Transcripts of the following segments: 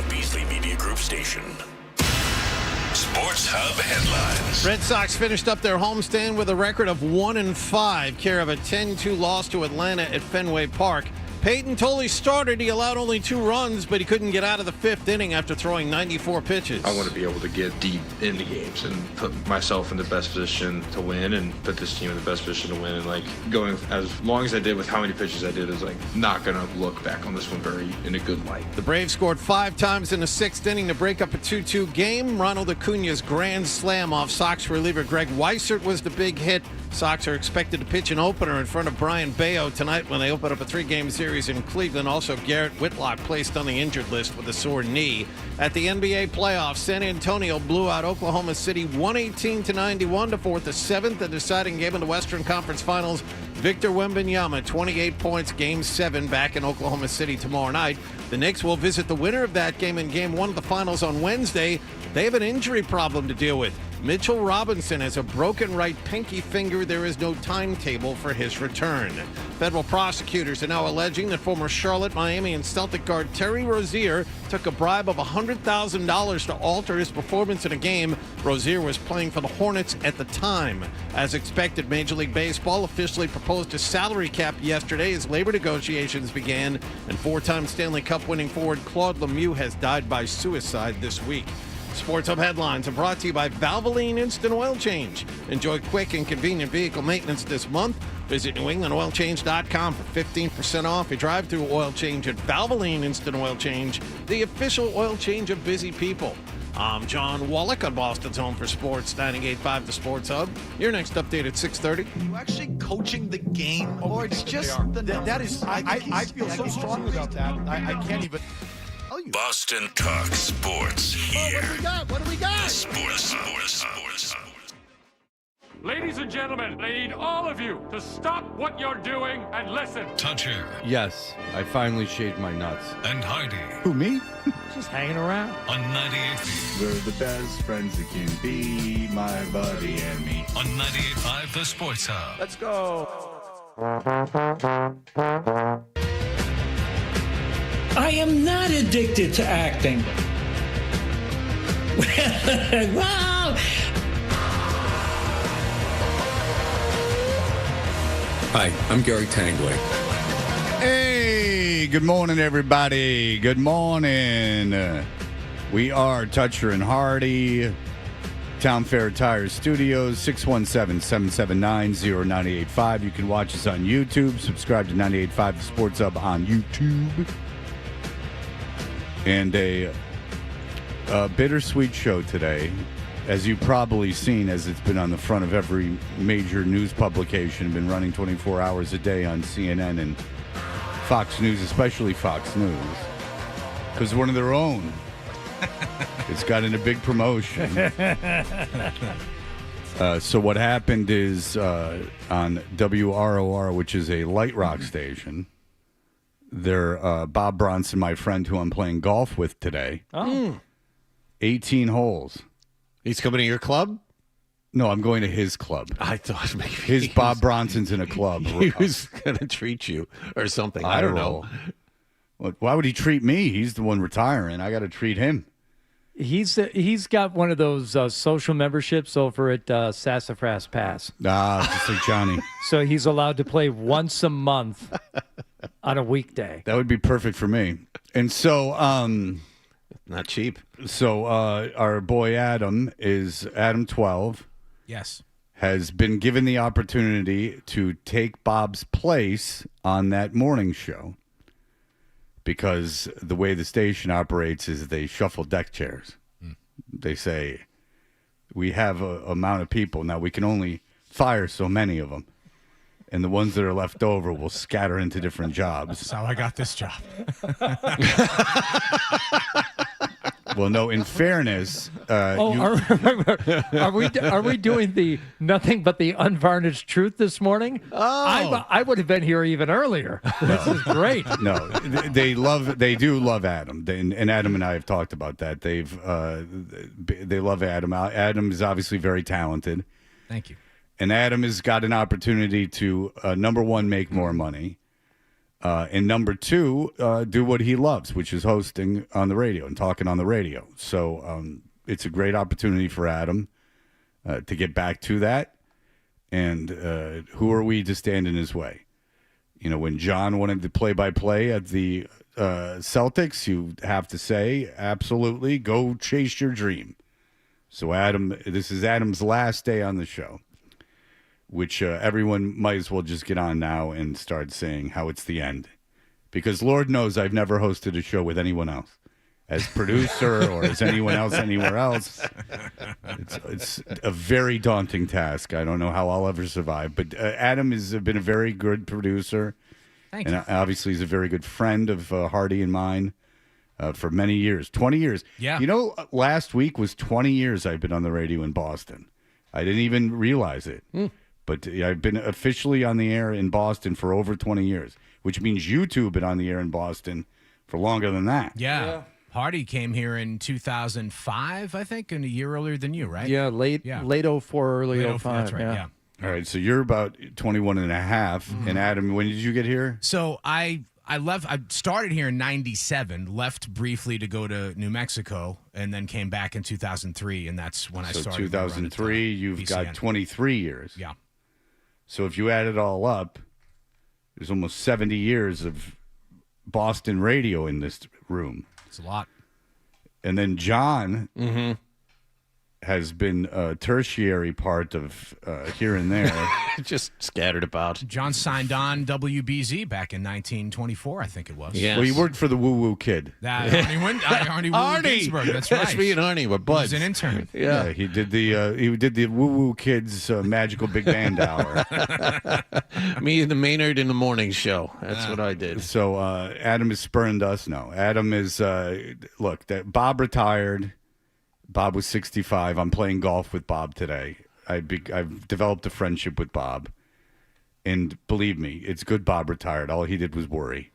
Beasley Media Group station. Sports Hub headlines. Red Sox finished up their homestand with a record of 1-5, care of a 10-2 loss to Atlanta at Fenway Park. Peyton Tolley started. He allowed only 2 runs, but he couldn't get out of the 5th inning after throwing 94 pitches. I want to be able to get deep into games and put myself in the best position to win and put this team in the best position to win. And going as long as I did with how many pitches I did is not going to look back on this one very in a good light. The Braves scored 5 times in the 6th inning to break up a 2-2 game. Ronald Acuna's grand slam off Sox reliever Greg Weissert was the big hit. Sox are expected to pitch an opener in front of Brian Bayo tonight when they open up a 3-game series in Cleveland. Also, Garrett Whitlock placed on the injured list with a sore knee. At the NBA playoffs, San Antonio blew out Oklahoma City 118-91 to force the 7th and deciding game in the Western Conference Finals. Victor Wembanyama, 28 points, Game 7 back in Oklahoma City tomorrow night. The Knicks will visit the winner of that game in Game 1 of the Finals on Wednesday. They have an injury problem to deal with. Mitchell Robinson has a broken right pinky finger. There is no timetable for his return. Federal prosecutors are now alleging that former Charlotte, Miami, and Celtic guard Terry Rozier took a bribe of $100,000 to alter his performance in a game. Rozier was playing for the Hornets at the time. As expected, Major League Baseball officially proposed a salary cap yesterday as labor negotiations began, and 4-time Stanley Cup winning forward Claude Lemieux has died by suicide this week. Sports Hub headlines are brought to you by Valvoline Instant Oil Change. Enjoy quick and convenient vehicle maintenance this month. Visit NewEnglandOilChange.com for 15% off your drive-through oil change at Valvoline Instant Oil Change, the official oil change of busy people. I'm John Wallach on Boston's Home for Sports, 98.5 The Sports Hub. Your next update at 6:30. Are you actually coaching the game, or it's just that is? I feel so strongly about that. I can't even. Boston Talk Sports here. What do we got? The Sports Hub. Ladies and gentlemen, I need all of you to stop what you're doing and listen. Toucher Yes, I finally shaved my nuts. and Heidi Who, me? Just hanging around. on 98.5. We're the best friends that can be, my buddy and me. On 98.5 The Sports Hub. Let's go. I am not addicted to acting. Wow! Hi, I'm Gary Tanguay. Hey, good morning, everybody. Good morning. We are Toucher and Hardy, Town Fair Tire Studios, 617-779-0985. You can watch us on YouTube. Subscribe to 98.5 The Sports Hub on YouTube. And a bittersweet show today, as you've probably seen, as it's been on the front of every major news publication, been running 24 hours a day on CNN and Fox News, especially Fox News, because one of their own has gotten a big promotion. So what happened is on WROR, which is a light rock station, there, Bob Bronson, my friend who I'm playing golf with today, 18 holes. He's coming to your club? No, I'm going to his club. I thought maybe His Bob Bronson's in a club. he was going to treat you or something. I don't know. Why would he treat me? He's the one retiring. I got to treat him. He's got one of those social memberships over at Sassafras Pass. Just like Johnny. So he's allowed to play once a month on a weekday. That would be perfect for me. And so, Not cheap. so our boy Adam is Adam 12. Yes. Has been given the opportunity to take Bob's place on that morning show, because the way the station operates is they shuffle deck chairs. They say, we have a amount of people. Now, we can only fire so many of them. And the ones that are left over will scatter into different jobs. That's how I got this job. Well, no, in fairness, Are we doing the nothing but the unvarnished truth this morning? Oh, I would have been here even earlier. This is great. No, they do love Adam, and Adam and I have talked about that. They love Adam. Adam is obviously very talented. Thank you. And Adam has got an opportunity to, number one, make more money. And number two, do what he loves, which is hosting on the radio and talking on the radio. So it's a great opportunity for Adam to get back to that. And who are we to stand in his way? You know, when John wanted the play-by-play at the Celtics, you have to say, absolutely, go chase your dream. So Adam, this is Adam's last day on the show, which everyone might as well just get on now and start saying how it's the end. Because Lord knows I've never hosted a show with anyone else as producer or as anyone else anywhere else. It's a very daunting task. I don't know how I'll ever survive. But Adam has been a very good producer. Thank and you. Obviously he's a very good friend of Hardy and mine for many years. 20 years. Yeah. You know, last week was 20 years I've been on the radio in Boston. I didn't even realize it. But I've been officially on the air in Boston for over 20 years, which means you two have been on the air in Boston for longer than that. Yeah. Hardy came here in 2005, I think, and a year earlier than you, right? Yeah, late 04, early Late 05. That's right, yeah. All right, so you're about 21 and a half. And Adam, when did you get here? So I left. I started here in '97. Left briefly to go to New Mexico, and then came back in 2003, and that's when I So started. 2003, you've BCN. got 23 years. Yeah. So if you add it all up, there's almost 70 years of Boston radio in this room. It's a lot. And then John has been a tertiary part of here and there. Just scattered about. John signed on WBZ back in 1924, I think it was. Yes. Well, he worked for the Woo Woo Kid. Arnie Ginsberg, that's right. That's me and Arnie were He buds. was an intern. Yeah, he did the Woo Woo Kids Magical Big Band Hour. Me and the Maynard in the morning show. That's what I did. So Adam has spurned us. No, Adam is look. Bob retired. Bob was 65. I'm playing golf with Bob today. I've developed a friendship with Bob, and believe me, it's good Bob retired. All he did was worry.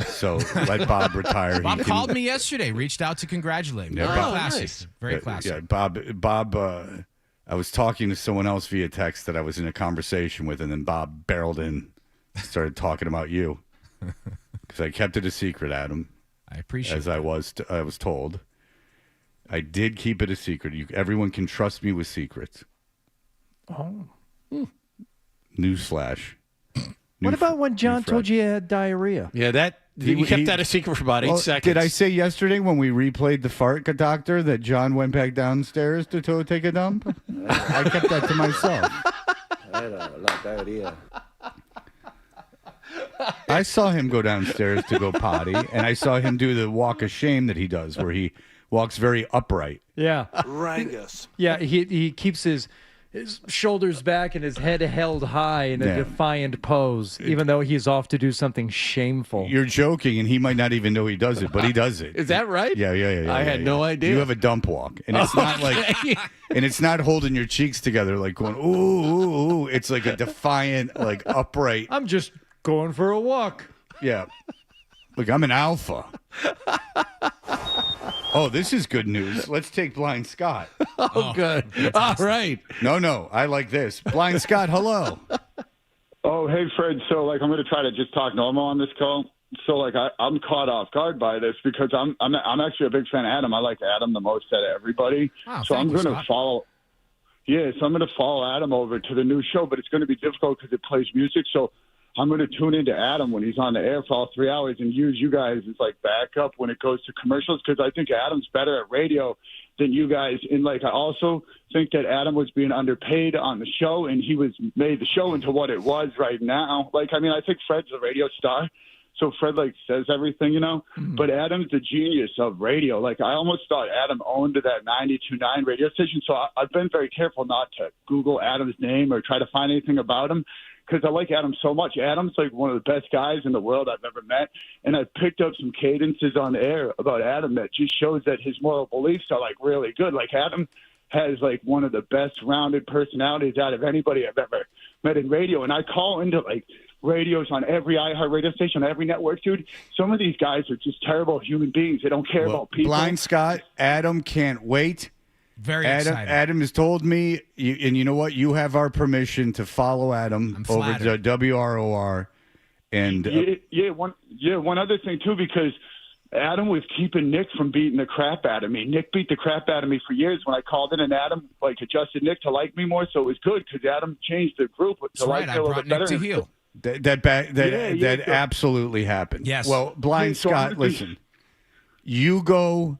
So let Bob retire. Bob called me yesterday, reached out to congratulate me. Yeah, Very Bob- classy. nice. Very classy. Yeah, Bob. I was talking to someone else via text that I was in a conversation with, and then Bob barreled in, started talking about you, because I kept it a secret, Adam. I appreciate as I was told. I did keep it a secret. Everyone can trust me with secrets. Oh. Newsflash. What about when John told you you had diarrhea? Yeah, you kept that a secret for about 8 seconds. Did I say yesterday when we replayed the fart doctor that John went back downstairs to take a dump? I kept that to myself. I saw him go downstairs to go potty, and I saw him do the walk of shame that he does, where he walks very upright. Yeah. Rangus. Yeah, he keeps his shoulders back and his head held high in a Yeah. defiant pose, even though he's off to do something shameful. You're joking, and he might not even know he does it, but he does it. Is that right? Yeah. I had no idea. You have a dump walk, and it's not like, and it's not holding your cheeks together like going ooh, ooh, ooh. It's like a defiant, like upright. I'm just going for a walk. Yeah. Look, I'm an alpha. Oh, this is good news. Let's take Blind Scott. Oh, good. All right. No, I like this. Blind Scott, hello. Oh, hey, Fred. So, I'm going to try to just talk normal on this call. So, I'm caught off guard by this because I'm actually a big fan of Adam. I like Adam the most out of everybody. Wow, so I'm thank you, going to Scott. follow. Yeah, so I'm going to follow Adam over to the new show, but it's going to be difficult because it plays music. So I'm going to tune into Adam when he's on the air for all 3 hours and use you guys as backup when it goes to commercials because I think Adam's better at radio than you guys. And I also think that Adam was being underpaid on the show and he made the show into what it was right now. I think Fred's a radio star. So Fred says everything, but Adam's the genius of radio. I almost thought Adam owned that 92.9 radio station. So I've been very careful not to Google Adam's name or try to find anything about him because I like Adam so much. Adam's one of the best guys in the world I've ever met. And I've picked up some cadences on the air about Adam that just shows that his moral beliefs are really good. Adam has one of the best rounded personalities out of anybody I've ever met in radio. And I call into radios on every iHeart radio station, every network, dude. Some of these guys are just terrible human beings. They don't care about people. Blind Scott, Adam can't wait. Very Adam, excited. Adam has told me, and you know what? You have our permission to follow Adam over to WROR And one other thing too, because Adam was keeping Nick from beating the crap out of me. Nick beat the crap out of me for years. When I called in, and Adam adjusted Nick to like me more, so it was good because Adam changed the group to like me a little bit better. Nick to heel. That absolutely happened. Yes. Well, Blind Scott, listen. You go.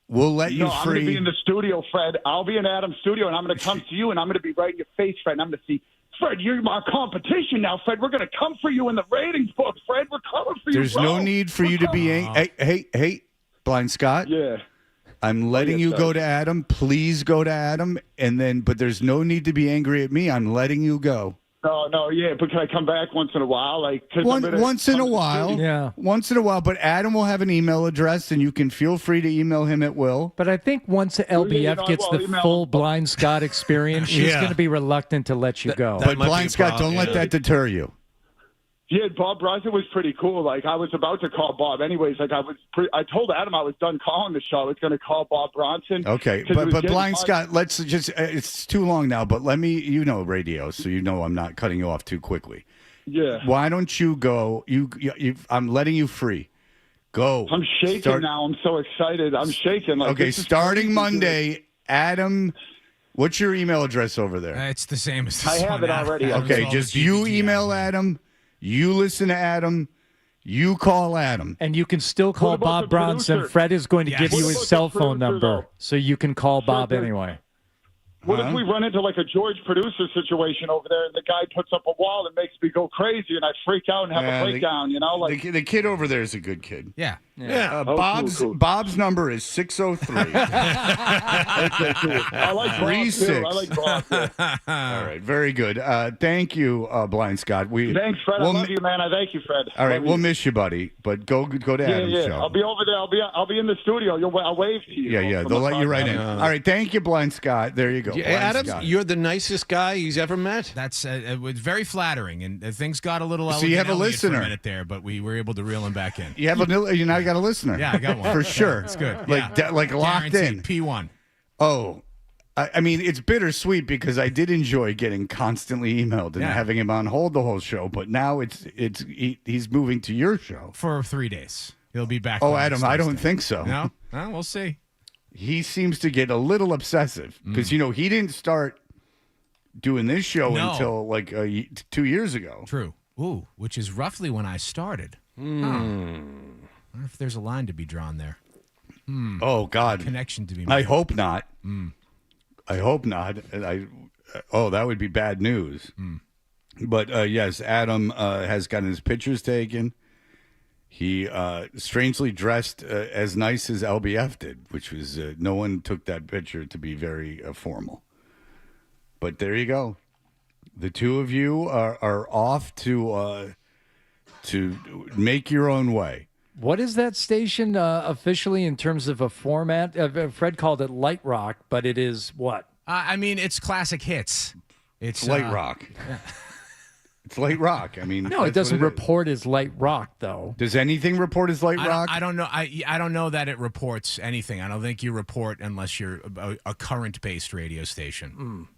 We'll let you free. I'm going to be in the studio, Fred. I'll be in Adam's studio, and I'm going to come to you, and I'm going to be right in your face, Fred. And I'm going to see, Fred, you're my competition now, Fred. We're going to come for you in the ratings book, Fred. We're coming for you. There's no need for you to be hey, Blind Scott. Yeah. I'm letting you go to Adam. Please go to Adam, but there's no need to be angry at me. I'm letting you go. No, yeah, but can I come back once in a while? Once in a while, but Adam will have an email address, and you can feel free to email him at will. But I think once LBF gets the full Blind Scott experience, she's going to be reluctant to let you go. But Blind Scott, don't let that deter you. Yeah, Bob Bronson was pretty cool. I was about to call Bob anyways. I told Adam I was done calling the show. I was going to call Bob Bronson. Okay, but Blind Scott, let's just it's too long now, but let me, radio, so I'm not cutting you off too quickly. Yeah. Why don't you go? I'm letting you free. Go. I'm shaking now. I'm so excited. I'm shaking. Okay, starting Monday, Adam, what's your email address over there? It's the same as this I have one. it already. Okay, just you email Adam. You listen to Adam. You call Adam. And you can still call Bob Bronson. Fred is going to give you his cell phone number, so you can call Bob anyway. What if we run into a George producer situation over there, and the guy puts up a wall and makes me go crazy, and I freak out and have a breakdown? The kid over there is a good kid. Yeah. Cool. Bob's number is 603. I like Bob, 36. too. I like Bob, too. All right, very good. Thank you, Blind Scott. Thanks, Fred. I love you, man. I thank you, Fred. All right, we'll miss you, buddy. But go to Adam's show. I'll be over there. I'll be in the studio. I'll wave to you. Yeah. They'll let you right in. All right, thank you, Blind Scott. There you go. Adam, you're the nicest guy he's ever met. That's it was very flattering, and things got a little. So you have a Elliott listener for a minute there, but we were able to reel him back in. You now got a listener. Yeah, I got one for sure. It's good. Like locked in. P1. Oh, I mean, it's bittersweet because I did enjoy getting constantly emailed and having him on hold the whole show, but now he's moving to your show for 3 days. He'll be back. Oh, Adam, I don't think so. No, we'll see. He seems to get a little obsessive because he didn't start doing this show until 2 years ago. True. Ooh, which is roughly when I started. I wonder if there's a line to be drawn there. Oh God, connection to be made. I hope not. I hope not. That would be bad news. But yes, Adam has gotten his pictures taken. He strangely dressed as nice as LBF did, which was no one took that picture to be very formal. But there you go. The two of you are off to make your own way. What is that station officially in terms of a format? Fred called it light rock, but it is what? I mean, it's classic hits. It's light rock. Yeah. It's light rock. I mean, no, it doesn't report as light rock, though. Does anything report as light rock? I don't know. I don't know that it reports anything. I don't think you report unless you're a current-based radio station.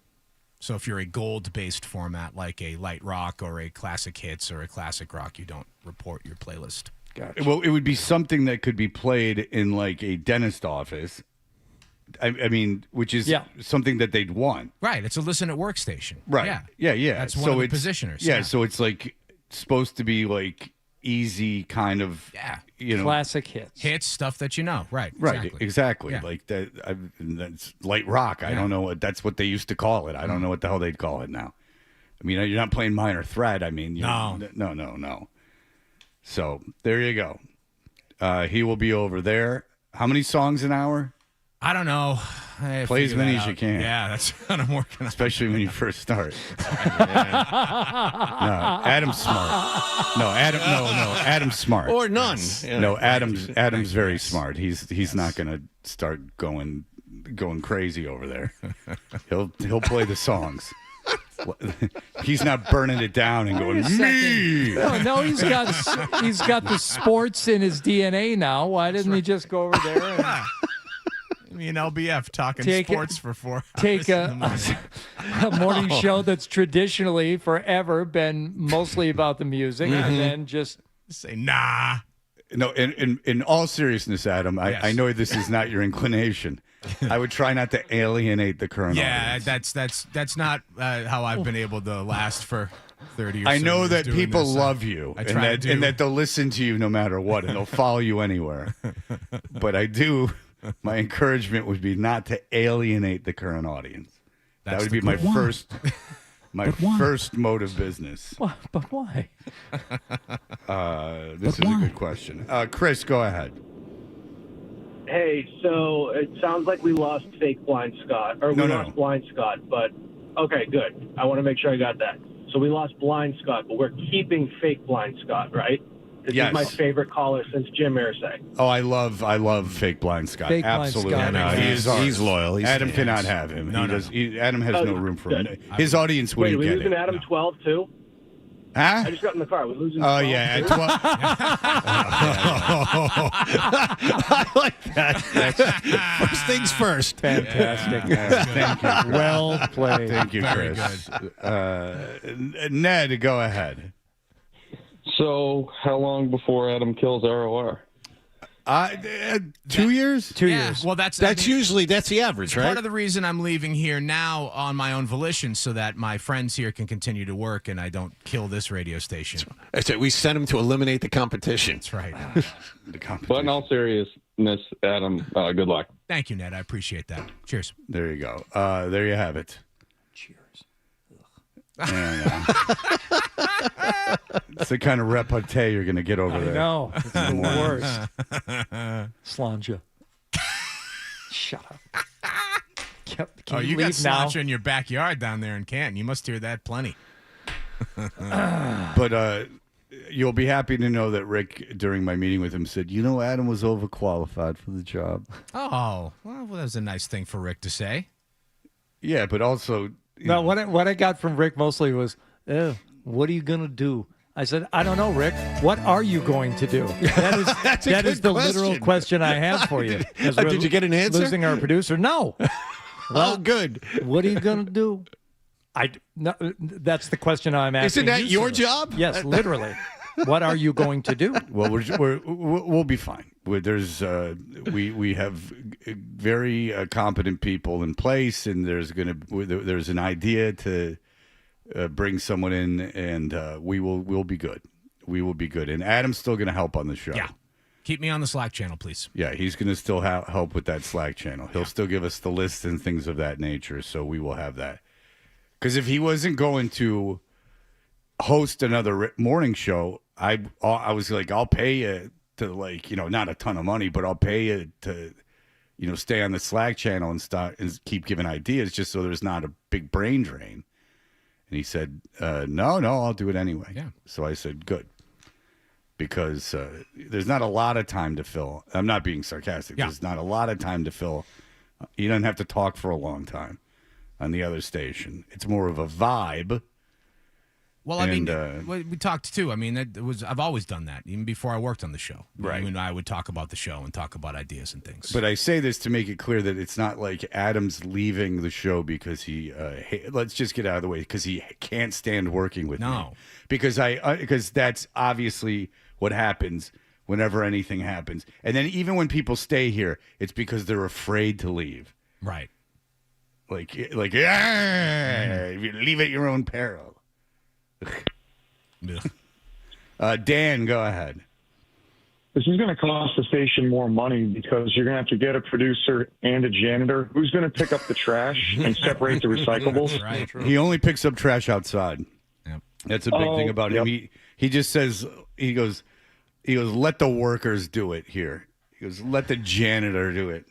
So if you're a gold-based format like a light rock or a classic hits or a classic rock, you don't report your playlist. Gotcha. Well, it would be something that could be played in like a dentist office. I mean, which is something that they'd want. Right. It's a listen at workstation. Right. Yeah. That's one of the positioners. Yeah, so it's like supposed to be like easy kind of, classic hits. Hits, stuff that you know. Right. Exactly. Yeah. Like that. That's light rock. I don't know. That's what they used to call it. I don't know what the hell they'd call it now. I mean, you're not playing Minor Threat. I mean, no. So there you go. He will be over there. How many songs an hour? I don't know. Play as many as you can. Yeah, that's what I'm working on. Especially when you first start. No, Adam's smart. No, Adam's smart. Or none. No, Adam's very smart. He's not going to start going crazy over there. He'll play the songs. He's not burning it down and going me. No, he's got the sports in his DNA now. Why didn't he just go over there and Me and LBF talking Take sports for 4 hours. Take in the morning. a morning show that's traditionally forever been mostly about the music, and then just say nah. No, in all seriousness, Adam, I know this is not your inclination. I would try not to alienate the current audience. That's not how I've been able to last for 30 years. I know that people love you, and that they'll listen to you no matter what, and they'll follow you anywhere. But my encouragement would be not to alienate the current audience. That would be my first mode of business. But why? This is a good question. Chris, go ahead. Hey, so it sounds like we lost fake Blind Scott, or we lost Blind Scott, but okay, good. I want to make sure I got that. So we lost Blind Scott, but we're keeping fake Blind Scott, right? This is my favorite caller since Jim Irsay. Oh, I love fake Blind Scott. Fake Absolutely. Blind Scott. No, he's loyal. Adam cannot have him. Adam has no room for him. His audience wouldn't Wait, get are we losing it. Adam 12 too? Huh? I just got in the car. Are we losing? Oh 12 yeah, too? at 12. I like that. First things first. Fantastic. Thank you. Chris. Well played. Thank you, Very Chris. Ned, go ahead. So, how long before Adam kills ROR? 2 years? 2 years. Well, that's usually the average, right? Part of the reason I'm leaving here now on my own volition, so that my friends here can continue to work and I don't kill this radio station. That's it. We sent him to eliminate the competition. That's right. But in all seriousness, Adam, good luck. Thank you, Ned. I appreciate that. Cheers. There you go. There you have it. Cheers. And, it's the kind of repartee you're going to get over there. I know. It's the worst. Slanja. Shut up. Can you leave got cilantro in your backyard down there in Canton. You must hear that plenty. But you'll be happy to know that Rick, during my meeting with him, said, Adam was overqualified for the job. Oh, well, that was a nice thing for Rick to say. Yeah, but also... No, what I got from Rick mostly was, what are you going to do? I said, I don't know, Rick. What are you going to do? That is the literal question I have for you. Did you get an answer? Losing our producer? No. Well, good. What are you going to do? No, that's the question I'm asking. Isn't that you, your sir. job? Yes, literally. What are you going to do? Well, we'll be fine. There's we have very competent people in place, and there's an idea to bring someone in, and we'll be good. We will be good. And Adam's still going to help on the show. Yeah. Keep me on the Slack channel, please. Yeah, he's going to still help with that Slack channel. He'll still give us the list and things of that nature, so we will have that. Because if he wasn't going to host another morning show, I was like, I'll pay you to not a ton of money, but I'll pay you to, stay on the Slack channel and keep giving ideas just so there's not a big brain drain. And he said, no, I'll do it anyway. Yeah. So I said, good. Because there's not a lot of time to fill. I'm not being sarcastic. Yeah. There's not a lot of time to fill. You don't have to talk for a long time on the other station. It's more of a vibe. Well, I mean, we talked too. I mean, I've always done that, even before I worked on the show. Right. When I would talk about the show and talk about ideas and things. But I say this to make it clear that it's not like Adam's leaving the show because he, let's just get out of the way, because he can't stand working with me. No. Because that's obviously what happens whenever anything happens. And then even when people stay here, it's because they're afraid to leave. Right. Like, if you leave at your own peril. Dan, go ahead. This is going to cost the station more money because you're going to have to get a producer and a janitor. Who's going to pick up the trash and separate the recyclables? Right. He only picks up trash outside. Yep. That's a big thing about him. He just says, he goes, let the workers do it here. He goes, let the janitor do it.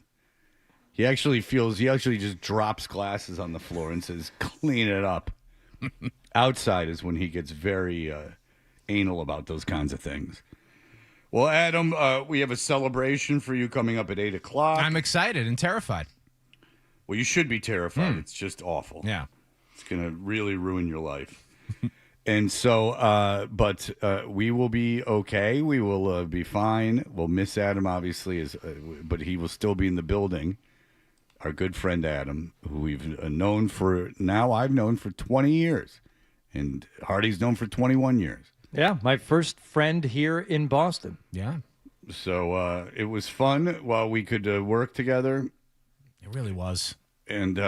He actually just drops glasses on the floor and says, clean it up. Outside is when he gets very anal about those kinds of things. Well, Adam, we have a celebration for you coming up at 8 o'clock. I'm excited and terrified. Well, you should be terrified. It's just awful. Yeah. It's going to really ruin your life. And so, but we will be okay. We will be fine. We'll miss Adam, obviously, but he will still be in the building. our good friend Adam, who we've known for now. I've known for 20 years, and Hardy's known for 21 years. Yeah, my first friend here in Boston. Yeah. So it was fun while we could work together. It really was. And,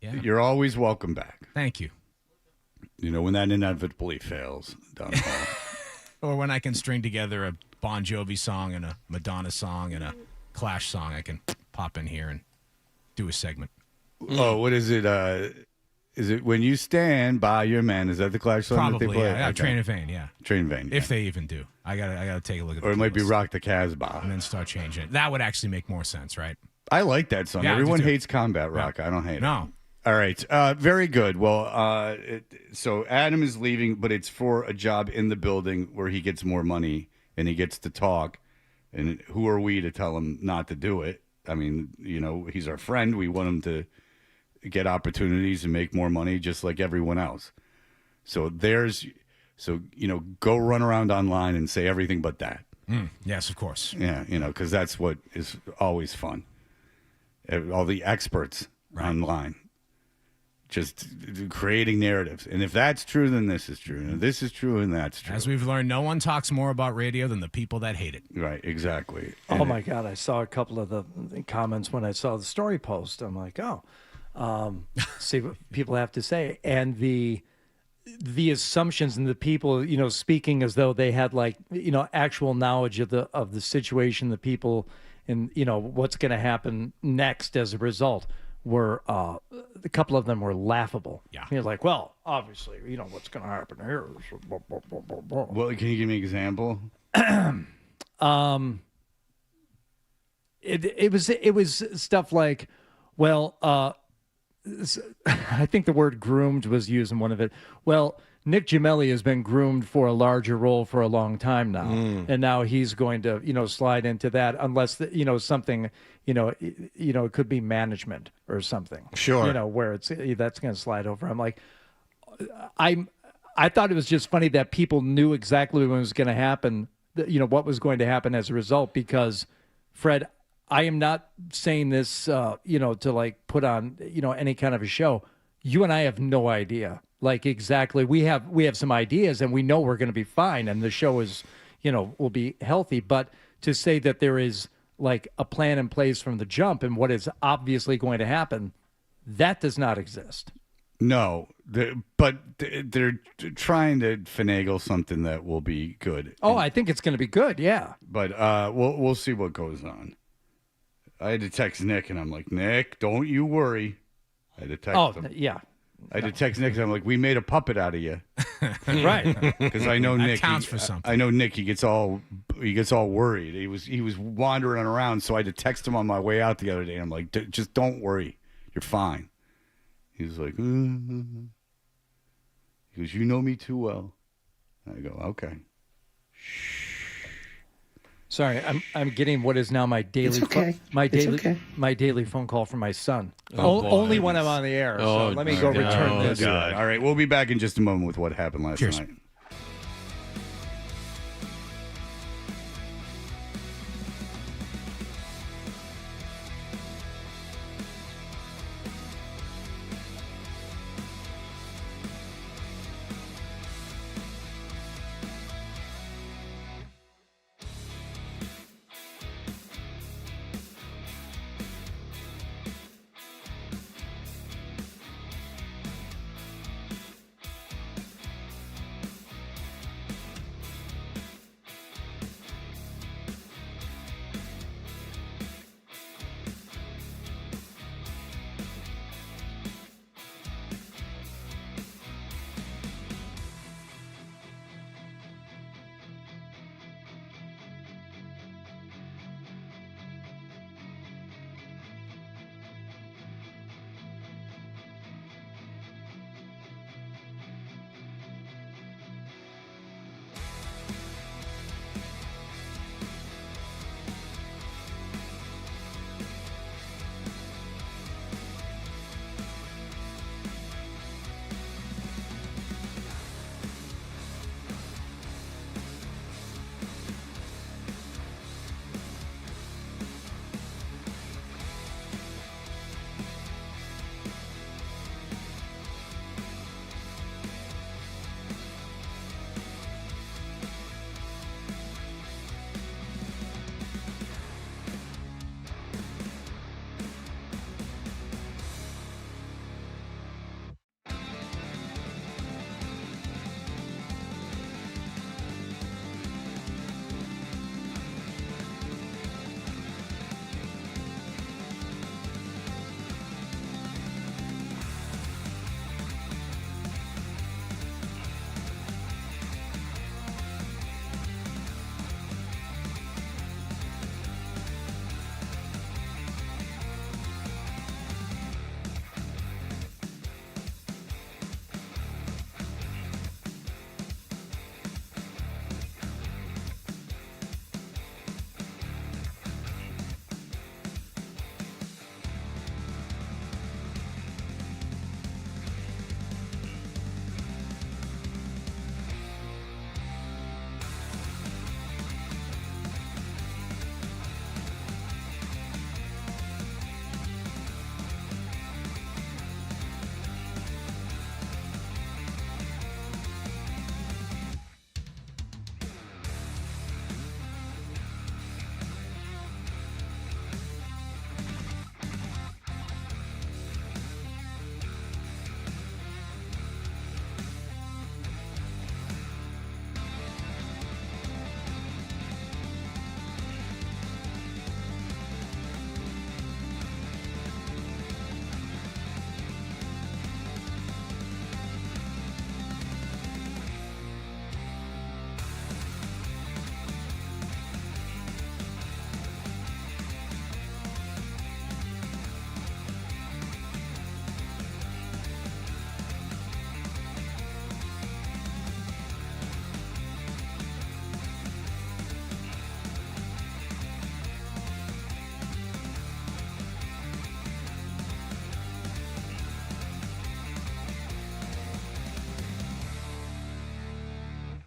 you're always welcome back. Thank you. When that inevitably fails down the hall. Or when I can string together a Bon Jovi song and a Madonna song and a Clash song, I can pop in here and do a segment. Oh, what is it? Is it When You Stand By Your Man? Is that the Clash song that they Probably, play? yeah. Okay. Train in Vain, yeah. Train in Vain. If they even do. I gotta take a look at the Or it might be playlist. Rock the Casbah. And then start changing it. That would actually make more sense, right? I like that song. Yeah, I do Everyone too. hates combat rock. I don't hate it. No. All right. Very good. Well, so Adam is leaving, but it's for a job in the building where he gets more money and he gets to talk. And who are we to tell him not to do it? I mean, he's our friend. We want him to get opportunities and make more money just like everyone else. So go run around online and say everything but that. Yes, of course. Yeah, because that's what is always fun. All the experts online just creating narratives. And if that's true, then this is true. And if this is true, and that's true. As we've learned, no one talks more about radio than the people that hate it. Right, exactly. Oh, my God. I saw a couple of the comments when I saw the story post. I'm like, see what people have to say. And the assumptions and the people, speaking as though they had actual knowledge of the situation, the people, and what's going to happen next as a result were a couple of them were laughable. Yeah, you're like, well, obviously, what's going to happen here. Well, can you give me an example? It was stuff like, well, I think the word groomed was used in one of it. Well, Nick Gemelli has been groomed for a larger role for a long time now, and now he's going to, slide into that unless something, it could be management or something. Sure. Where that's going to slide over. I'm like, I thought it was just funny that people knew exactly what was going to happen, what was going to happen as a result, because Fred, I am not saying this, to put on, any kind of a show. You and I have no idea, exactly. We have some ideas, and we know we're going to be fine, and the show is, will be healthy. But to say that there is a plan in place from the jump and what is obviously going to happen, that does not exist. No, but they're trying to finagle something that will be good. Oh, I think it's going to be good. Yeah. But we'll see what goes on. I had to text Nick, and I'm like, Nick, don't you worry. I had to text him. Yeah. I had to text Nick, and I'm like, we made a puppet out of you. Right. Because I know That Nick. counts for something. I know Nick. He gets all worried. He was wandering around, so I had to text him on my way out the other day. And I'm like, just don't worry, you're fine. He was like, He goes, you know me too well. I go, okay. Sorry, I'm getting what is now my daily my daily phone call from my son. Only when I'm on the air. So let me go return this. God. All right, we'll be back in just a moment with what happened last night.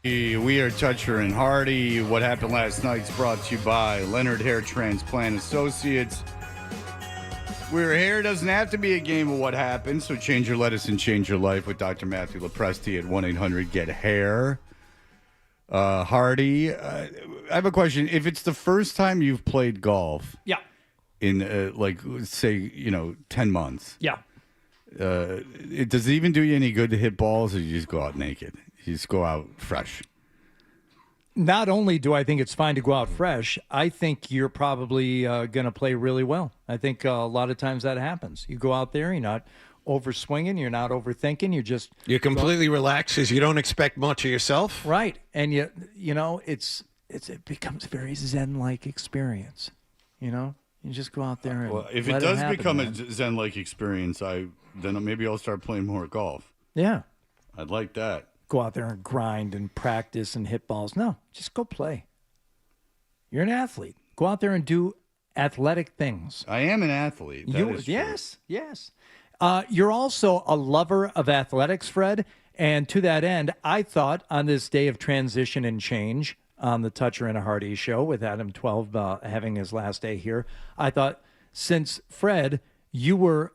We are Toucher and Hardy. What happened last night's brought to you by Leonard Hair Transplant Associates. Where hair doesn't have to be a game of what happened, so change your lettuce and change your life with Dr. Matthew Lepresti at 1-800-GET-HAIR. Hardy, I have a question. If it's the first time you've played golf, in say 10 months, does it even do you any good to hit balls, or you just go out naked? You just go out fresh? Not only do I think it's fine to go out fresh, I think you're probably going to play really well. I think a lot of times that happens. You go out there, you're not over swinging, you're not overthinking, you're completely relaxed because you don't expect much of yourself. Right, and it becomes a very zen-like experience. You just go out there and if it does become a zen-like experience, then maybe I'll start playing more golf. Yeah, I'd like that. Go out there and grind and practice and hit balls. No, just go play. You're an athlete. Go out there and do athletic things. I am an athlete. Yes. You're also a lover of athletics, Fred. And to that end, I thought on this day of transition and change on the Toucher and Hardy show with Adam 12 having his last day here, I thought since, Fred, you were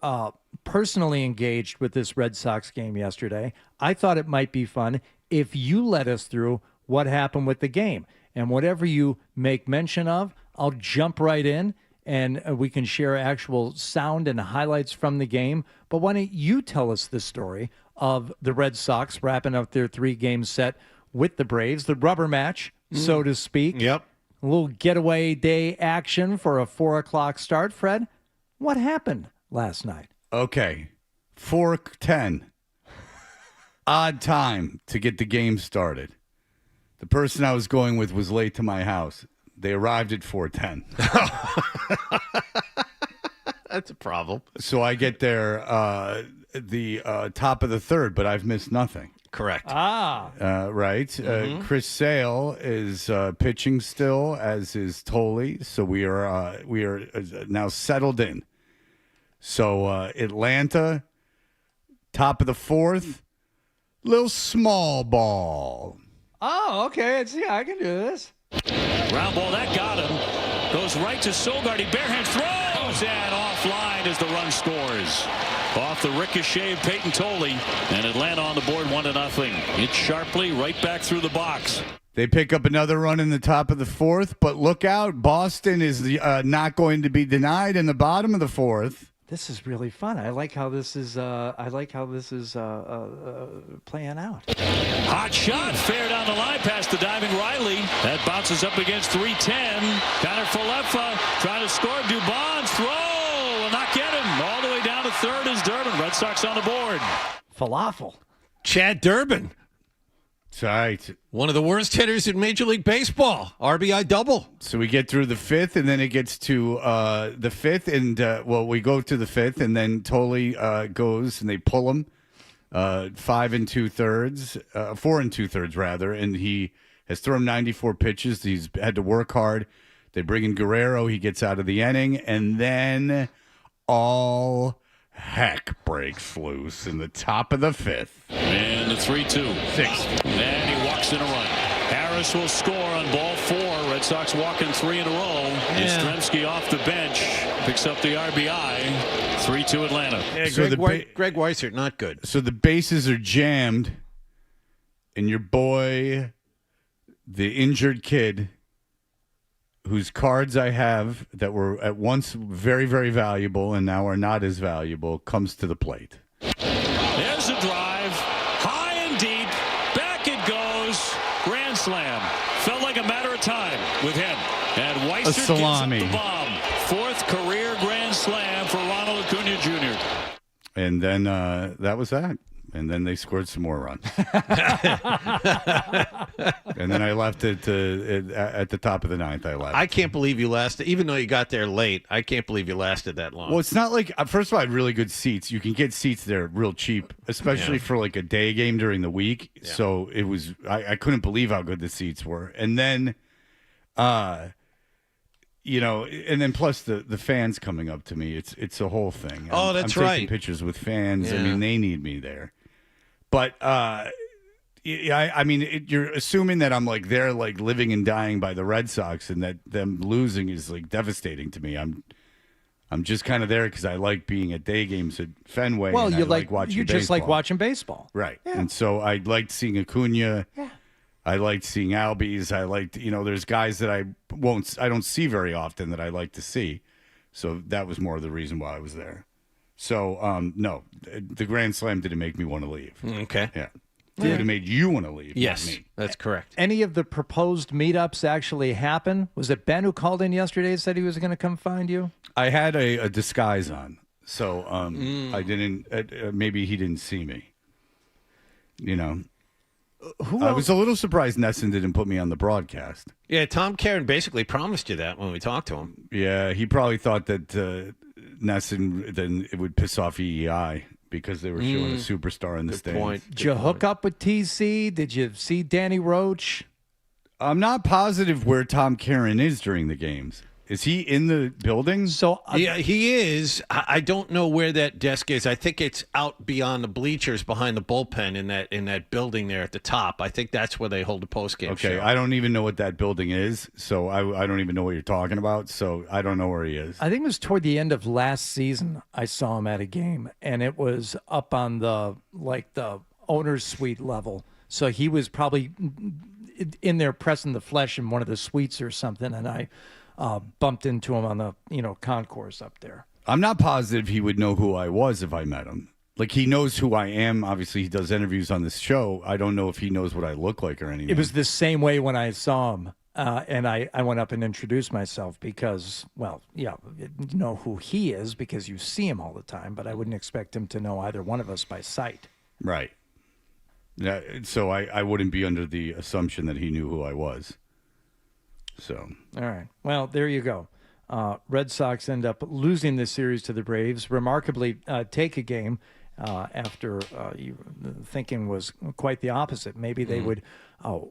personally engaged with this Red Sox game yesterday, I thought it might be fun if you led us through what happened with the game. And whatever you make mention of, I'll jump right in and we can share actual sound and highlights from the game. But why don't you tell us the story of the Red Sox wrapping up their 3-game set with the Braves, the rubber match, so to speak. Yep. A little getaway day action for a 4 o'clock start. Fred, what happened last night? Okay, 4:10. Odd time to get the game started. The person I was going with was late to my house. They arrived at 4:10. That's a problem. So I get there the top of the third, but I've missed nothing. Correct. Right. Chris Sale is pitching still, as is Tolley. So we are now settled in. So Atlanta, top of the fourth, little small ball. Oh, okay. I can do this. Ground ball, that got him. Goes right to Sogard. He barehand throws and offline as the run scores. Off the ricochet of Peyton Tolley, and Atlanta on the board 1-0. Hit sharply right back through the box. They pick up another run in the top of the fourth, but look out. Boston is not going to be denied in the bottom of the fourth. This is really fun. I like how this is. Playing out. Hot shot, fair down the line past the diving Riley. That bounces up against 310. Connor Falefa trying to score. Dubon's throw will not get him. All the way down to third is Durbin. Red Sox on the board. Falafel. Chad Durbin. That's right. One of the worst hitters in Major League Baseball. RBI double. So we get through the fifth, and then it gets to the fifth, and we go to the fifth, and then Tolley goes, and they pull him 4 2/3 rather, and he has thrown 94 pitches. He's had to work hard. They bring in Guerrero. He gets out of the inning, and then all heck breaks loose in the top of the fifth. And the 3-2. Sixth. And he walks in a run. Harris will score on ball 4. Red Sox walking 3 in a row. Yastrzemski off the bench. Picks up the RBI. 3-2 Atlanta. Yeah, Greg Weissert, not good. So the bases are jammed, and your boy, the injured kid, whose cards I have that were at once very, very valuable and now are not as valuable, comes to the plate. There's a drive. High and deep. Back it goes. Grand slam. Felt like a matter of time with him. And Weissert gives up the bomb. 4th career grand slam for Ronald Acuna Jr. And then that was that. And then they scored some more runs. And then I left it at the top of the ninth. I left. I can't believe you lasted, even though you got there late. I can't believe you lasted that long. Well, it's not like, first of all, I had really good seats. You can get seats there real cheap, especially for like a day game during the week. Yeah. So it was, I couldn't believe how good the seats were. And then, and then plus the fans coming up to me. It's a whole thing. That's I'm right. taking pictures with fans. Yeah. I mean, they need me there. But, Yeah, I mean, you're assuming that I'm like they're like living and dying by the Red Sox, and that them losing is like devastating to me. I'm just kind of there because I like being at day games at Fenway. Well, and you I like watching you just like baseball. watching baseball, Right? Yeah. And so I liked seeing Acuna. Yeah. I liked seeing Albies. I liked, there's guys that I don't see very often that I like to see. So that was more of the reason why I was there. So, no, the Grand Slam didn't make me want to leave. Okay. Yeah. It would have made you want to leave. Yes, not me. that's correct. Any of the proposed meetups actually happen? Was it Ben who called in yesterday and said he was going to come find you? I had a disguise on. So I didn't, maybe he didn't see me. I was a little surprised Nesson didn't put me on the broadcast. Yeah, Tom Caron basically promised you that when we talked to him. Yeah, he probably thought that Nesson, then it would piss off EEI because they were showing a superstar in the stands. Did you hook up with TC? Did you see Danny Roach? I'm not positive where Tom Caron is during the games. Is he in the building? So yeah, he is. I don't know where that desk is. I think it's out beyond the bleachers behind the bullpen in that building there at the top. I think that's where they hold the postgame show. Okay, I don't even know what that building is, so I don't even know what you're talking about, so I don't know where he is. I think it was toward the end of last season I saw him at a game, and it was up on the owner's suite level. So he was probably in there pressing the flesh in one of the suites or something, and I bumped into him on the concourse up there. I'm not positive he would know who I was if I met him. Like, he knows who I am. Obviously, he does interviews on this show. I don't know if he knows what I look like or anything. It was the same way when I saw him, and I went up and introduced myself because, well, yeah, you know who he is because you see him all the time, but I wouldn't expect him to know either one of us by sight. Right. Yeah, so I wouldn't be under the assumption that he knew who I was. So. All right. Well, there you go. Red Sox end up losing this series to the Braves. Remarkably, take a game after thinking was quite the opposite. Maybe they would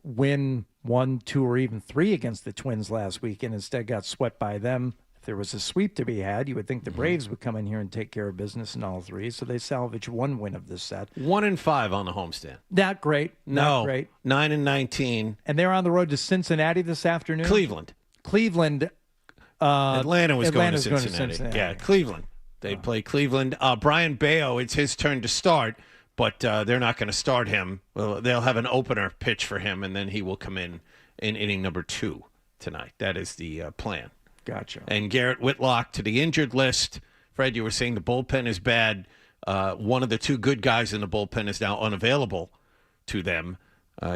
win 1, 2, or even 3 against the Twins last week, and instead got swept by them. If there was a sweep to be had, you would think the Braves would come in here and take care of business in all 3. So they salvage 1 win of this set. 1-5 on the homestand. Not great. Not No, great. 9-19. And they're on the road to Cincinnati this afternoon. Cleveland. Atlanta was Atlanta's going to Cincinnati. Yeah, Cleveland. They play Cleveland. Brian Bayo, it's his turn to start, but they're not going to start him. Well, they'll have an opener pitch for him, and then he will come in inning number 2 tonight. That is the plan. Gotcha. And Garrett Whitlock to the injured list. Fred, you were saying the bullpen is bad. One of the 2 good guys in the bullpen is now unavailable to them.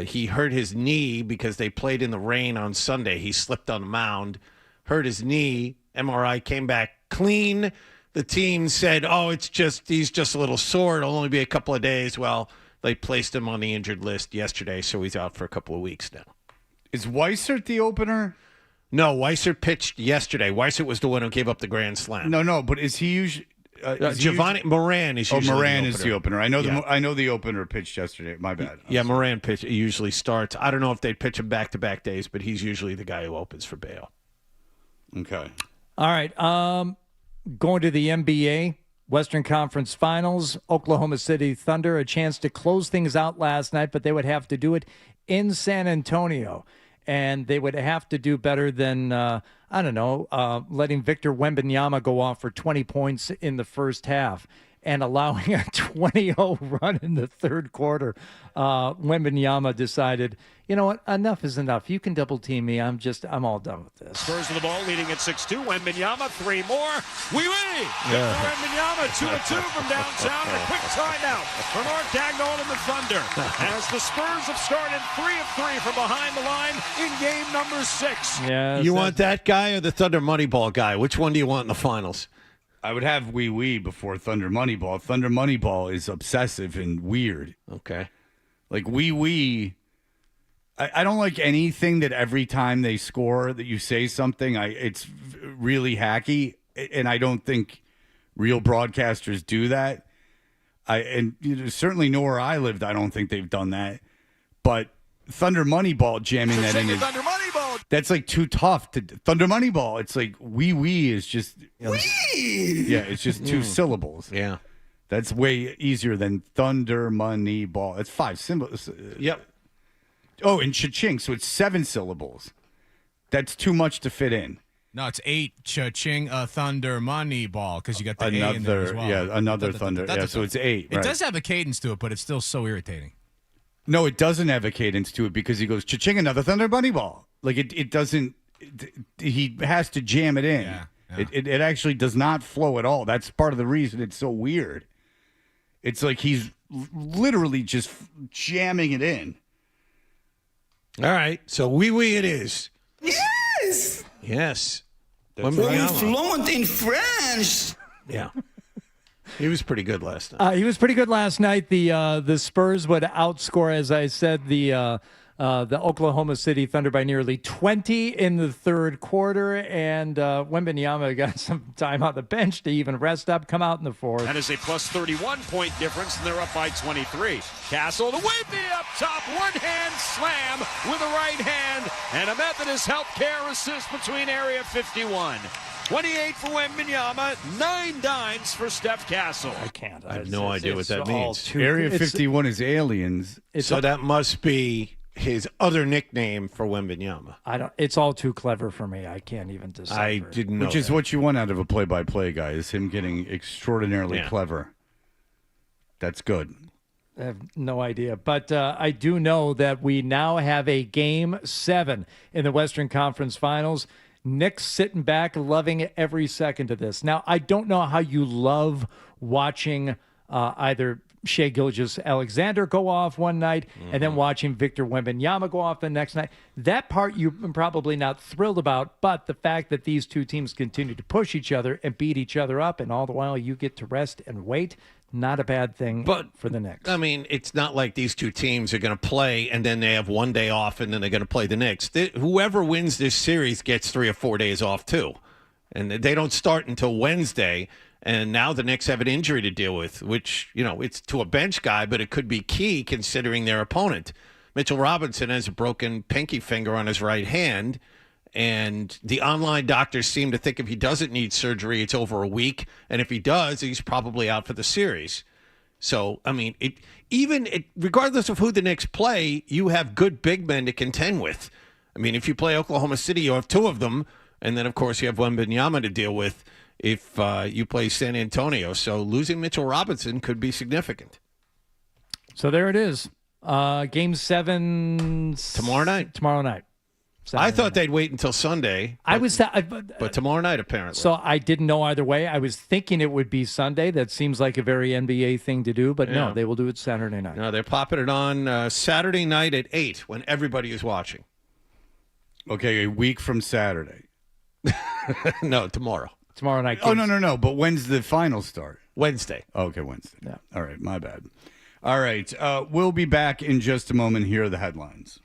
He hurt his knee because they played in the rain on Sunday. He slipped on the mound, hurt his knee. MRI came back clean. The team said, he's just a little sore. It'll only be a couple of days. Well, they placed him on the injured list yesterday, so he's out for a couple of weeks now. Is Weissert the opener? No, Weissert pitched yesterday. Weissert was the one who gave up the grand slam. No, but is he usually... Giovanni Moran is usually Moran the is the opener. I know the opener pitched yesterday. My bad. Moran usually starts. I don't know if they'd pitch him back-to-back days, but he's usually the guy who opens for Bayo. Okay. All right. Going to the NBA, Western Conference Finals, Oklahoma City Thunder, a chance to close things out last night, but they would have to do it in San Antonio. And they would have to do better than, letting Victor Wembanyama go off for 20 points in the first half and allowing a 20-0 run in the third quarter. Wembanyama decided, you know what, enough is enough. You can double team me. I'm all done with this. Spurs of the ball leading at 6-2. Wembanyama, 3 more. Wee-wee! Victor Wembanyama, 2-2 from downtown. And a quick timeout for Mark Dagnall and the Thunder. As the Spurs have started 3 of 3 from behind the line in game number 6. Yes, you want that guy or the Thunder Moneyball guy? Which one do you want in the finals? I would have Wee Wee before Thunder Moneyball. Thunder Moneyball is obsessive and weird. Okay. Like Wee Wee, I don't like anything that every time they score that you say something, it's really hacky, and I don't think real broadcasters do that. Certainly nowhere I lived, I don't think they've done that. But Thunder Moneyball jamming that in. Thunder Moneyball. That's like too tough to Thunder Moneyball. It's like Wee Wee is just wee. Yeah, it's just 2 syllables. Yeah. That's way easier than Thunder Money Ball. It's 5 symbols. Yep. Oh, and cha-ching, so it's 7 syllables. That's too much to fit in. No, it's 8 cha-ching, Thunder Money Ball, because you got the A in there as well. Yeah, another Thunder. Yeah, so it's 8. It does have a cadence to it, but it's still so irritating. No, it doesn't have a cadence to it because he goes, cha-ching, another Thunder Bunny Ball. Like, it doesn't, he has to jam it in. Yeah. It actually does not flow at all. That's part of the reason it's so weird. It's like he's literally just jamming it in. All right, so wee it is. Yes. Yes. Very fluent in French. Yeah. He was pretty good last night. He was pretty good last night. The Spurs would outscore, as I said, the Oklahoma City Thunder by nearly 20 in the third quarter, and Wembanyama got some time on the bench to even rest up, come out in the fourth. That is a plus 31-point difference, and they're up by 23. Castle to Wemby up top, one-hand slam with a right hand, and a Methodist Healthcare assist between area 51. 28 for Wembanyama, 9 dimes for Steph Castle. I can't. I have no idea what that means. Area 51 is aliens. So that must be his other nickname for Wembanyama. It's all too clever for me. I can't even decipher. I didn't know. Which is what you want out of a play-by-play guy, is him getting extraordinarily clever. That's good. I have no idea. But I do know that we now have a Game 7 in the Western Conference Finals. Nick's sitting back, loving every second of this. Now, I don't know how you love watching either Shai Gilgeous-Alexander go off one night and then watching Victor Wembanyama go off the next night. That part you're probably not thrilled about, but the fact that these two teams continue to push each other and beat each other up, and all the while you get to rest and wait, not a bad thing for the Knicks. I mean, it's not like these two teams are going to play and then they have one day off and then they're going to play the Knicks. Whoever wins this series gets 3 or 4 days off too. And they don't start until Wednesday. And now the Knicks have an injury to deal with, which, it's to a bench guy, but it could be key considering their opponent. Mitchell Robinson has a broken pinky finger on his right hand. And the online doctors seem to think if he doesn't need surgery, it's over a week. And if he does, he's probably out for the series. So, I mean, regardless of who the Knicks play, you have good big men to contend with. I mean, if you play Oklahoma City, you have 2 of them. And then, of course, you have Wembanyama to deal with if you play San Antonio. So losing Mitchell Robinson could be significant. So there it is. Game 7 tomorrow night. Saturday I thought they'd wait until Sunday. But tomorrow night, apparently. So I didn't know either way. I was thinking it would be Sunday. That seems like a very NBA thing to do, but no, they will do it Saturday night. No, they're popping it on Saturday night at 8 when everybody is watching. Okay, a week from Saturday. No, tomorrow. Tomorrow night. Oh, no. But when's the final start? Wednesday. Okay, Wednesday. Yeah. All right, my bad. All right, we'll be back in just a moment. Here are the headlines.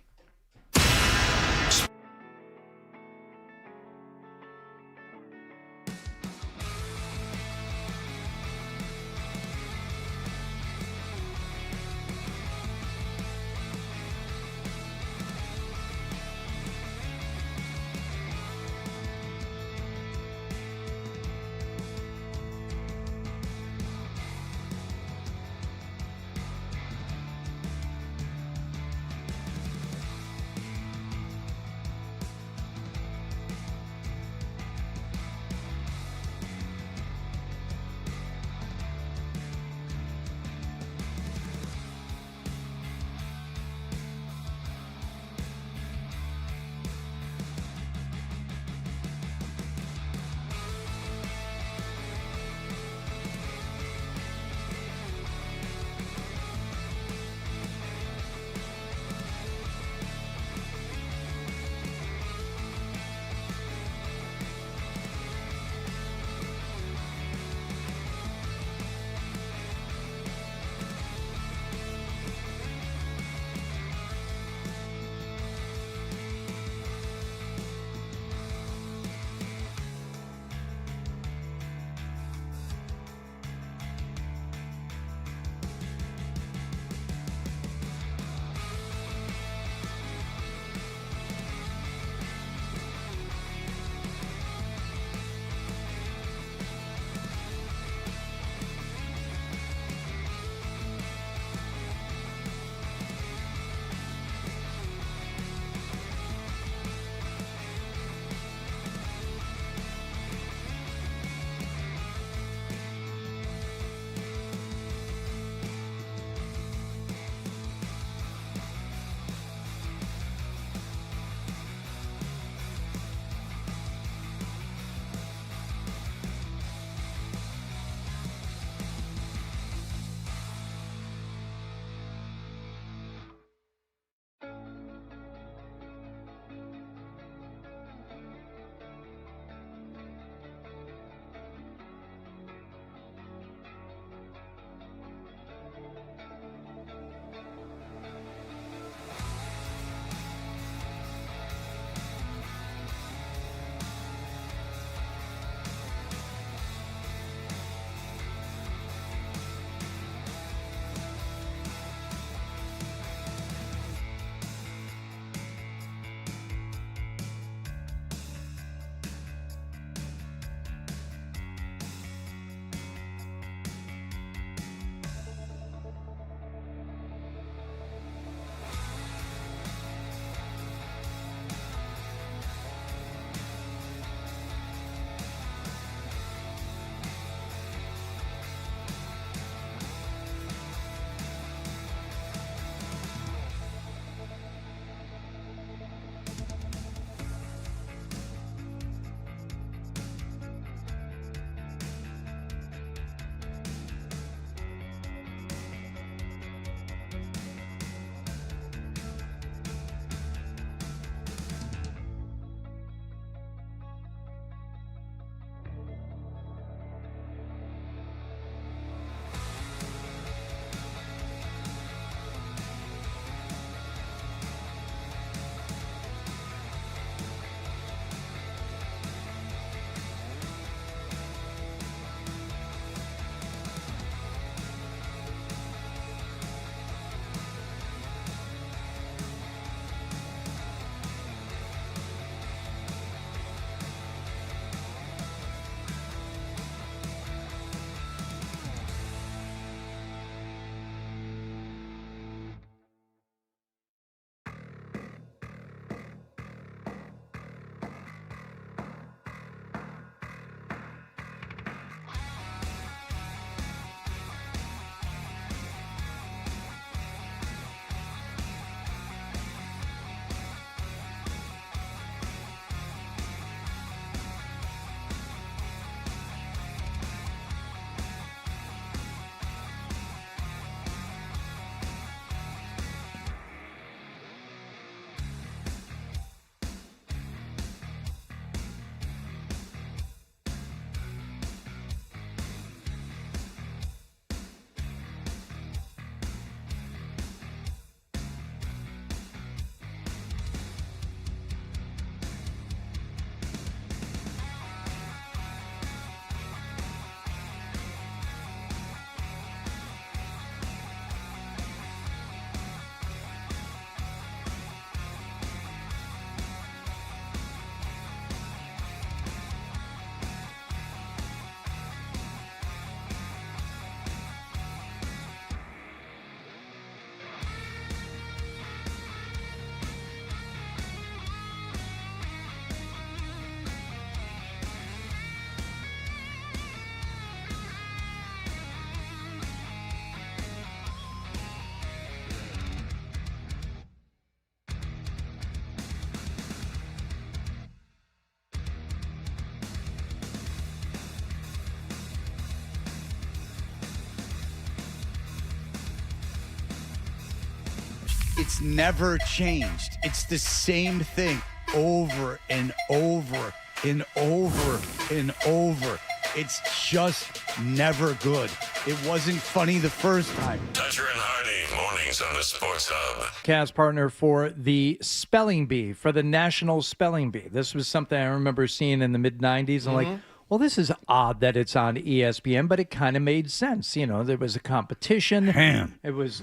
it's never changed. It's the same thing over and over and over and over. It's just never good. It wasn't funny the first time. Toucher and Hardy, mornings on the Sports Hub. Cast partner for the Spelling Bee, for the National Spelling Bee. This was something I remember seeing in the mid-'90s. I'm like, well, this is odd that it's on ESPN, but it kind of made sense. You know, there was a competition. Ham. It was...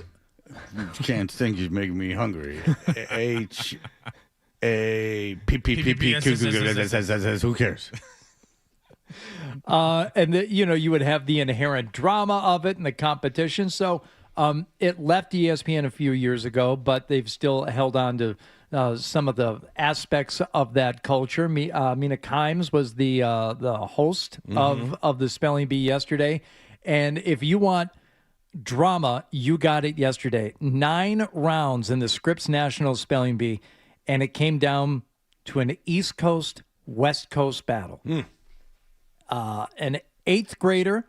Can't think you're making me hungry. Who cares? And you would have the inherent drama of it and the competition. So it left ESPN a few years ago, but they've still held on to some of the aspects of that culture. Mina Kimes was the host of the Spelling Bee yesterday, and if you want drama, you got it yesterday. 9 rounds in the Scripps National Spelling Bee, and it came down to an East Coast, West Coast battle. An 8th grader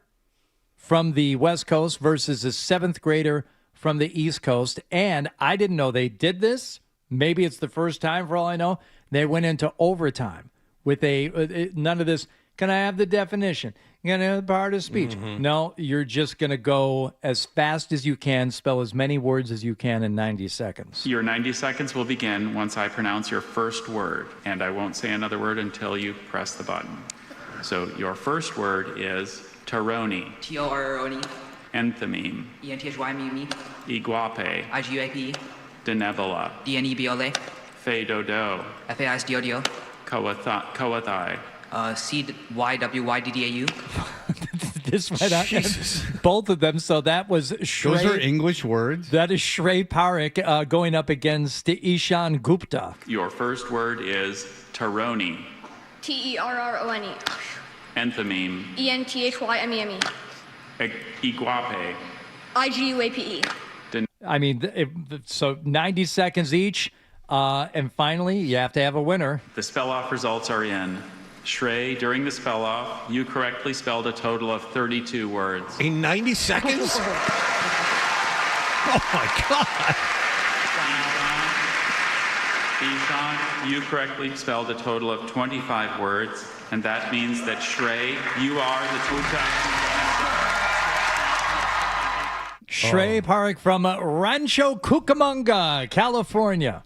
from the West Coast versus a 7th grader from the East Coast. And I didn't know they did this. Maybe it's the first time, for all I know. They went into overtime with none of this. Can I have the definition? Can I have part of speech? No, you're just going to go as fast as you can, spell as many words as you can in 90 seconds. Your 90 seconds will begin once I pronounce your first word, and I won't say another word until you press the button. So your first word is Taroni. T-O-R-O-N-E. Enthymeme. E-N-T-H-Y-M-E-M-E. Iguape. I-G-U-A-P-E. Denebola. D-N-E-B-O-L-A. Feidodo. F-A-I-S-D-O-D-O. Coathai. C-Y-W-Y-D-D-A-U. This went out. Both of them. So that was Shrey. Those are English words? That is Shrey Parekh going up against Ishan Gupta. Your first word is Taroni. T-E-R-R-O-N-E. Enthymeme. E-N-T-H-Y-M-E-M-E. Iguape. I-G-U-A-P-E. I mean, so 90 seconds each. And finally, you have to have a winner. The spell-off results are in. Shrey, during the spell-off, you correctly spelled a total of 32 words. In 90 seconds? Oh, my God. Ishan, you correctly spelled a total of 25 words, and that means that Shrey, you are the two-time Shrey Parekh from Rancho Cucamonga, California.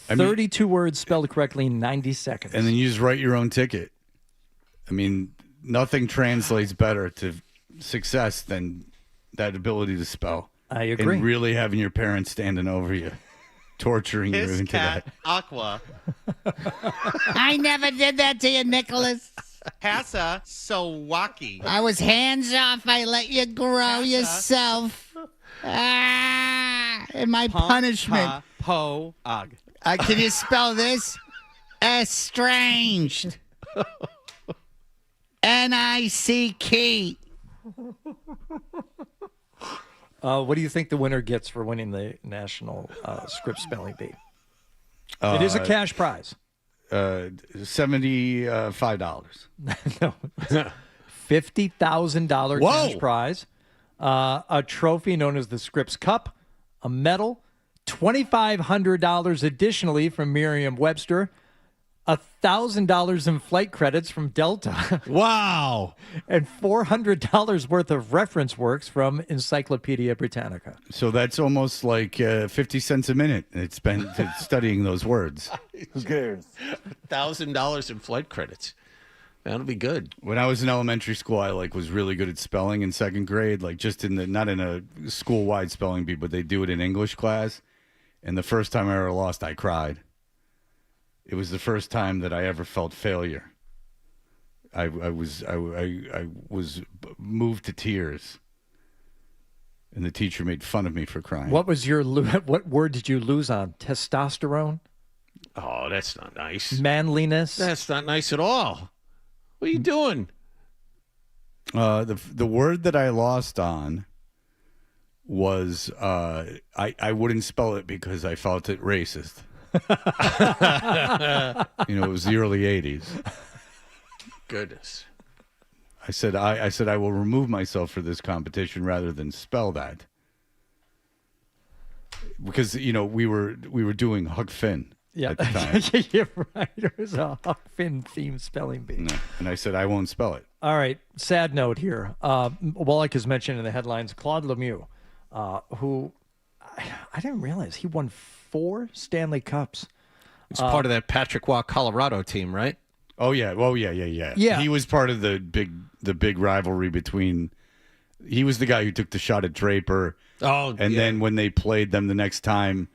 32 words spelled correctly in 90 seconds. And then you just write your own ticket. I mean, nothing translates better to success than that ability to spell. I agree. And really having your parents standing over you, torturing you into that. Aqua. I never did that to you, Nicholas. Passa Sowaki. I was hands off. I let you grow yourself. And my punishment. Po-og. Can you spell this? Estranged. N-I-C-K. What do you think the winner gets for winning the National Scripps Spelling Bee? It is a cash prize. $75. No. $50,000 cash prize. A trophy known as the Scripps Cup, a medal, $2,500 additionally from Merriam-Webster, $1,000 in flight credits from Delta. Wow. And $400 worth of reference works from Encyclopedia Britannica. So that's almost like 50 cents a minute it's spent studying those words. Who cares? $1,000 in flight credits. That'll be good. When I was in elementary school, I was really good at spelling in second grade, just not in a school-wide spelling bee, but they do it in English class. And the first time I ever lost, I cried. It was the first time that I ever felt failure. I was moved to tears, and the teacher made fun of me for crying. What word did you lose on? Testosterone? Oh, that's not nice. Manliness? That's not nice at all. What are you doing? The word that I lost on was I wouldn't spell it because I felt it racist. It was the early 80s. Goodness. I said I will remove myself for this competition rather than spell that. because we were doing Huck Finn at the time. You're right. It was a Huck Finn themed spelling bee. No. And I said I won't spell it. All right. Sad note here. Wallach is mentioned in the headlines. Claude Lemieux, who I didn't realize he won 4 Stanley Cups. It's part of that Patrick Waugh Colorado team, right? Oh yeah. Oh yeah. Yeah. He was part of the big rivalry between. He was the guy who took the shot at Draper. Oh, and then when they played them the next time,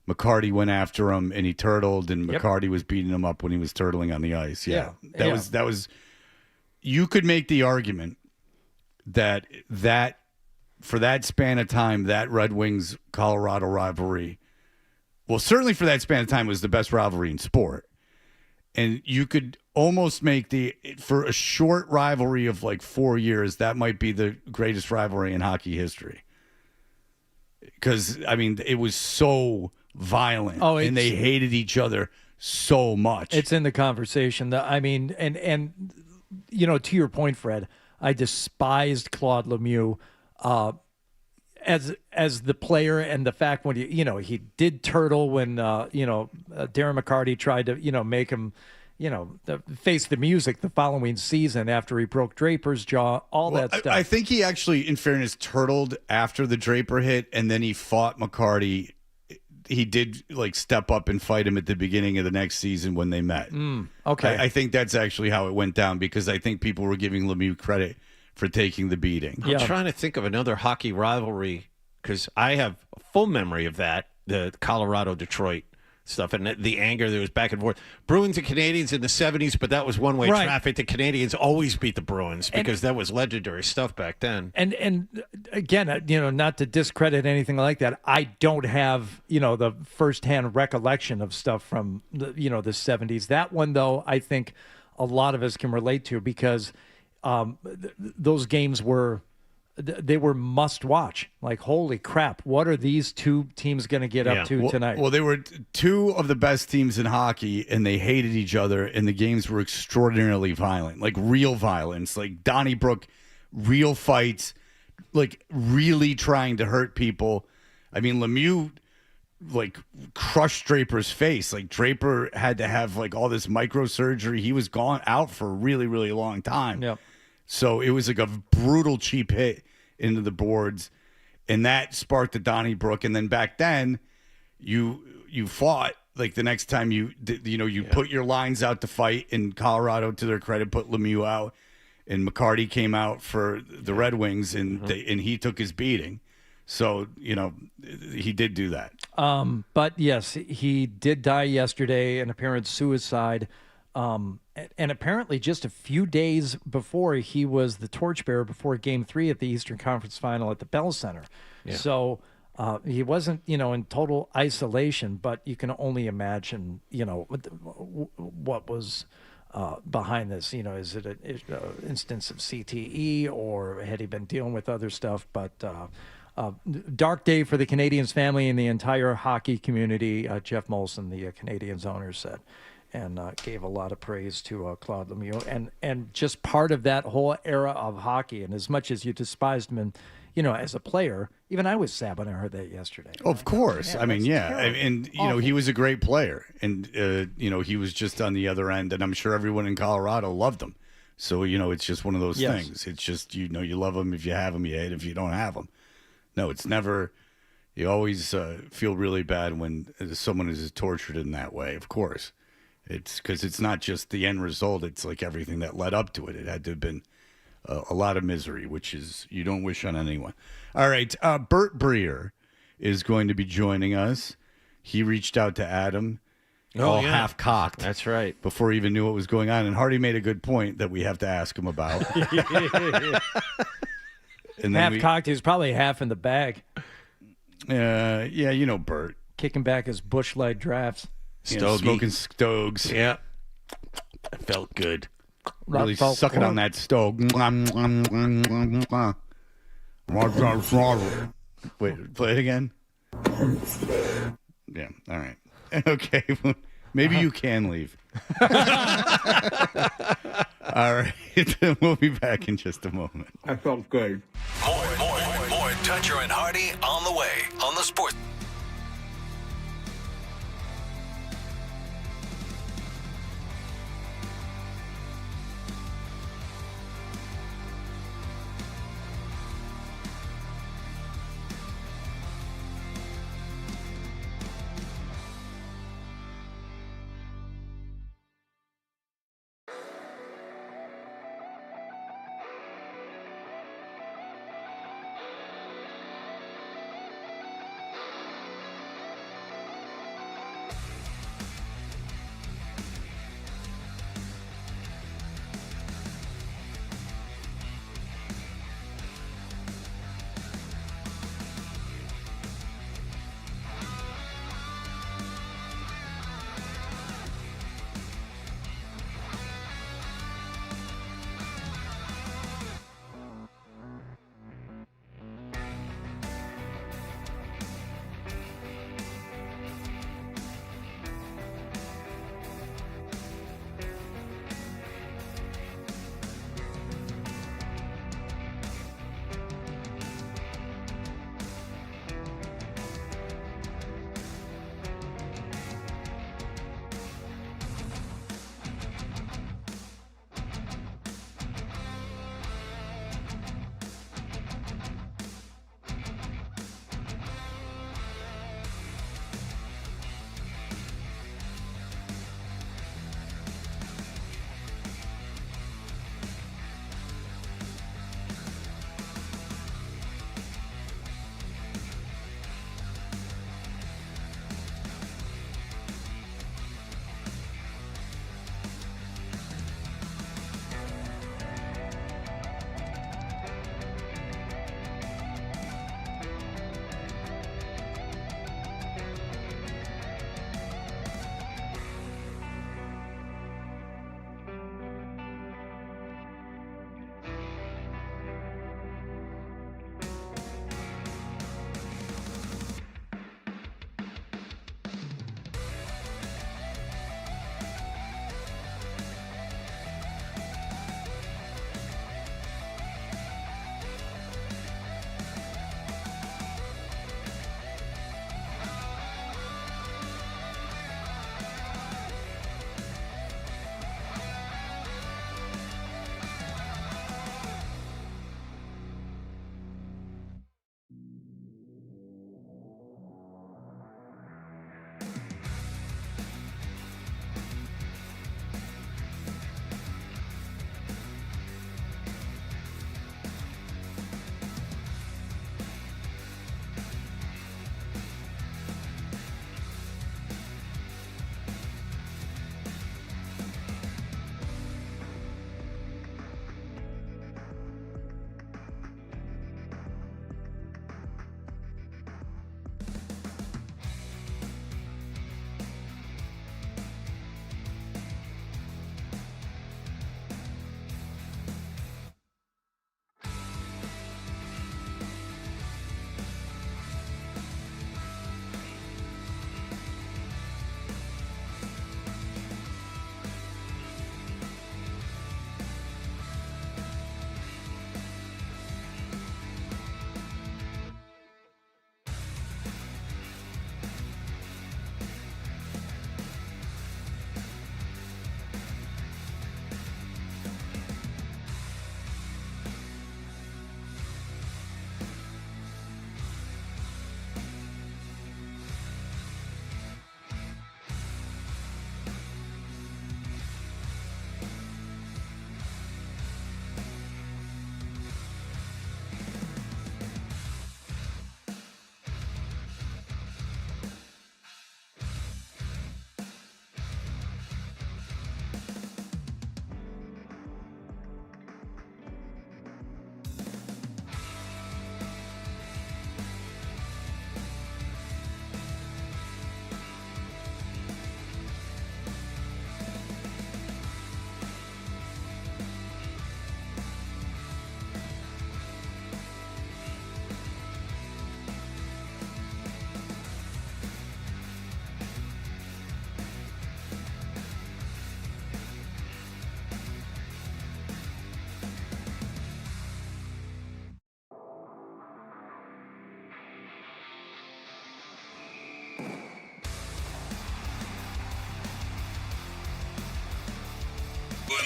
McCarty went after him and he turtled, and McCarty was beating him up when he was turtling on the ice. Yeah. That was. You could make the argument that for that span of time, that Red Wings Colorado rivalry, well, certainly for that span of time, was the best rivalry in sport. And you could almost make for a short rivalry of like 4 years, that might be the greatest rivalry in hockey history. Because, I mean, it was so violent. And they hated each other so much. It's in the conversation. I mean, and to your point, Fred, I despised Claude Lemieux as the player, and the fact when he did turtle when Darren McCarty tried to make him face the music the following season after he broke Draper's jaw, that stuff. I think he actually, in fairness, turtled after the Draper hit, and then he fought McCarty. He did step up and fight him at the beginning of the next season when they met. Okay. I think that's actually how it went down, because I think people were giving Lemieux credit for taking the beating. I'm trying to think of another hockey rivalry, because I have a full memory of that, the Colorado-Detroit stuff, and the anger that was back and forth. Bruins and Canadiens in the 70s, but that was one-way traffic. The Canadiens always beat the Bruins because that was legendary stuff back then. And again, not to discredit anything like that, I don't have, the firsthand recollection of stuff from the 70s. That one, though, I think a lot of us can relate to, because those games were must watch. Like, holy crap, what are these two teams going to get up to tonight? Well, they were two of the best teams in hockey, and they hated each other, and the games were extraordinarily violent, like real violence, like Donnybrook, real fights, like really trying to hurt people. I mean, Lemieux crushed Draper's face. Like, Draper had to have all this microsurgery. He was gone out for a really, really long time. Yep. So it was like a brutal cheap hit into the boards, and that sparked the Donnybrook. And then back then, you fought the next time you put your lines out to fight. In Colorado, to their credit, put Lemieux out, and McCarty came out for the Red Wings, and and he took his beating. So he did do that. But yes, he did die yesterday, an apparent suicide. And apparently just a few days before, he was the torchbearer before Game 3 at the Eastern Conference Final at the Bell Center. Yeah. So he wasn't, in total isolation, but you can only imagine, what was behind this. Is it an instance of CTE, or had he been dealing with other stuff? But dark day for the Canadiens family and the entire hockey community. Jeff Molson, the Canadiens owner, said. And gave a lot of praise to Claude Lemieux, and just part of that whole era of hockey. And as much as you despised him, as a player, even I was sad when I heard that yesterday. Of course, I mean, and he was a great player, and he was just on the other end, and I'm sure everyone in Colorado loved him. So it's just one of those things. It's just you love him if you have him, you hate if you don't have him. No, it's never. You always feel really bad when someone is tortured in that way. Of course. It's because it's not just the end result. It's like everything that led up to it. It had to have been a lot of misery, which is you don't wish on anyone. All right. Bert Breer is going to be joining us. He reached out to Adam, half-cocked. That's right. Before he even knew what was going on. And Hardy made a good point that we have to ask him about. And half-cocked. He was probably half in the bag. Yeah, Bert. Kicking back his Busch Light drafts. Smoking Stogs. Yeah. That felt good. Really sucking on that Stog. Wait, play it again? Yeah, all right. Okay, maybe you can leave. All right, we'll be back in just a moment. That felt good. More Toucher and Hardy on the way on the Sports.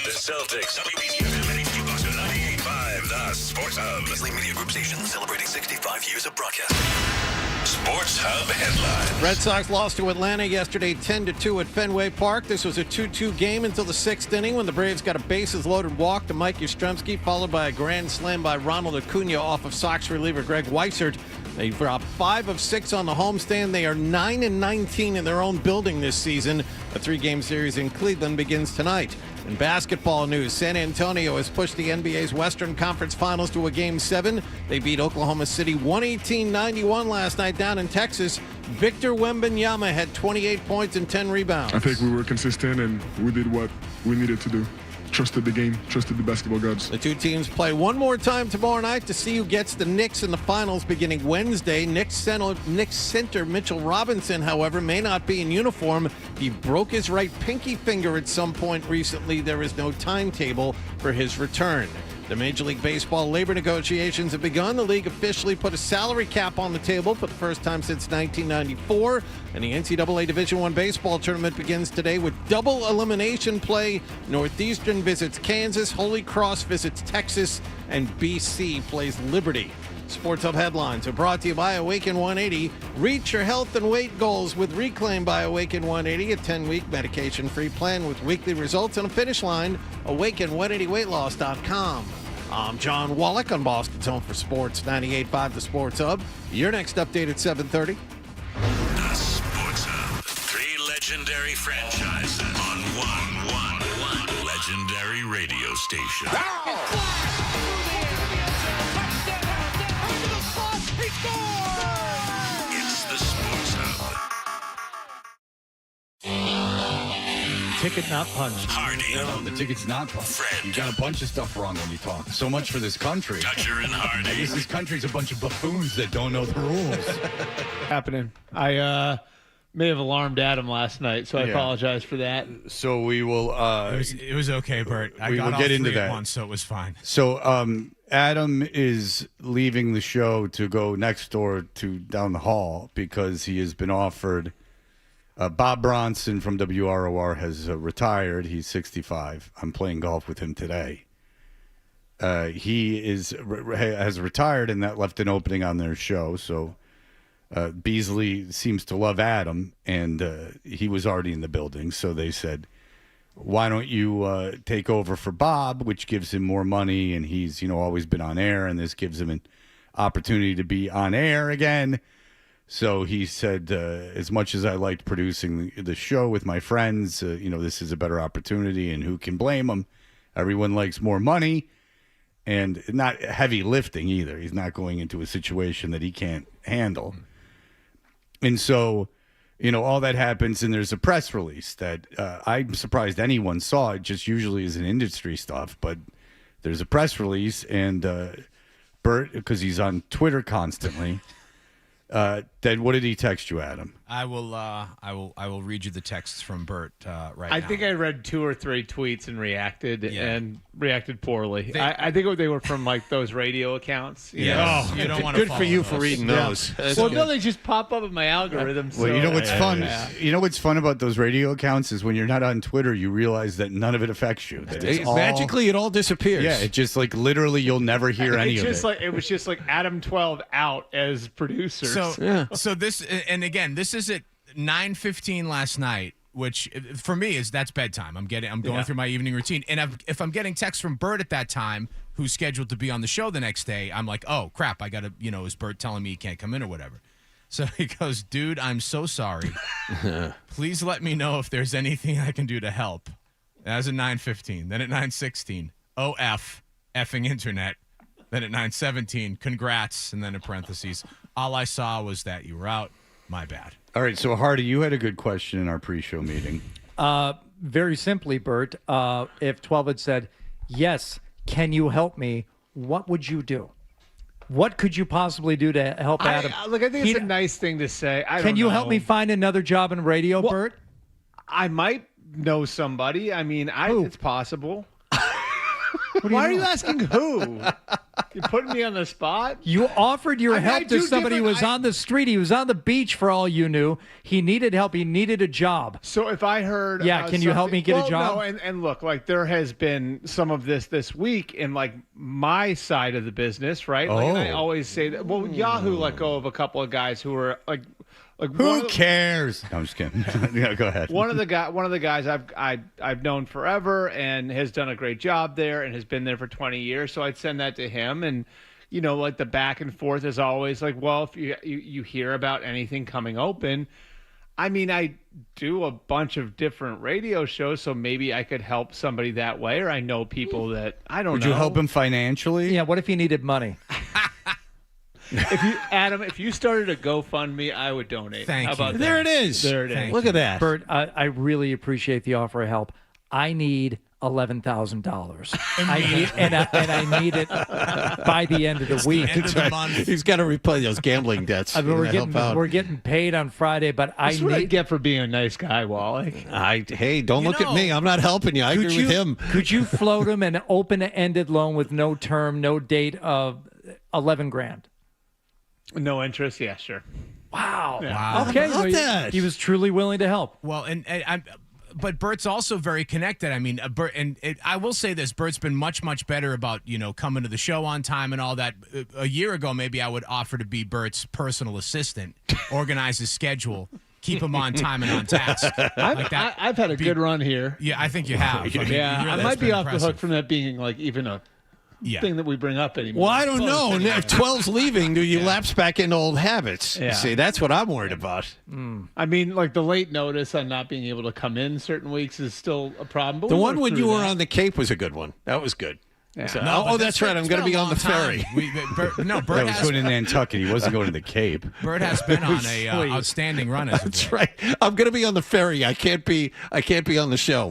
The Celtics. WBCFM 98.5, the Sports Hub. Beasley Media Group station celebrating 65 years of broadcasting. Sports Hub headlines. Red Sox lost to Atlanta yesterday 10-2 at Fenway Park. This was a 2-2 game until the sixth inning when the Braves got a bases-loaded walk to Mike Yastrzemski, followed by a grand slam by Ronald Acuna off of Sox reliever Greg Weissert. They dropped 5 of 6 on the homestand. They are 9-19 in their own building this season. A 3-game series in Cleveland begins tonight. In basketball news, San Antonio has pushed the NBA's Western Conference Finals to a Game 7. They beat Oklahoma City 118-91 last night down in Texas. Victor Wembanyama had 28 points and 10 rebounds. I think we were consistent and we did what we needed to do. Trusted the game, trusted the basketball gods. The two teams play one more time tomorrow night to see who gets the Knicks in the finals beginning Wednesday. Knicks center Mitchell Robinson, however, may not be in uniform. He broke his right pinky finger at some point recently. There is no timetable for his return. The Major League Baseball labor negotiations have begun. The league officially put a salary cap on the table for the first time since 1994. And the NCAA Division I baseball tournament begins today with double elimination play. Northeastern visits Kansas, Holy Cross visits Texas, and BC plays Liberty. Sports Hub headlines are brought to you by Awaken 180. Reach your health and weight goals with Reclaim by Awaken 180, a 10-week medication-free plan with weekly results and a finish line. Awaken180weightloss.com. I'm John Wallach on Boston's Home for Sports, 98.5 The Sports Hub. Your next update at 7:30. The Sports Hub. 3 legendary franchises on one legendary radio station. It's the Sports Hub. Ticket not punched. Hardy. No, the ticket's not punched. Fred. You got a bunch of stuff wrong when you talk. So much for this country. Dutcher and Hardy. I guess this country's a bunch of buffoons that don't know the rules. Happening. I may have alarmed Adam last night, so I apologize for that. So we will. It was okay, Bert. I we got will all get 3 into at that once, so it was fine. So Adam is leaving the show to go next door to down the hall because he has been offered. Bob Bronson from WROR has retired. He's 65. I'm playing golf with him today. He has retired, and that left an opening on their show. So Beasley seems to love Adam, and he was already in the building. So they said, why don't you take over for Bob, which gives him more money, and he's always been on air, and this gives him an opportunity to be on air again. So he said, as much as I liked producing the show with my friends, this is a better opportunity, and who can blame him? Everyone likes more money, and not heavy lifting either. He's not going into a situation that he can't handle. And so, all that happens, and there's a press release that I'm surprised anyone saw. It just usually is an industry stuff, but there's a press release, and Bert, because he's on Twitter constantly. Then what did he text you, Adam? I will read you the texts from Bert right now. I think I read 2 or 3 tweets and reacted poorly. I think they were from like those radio accounts. You know? You don't want to. Good for you for reading those. Well, no, they just pop up in my algorithm. Well, so, you know what's fun? You know what's fun about those radio accounts is when you're not on Twitter, you realize that none of it affects you. That it's all, magically, it all disappears. Yeah, it just like literally you'll never hear any of it. It was just like Adam 12 out as producer. So this, and again, this is at 9:15 last night, which for me that's bedtime. I'm going through my evening routine, and if I'm getting texts from Bert at that time, who's scheduled to be on the show the next day, I'm like, oh crap, I gotta, is Bert telling me he can't come in or whatever? So he goes, dude, I'm so sorry. Please let me know if there's anything I can do to help. That was at 9:15. Then at 9:16, effing internet. Then at 9:17, congrats, and then in parentheses, all I saw was that you were out. My bad. All right, so Hardy, you had a good question in our pre-show meeting. Very simply, Bert, if 12 had said, yes, can you help me, what would you do? What could you possibly do to help Adam? I think it's a nice thing to say. Can you help me find another job in radio, Bert? I might know somebody. I mean, it's possible. Why are you asking who? You're putting me on the spot. You offered your help to somebody who was on the street. He was on the beach for all you knew. He needed help. He needed a job. So if I heard, can you help me get a job? No, and look, like there has been some of this week in like my side of the business, right? Like, and I always say that. Well, Yahoo let go of a couple of guys who were like who cares? No, I'm just kidding. Yeah, go ahead. One of the guys I've known forever and has done a great job there and has been there for 20 years. So I'd send that to him, and like the back and forth is always like, well, if you hear about anything coming open, I mean, I do a bunch of different radio shows, so maybe I could help somebody that way, or I know people that I don't know. Would you help him financially? Yeah. What if he needed money? If you started a GoFundMe, I would donate. Thank How about you. that? There it is. There it is. Look at that. Bert, I really appreciate the offer of help. I need $11,000. I need it by the end of the week. End of the month. He's got to repay those gambling debts. I mean, We're we're getting paid on Friday, but That's what I get for being a nice guy, Wally. Hey, don't look at me. I'm not helping you. I agree with him. Could you float him an open-ended loan with no term, no date of $11,000? No interest? Yeah, sure. Wow. Yeah. Wow. Okay. How about that? He was truly willing to help. Well, but Bert's also very connected. I mean, I will say this: Bert's been much, much better about coming to the show on time and all that. A year ago, maybe I would offer to be Bert's personal assistant, organize his schedule, keep him on time and on task. I've had a good run here. Yeah, I think you have. I mean, I might be off the hook from that being like even a thing that we bring up anymore. Well, I don't know. If 12's leaving, do you lapse back into old habits? Yeah. See, that's what I'm worried about. I mean, like the late notice on not being able to come in certain weeks is still a problem. But The one when you were on the Cape was a good one. That was good. Yeah. So, No, that's right. I'm going to be on the ferry. Bert That was going to Nantucket. He wasn't going to the Cape. Bert has been on a outstanding run as of That's late. right. I'm going to be on the ferry. I can't be on the show.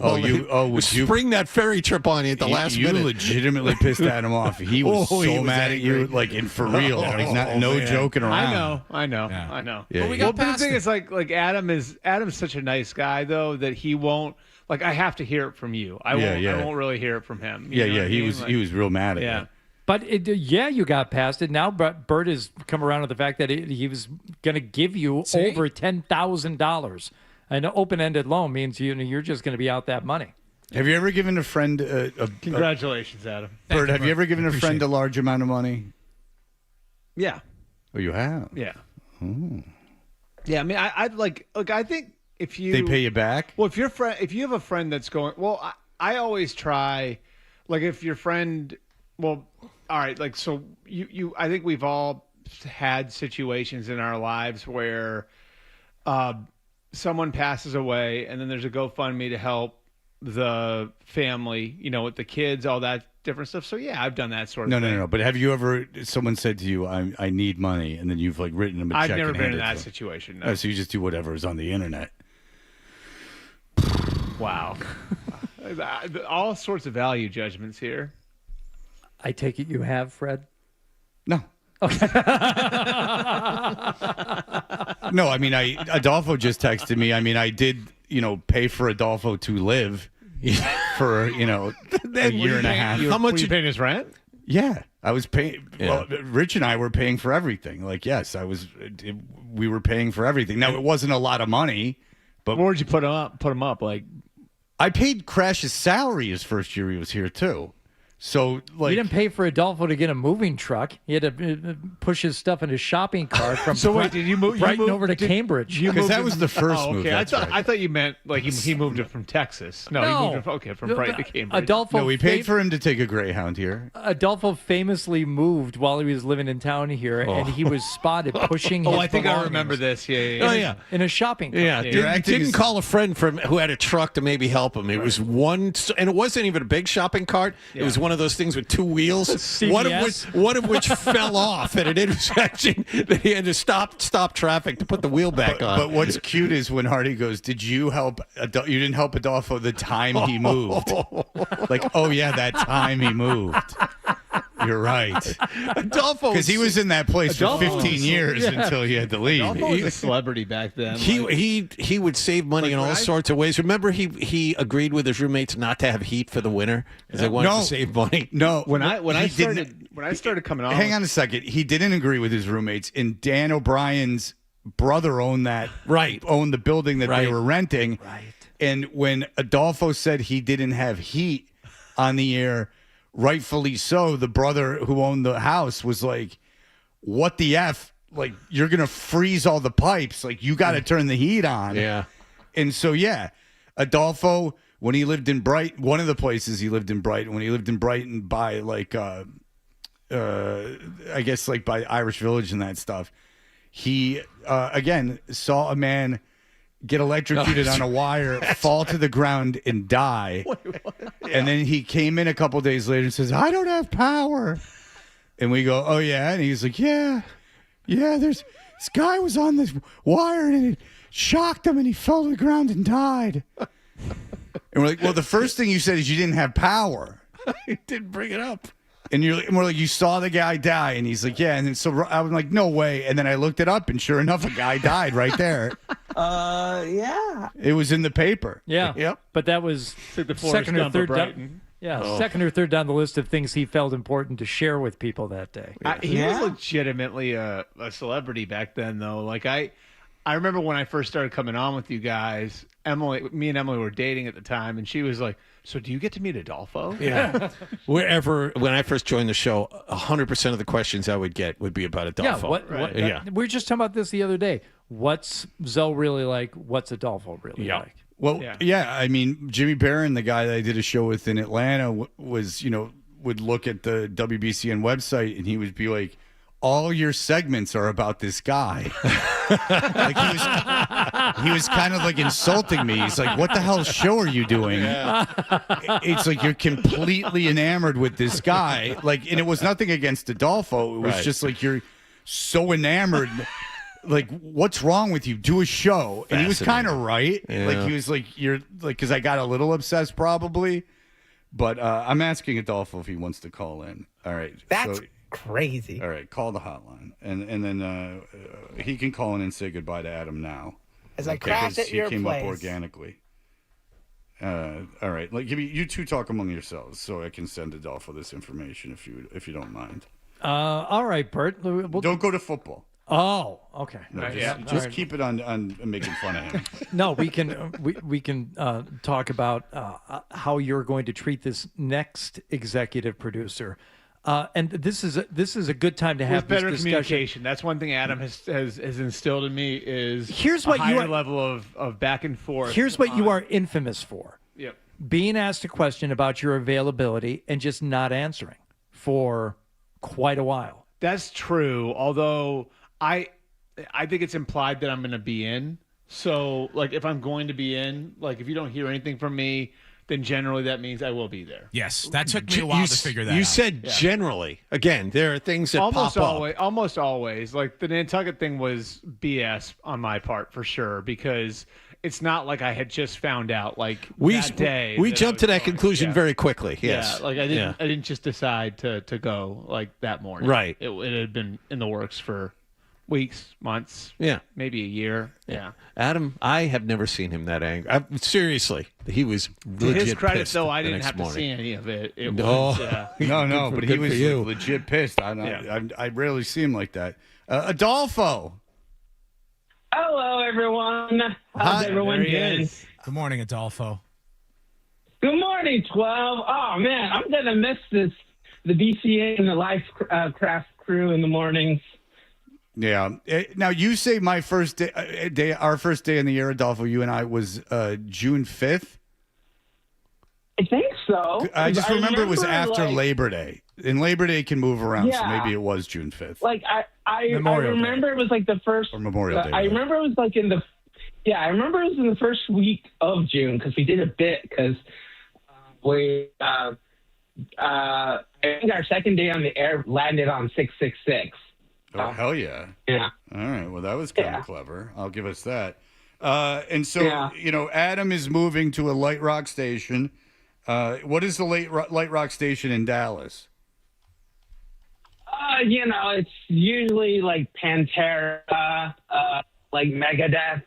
Would you spring that ferry trip on you at the last you minute? legitimately pissed Adam off. He was he was mad at you, angry. like, and for real, like, no man. joking around. I know. Yeah, But we yeah. got But the past thing it. is, like Adam's such a nice guy though that he won't. Like I have to hear it from you. I won't really hear it from him. You know what I mean? He was real mad at Yeah. you. But you got past it. Now Bert has come around to the fact that he was going to give you over $10,000. An open-ended loan means you're just going to be out that money. Have you ever given a friend Congratulations, Adam. Bert, have you Bert. ever given a friend a large amount of money? Yeah. Oh, you have? Yeah. Oh. Yeah. I mean, I think if you They pay you back? Well, if you have a friend that's going, well, I always try, like if your friend, well, all right, like so I think we've all had situations in our lives where someone passes away and then there's a GoFundMe to help the family, with the kids, all that different stuff. So yeah, I've done that sort of thing. No. But have you ever, someone said to you, I need money, and then you've like written them a check? I've never and been in handed it that to them? situation. No. Oh, so you just do whatever is on the internet. Wow. All sorts of value judgments here. I take it you have, Fred? No. No, I mean, Adolfo just texted me. I mean, I did, pay for Adolfo to live for, a year and a half. How much were you paying his rent? Yeah, I was paying. Yeah. Well, Rich and I were paying for everything. Like, yes, we were paying for everything. Now, it wasn't a lot of money, but where'd you put him up? Like, I paid Crash's salary his first year he was here too. So, like, You didn't pay for Adolfo to get a moving truck. He had to push his stuff in his shopping cart from So wait, did you move Brighton over to Cambridge? because that was the first Oh, move. okay. That's right. I thought you meant like he moved it from Texas. No, he moved it from Brighton to Cambridge. Adolfo No, we paid for him to take a Greyhound here. Adolfo famously moved while he was living in town here, and he was spotted pushing his I think I belongings remember this. Yeah. Oh, yeah. in a shopping cart. Yeah, didn't call a friend who had a truck to maybe help him. It was one, and it wasn't even a big shopping cart. It was one of those things with two wheels. CVS? One of which fell off at an intersection that he had to stop traffic to put the wheel back on. But what's cute is when Hardy goes, "Did you help? You didn't help Adolfo the time he moved." Like, oh yeah, that time he moved. You're right. Adolfo, because he was in that place for Adolfo 15 was- years until he had to leave. Adolfo was a celebrity back then. He would save money in all sorts of ways. Remember, he agreed with his roommates not to have heat for the winter because they wanted to save money. No, when I he didn't- started coming on, Hang on a second. He didn't agree with his roommates, and Dan O'Brien's brother owned owned the building that they were renting. Right. And when Adolfo said he didn't have heat on the air, rightfully so, the brother who owned the house was like, "What the F? Like, you're going to freeze all the pipes. Like, you got to turn the heat on." Yeah. And so, Adolfo, when he lived in Brighton, one of the places he lived in Brighton, when he lived in Brighton by like, I guess like by Irish Village and that stuff, he, again, saw a man get electrocuted on a wire, fall to the ground and die. And then he came in a couple days later and says, "I don't have power." And we go, "Oh yeah." And he's like, yeah, this guy was on this wire and it shocked him and he fell to the ground and died. And we're like, "Well, the first thing you said is you didn't have power." He didn't bring it up. And we're like, "You saw the guy die?" And he's like, "Yeah." And then so I was like, "No way." And then I looked it up, and sure enough, a guy died right there. Yeah. It was in the paper. Yeah. Yep. But that was second or third down. Yeah, second or third down the list of things he felt important to share with people that day. He was legitimately a celebrity back then, though. Like I remember when I first started coming on with you guys, me and Emily were dating at the time, and she was like, "So do you get to meet Adolfo?" Yeah. when I first joined the show, 100% of the questions I would get would be about Adolfo. We were just talking about this the other day. What's Zoe really like? What's Adolfo really like? Well, I mean, Jimmy Barron, the guy that I did a show with in Atlanta, was, would look at the WBCN website and he would be like, "All your segments are about this guy." Like he was kind of like insulting me. He's like, "What the hell show are you doing?" It's like you're completely enamored with this guy. Like, and it was nothing against Adolfo. It was just like you're so enamored. Like, what's wrong with you? Do a show. And he was kind of right. Yeah. Like, he was like, you're like, because I got a little obsessed probably. But I'm asking Adolfo if he wants to call in. All right. That's crazy. All right. Call the hotline. And then he can call in and say goodbye to Adam now. As I crash at your He came place. up organically. All right. Like, you two talk among yourselves so I can send Adolfo this information if you don't mind. All right, Bert. Don't go to football. Oh, okay. No, just keep it on making fun of him. No, we can we can talk about how you're going to treat this next executive producer, and this is a good time to have With better this discussion. communication. That's one thing Adam has instilled in me is Here's what a you higher are- level of back and forth. Here's what you are infamous for: Yep. being asked a question about your availability and just not answering for quite a while. That's true. Although I think it's implied that I'm going to be in. So, like, if I'm going to be in, like, if you don't hear anything from me, then generally that means I will be there. Yes, that took me a while to figure that out. You said generally. Again, there are things that Almost pop always, up. almost always. Like, the Nantucket thing was BS on my part for sure, because it's not like I had just found out, like, that day. We that jumped to that conclusion Yeah. very quickly. Yes. Yeah, like I didn't just decide to go like that morning. Right. It had been in the works for weeks, months, maybe a year. Yeah. Adam, I have never seen him that angry. Seriously, he was To legit his credit, pissed though, the I didn't next have to morning. see any of it. It No. was, No, but he Good was for you. legit pissed. I rarely see him like that. Adolfo. Hello, everyone. How's everyone doing? Good morning, Adolfo. Good morning, 12. Oh, man, I'm going to miss the BCA and the Life Craft crew in the mornings. Yeah. Now you say my first day, our first day in the year, Adolfo, you and I was June 5th. I think so. I just remember it was after like, Labor Day, and Labor Day can move around, so Yeah. maybe it was June 5th. Like, I Memorial Day. remember it was like the first. Or Memorial Day, I right. remember it was like I remember it was in the first week of June because we did a bit because I think our second day on the air landed on 666. Oh, hell yeah. Yeah. All right. Well, that was kind of clever. I'll give us that. And so, Adam is moving to a light rock station. What is the light rock station in Dallas? It's usually like Pantera, like Megadeth,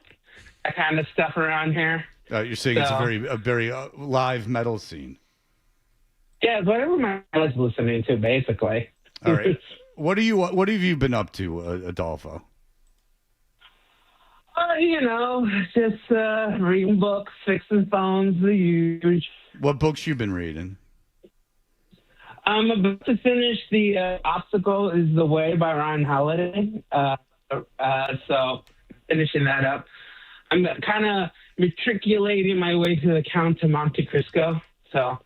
that kind of stuff around here. You're saying it's a very live metal scene. Yeah, it's whatever my was listening to, basically. All right. What have you been up to, Adolfo? Just reading books, fixing phones, the huge. What books you been reading? I'm about to finish The Obstacle is the Way by Ryan Holiday. So finishing that up. I'm kind of matriculating my way to the Count of Monte Cristo. So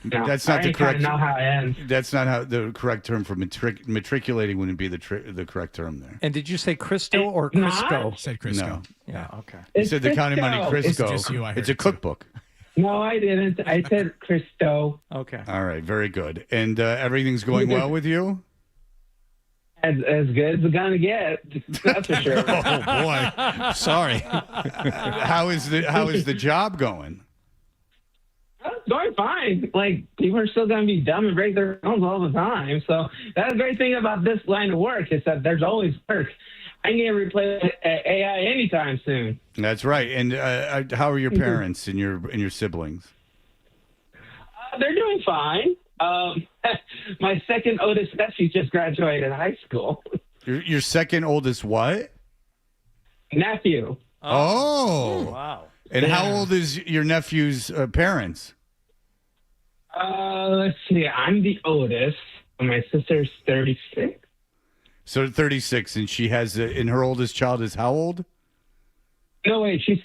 that's not the correct. Know how it ends. That's not how the correct term for matriculating wouldn't be the correct term there. And did you say Cristo or Crisco? Said Crisco. No. Yeah. Okay. You said the Count of Monte Cristo. It's a cookbook. No, I didn't. I said Cristo. Okay. All right. Very good. And everything's going well with you? As good as it's gonna get. That's for sure. Oh boy. Sorry. How is the job going? It's going fine. Like, people are still going to be dumb and break their phones all the time. So that's the great thing about this line of work is that there's always work. I can get replaced with AI anytime soon. That's right. And how are your parents and your siblings? They're doing fine. My second oldest nephew just graduated high school. Your second oldest what? Nephew. Oh. Wow. And how old is your nephew's parents? Let's see. I'm the oldest. My sister's 36. So 36, and she has, and her oldest child is how old? No, wait. She's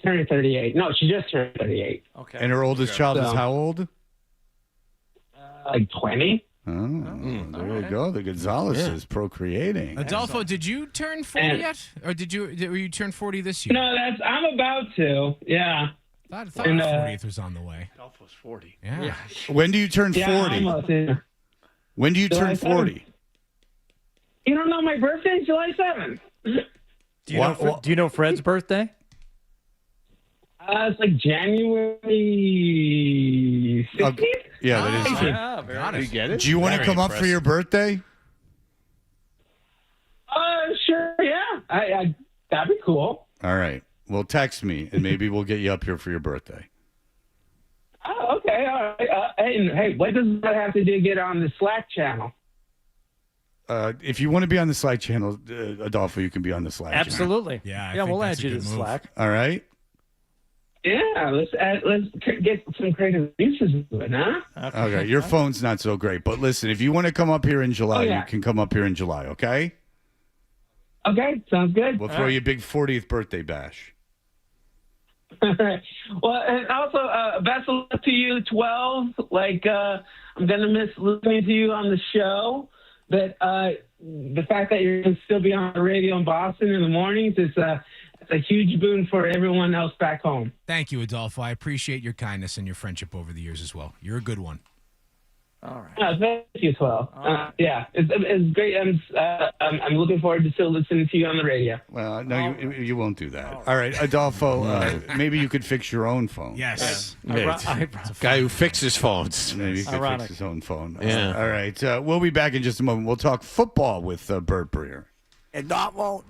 turning 38. No, she just turned 38. Okay. And her oldest child is how old? Like 20. Oh, there you go. The Gonzalez is procreating. Adolfo, did you turn 40 yet? Or did you turn 40 this year? No, I'm about to. Yeah. I thought 40th was on the way. Adolfo's 40. Yeah. When do you turn 40? Yeah, almost, yeah. When do you July turn 40? You don't know my birthday is July 7th. Do you know Fred's birthday? It's like January 16th. Okay. Yeah, that is. Do you get it? Do you want to come up for your birthday? Sure, yeah. That'd be cool. All right. Well, text me, and maybe we'll get you up here for your birthday. Oh, okay. All right. Hey, what does that have to do to get on the Slack channel? If you want to be on the Slack channel, Adolfo, you can be on the Slack channel. Absolutely. Yeah, we'll add you to Slack. All right. Yeah, let's get some creative uses into it, huh? Okay. Your phone's not so great, but listen, if you want to come up here in July, yeah. you can come up here in July, okay? Okay, sounds good. We'll throw you a big 40th birthday bash. All right. Well, and also, best of luck to you, 12. Like, I'm going to miss listening to you on the show, but the fact that you're going to still be on the radio in Boston in the mornings is it's a huge boon for everyone else back home. Thank you, Adolfo. I appreciate your kindness and your friendship over the years as well. You're a good one. All right. Thank you, 12. Yeah, it's great. I'm looking forward to still listening to you on the radio. Well, no, you won't do that. All right, Adolfo, maybe you could fix your own phone. Yes. Guy who fixes phones. Maybe he could fix his own phone. Yeah. All right. We'll be back in just a moment. We'll talk football with Bert Breer. And that won't.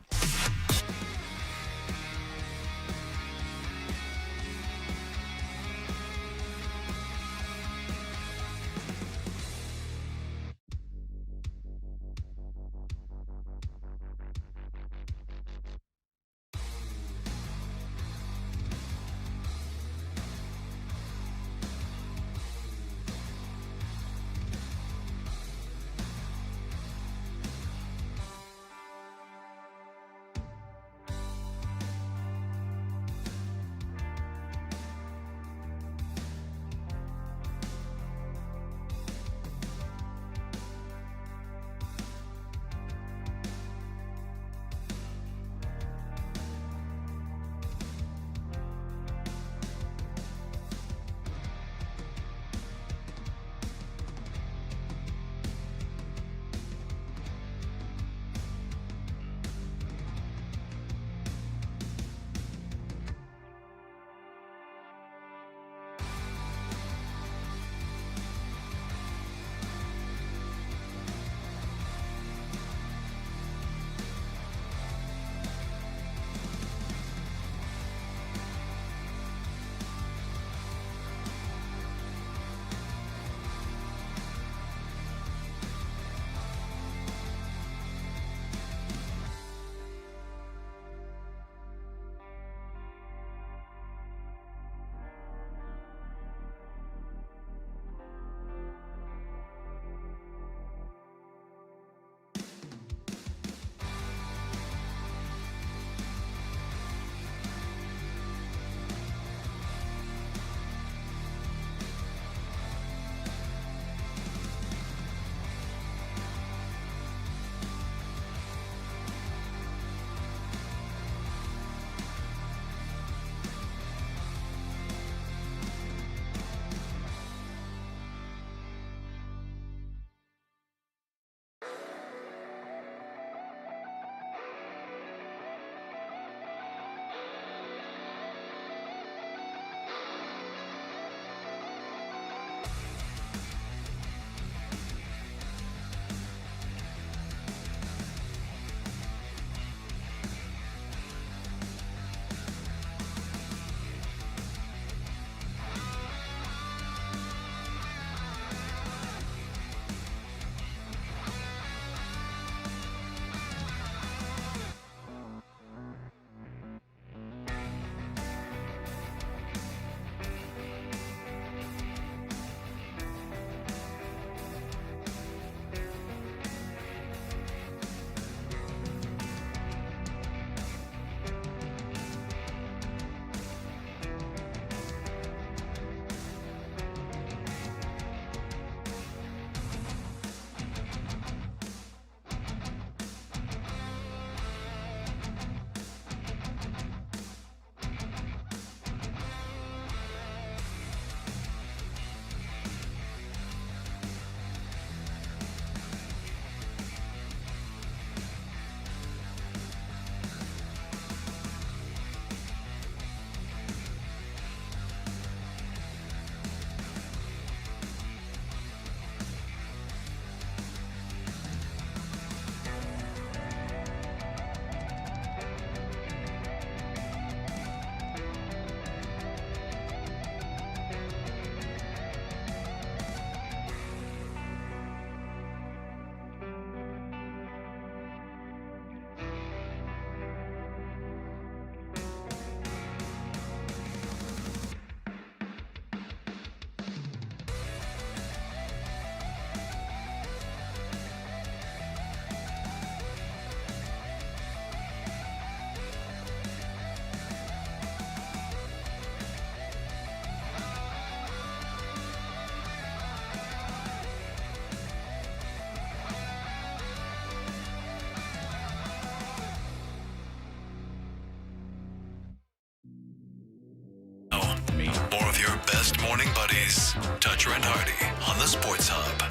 Your best morning buddies, Toucher and Hardy on the Sports Hub.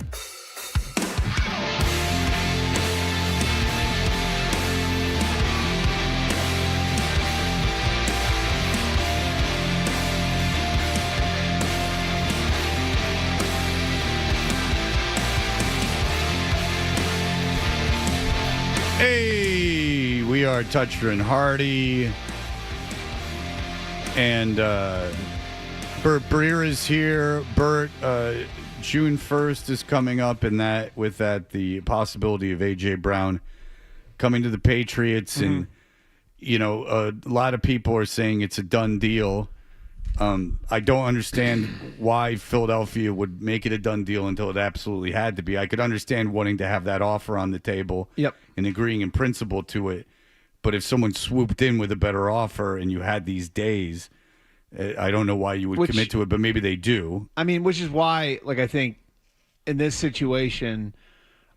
Hey, we are Toucher and Hardy. And Bert Breer is here. Bert, June 1st is coming up, and the possibility of A.J. Brown coming to the Patriots. And, a lot of people are saying it's a done deal. I don't understand why Philadelphia would make it a done deal until it absolutely had to be. I could understand wanting to have that offer on the table and agreeing in principle to it. But if someone swooped in with a better offer and you had these days, I don't know why you would commit to it, but maybe they do. I mean, which is why, I think in this situation,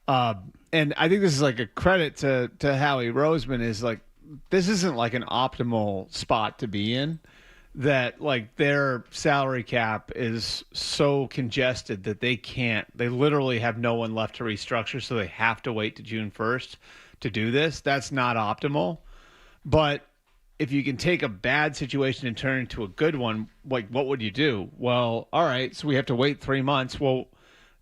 and I think this is a credit to Howie Roseman, is this isn't an optimal spot to be in. That their salary cap is so congested that they literally have no one left to restructure, so they have to wait to June 1st to do this. That's not optimal. But if you can take a bad situation and turn it into a good one, what would you do? Well, all right, so we have to wait 3 months. Well,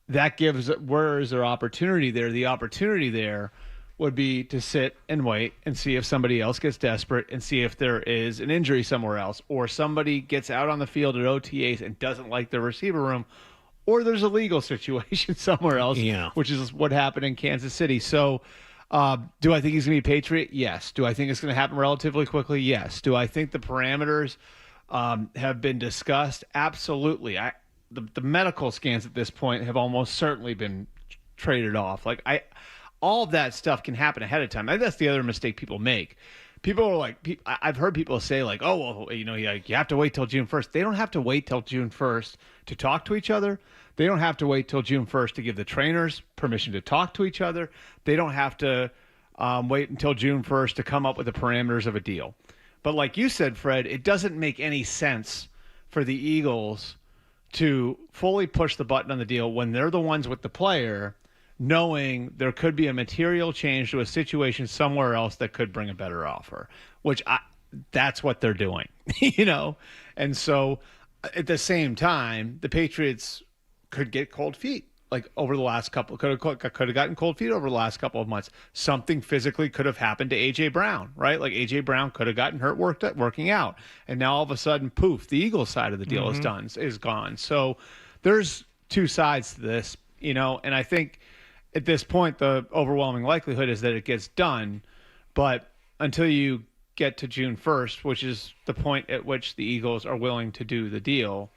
where is their opportunity there? The opportunity there would be to sit and wait and see if somebody else gets desperate and see if there is an injury somewhere else, or somebody gets out on the field at OTAs and doesn't like the receiver room, or there's a legal situation somewhere else, which is what happened in Kansas City. So do I think he's going to be a Patriot? Yes. Do I think it's going to happen relatively quickly? Yes. Do I think the parameters have been discussed? Absolutely. The medical scans at this point have almost certainly been traded off. All of that stuff can happen ahead of time. I think that's the other mistake people make. People are I've heard people say oh, well, you have to wait till June 1st. They don't have to wait till June 1st to talk to each other. They don't have to wait till June 1st to give the trainers permission to talk to each other. They don't have to wait until June 1st to come up with the parameters of a deal. But like you said, Fred, it doesn't make any sense for the Eagles to fully push the button on the deal when they're the ones with the player, knowing there could be a material change to a situation somewhere else that could bring a better offer, that's what they're doing, And so at the same time, the Patriots could get cold feet over the last couple, could have gotten cold feet over the last couple of months. Something physically could have happened to A.J. Brown, right? A.J. Brown could have gotten hurt working out. And now all of a sudden, poof, the Eagles side of the deal is gone. So there's two sides to this, and I think at this point, the overwhelming likelihood is that it gets done. But until you get to June 1st, which is the point at which the Eagles are willing to do the deal,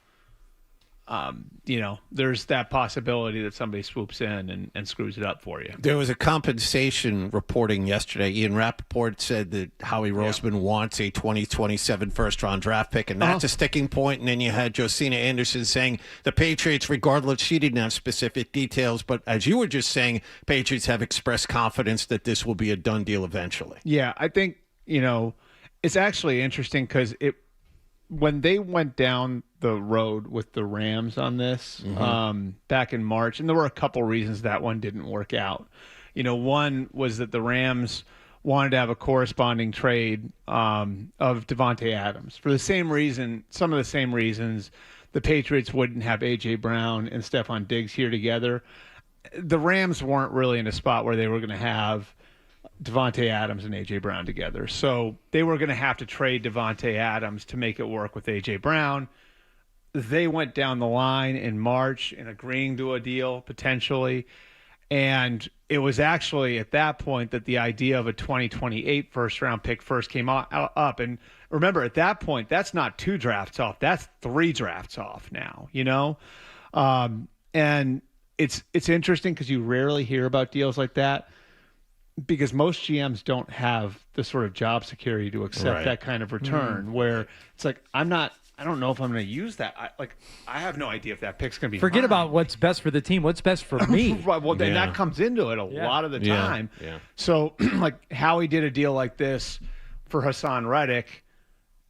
there's that possibility that somebody swoops in and screws it up for you. There was a compensation reporting yesterday. Ian Rappaport said that Howie Roseman wants a 2027 first-round draft pick, and that's a sticking point. And then you had Josina Anderson saying the Patriots, regardless, she didn't have specific details, but as you were just saying, Patriots have expressed confidence that this will be a done deal eventually. Yeah, I think, it's actually interesting because when they went down the road with the Rams on this back in March, and there were a couple reasons that one didn't work out. One was that the Rams wanted to have a corresponding trade of Devontae Adams for the same reason, some of the same reasons the Patriots wouldn't have A.J. Brown and Stephon Diggs here together. The Rams weren't really in a spot where they were going to have Devontae Adams and A.J. Brown together. So they were going to have to trade Devontae Adams to make it work with A.J. Brown. They went down the line in March in agreeing to a deal, potentially. And it was actually at that point that the idea of a 2028 first-round pick first came up. And remember, at that point, that's not 2 drafts off. That's 3 drafts off now, And it's interesting because you rarely hear about deals like that, because most GMs don't have the sort of job security to accept that kind of return, where it's I don't know if I'm going to use that. I have no idea if that pick's going to be Forget mine. about what's best for the team. What's best for me? Well, then that comes into it a lot of the time. Yeah. So, Howie did a deal like this for Hassan Reddick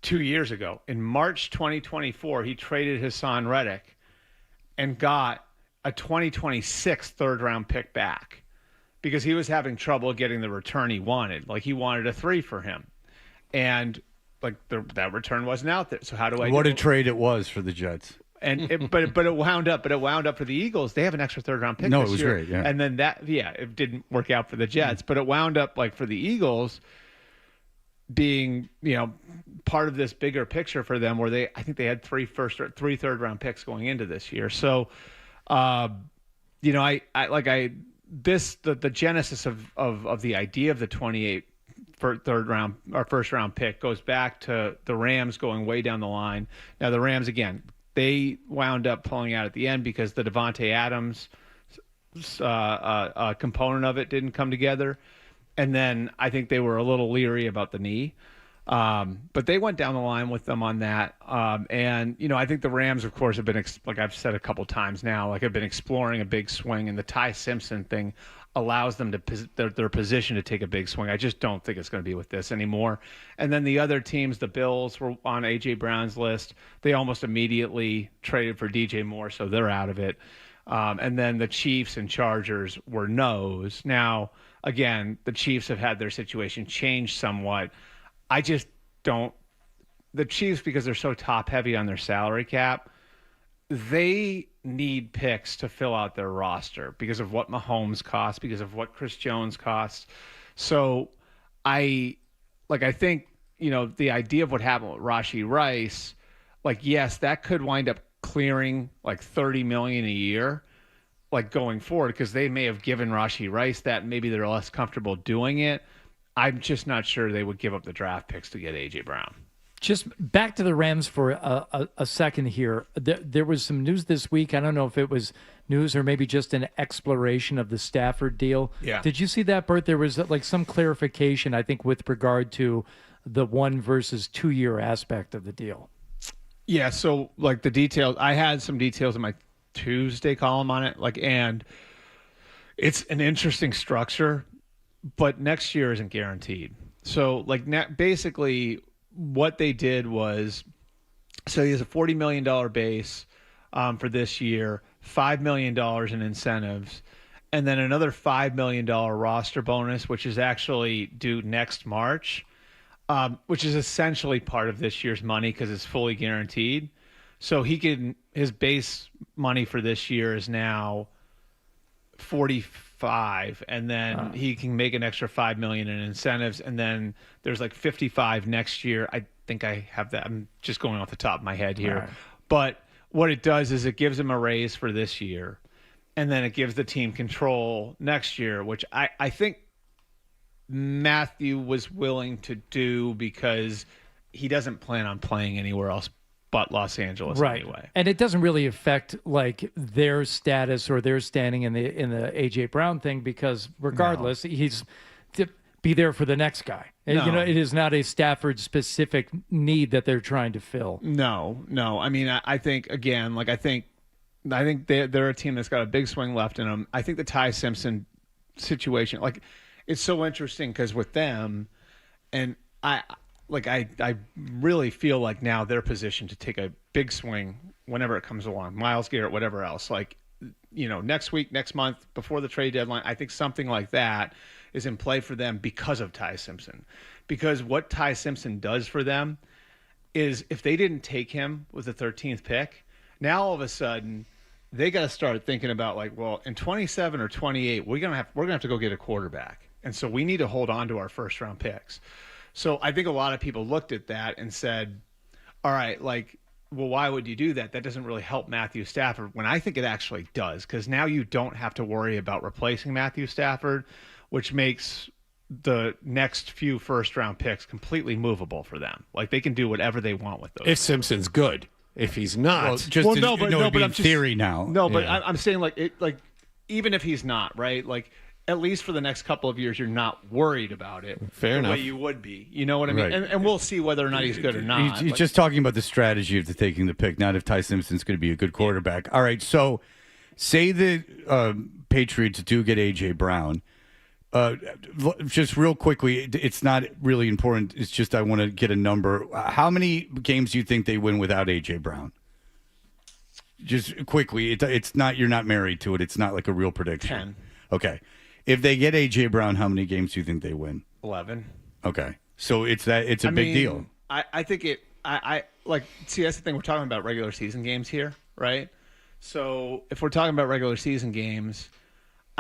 2 years ago. In March 2024, he traded Hassan Reddick and got a 2026 third-round pick back because he was having trouble getting the return he wanted. Like, he wanted a 3 for him. And, like, that return wasn't out there. So how do I What do a trade it was for the Jets. And but it wound up for the Eagles. They have an extra third round pick. No, this it was year. great. Yeah, and then it didn't work out for the Jets, but it wound up like for the Eagles being part of this bigger picture for them, where I think they had three third round picks going into this year. So, the genesis of the idea of the 28 for third round or first round pick goes back to the Rams going way down the line. Now the Rams again. They wound up pulling out at the end because the Devontae Adams component of it didn't come together. And then I think they were a little leery about the knee. But they went down the line with them on that. And I think the Rams, of course, have been, like I've said a couple times now, like have been exploring a big swing. And the Ty Simpson thing allows them to their position to take a big swing. I just don't think it's going to be with this anymore. And then the other teams, the Bills were on A.J. Brown's list. They almost immediately traded for DJ Moore, so they're out of it. And then the Chiefs and Chargers were no's. Now, again, the Chiefs have had their situation change somewhat. I just don't – the Chiefs, because they're so top-heavy on their salary cap, they need picks to fill out their roster because of what Mahomes costs, because of what Chris Jones costs. So I think, the idea of what happened with Rashee Rice, like, yes, that could wind up clearing like $30 million a year, like going forward, because they may have given Rashee Rice that, and maybe they're less comfortable doing it. I'm just not sure they would give up the draft picks to get A.J. Brown. Just back to the Rams for a second here. There was some news this week. I don't know if it was news or maybe just an exploration of the Stafford deal. Yeah. Did you see that, Bert? There was like some clarification, I think, with regard to the 1 versus 2 year aspect of the deal. Yeah. So like the details, I had some details in my Tuesday column on it. And it's an interesting structure, but next year isn't guaranteed. So basically, what they did was, so he has a $40 million base for this year, $5 million in incentives, and then another $5 million roster bonus, which is actually due next March, which is essentially part of this year's money because it's fully guaranteed. So his base money for this year is now 45, and then he can make an extra $5 million in incentives, and then there's like 55 next year. I think I have that. I'm just going off the top of my head here. Right. But what it does is it gives him a raise for this year, and then it gives the team control next year, which I think Matthew was willing to do because he doesn't plan on playing anywhere else but Los Angeles anyway. And it doesn't really affect like their status or their standing in the AJ Brown thing, because regardless, he's to be there for the next guy. No. It is not a Stafford specific need that they're trying to fill. No. I mean, I think again, I think they're a team that's got a big swing left in them. I think the Ty Simpson situation, it's so interesting because with them, and I really feel like now they're positioned to take a big swing whenever it comes along. Myles Garrett, whatever else. Next week, next month, before the trade deadline, I think something like that is in play for them because of Ty Simpson. Because what Ty Simpson does for them is if they didn't take him with the 13th pick, now all of a sudden they got to start thinking about in 27 or 28, we're gonna have to go get a quarterback, and so we need to hold on to our first round picks. So I think a lot of people looked at that and said, all right, why would you do that? That doesn't really help Matthew Stafford, when I think it actually does, because now you don't have to worry about replacing Matthew Stafford, which makes the next few first-round picks completely movable for them. They can do whatever they want with those. If Simpson's good. If he's not. But in theory now. No, but Yeah. I'm saying, even if he's not, right, at least for the next couple of years, you're not worried about it. Fair the enough. way you would be. You know what I mean? Right. And we'll see whether or not he's good or not. He's just talking about the strategy of taking the pick, not if Ty Simpson's going to be a good quarterback. All right, so say the Patriots do get A.J. Brown. Just real quickly, it's not really important. It's just I want to get a number. How many games do you think they win without A.J. Brown? Just quickly, it's not. You're not married to it. It's not like a real prediction. 10. Okay. If they get A.J. Brown, how many games do you think they win? 11. Okay. So it's a big deal. I think it. I like. See, that's the thing. We're talking about regular season games here, right? So if we're talking about regular season games,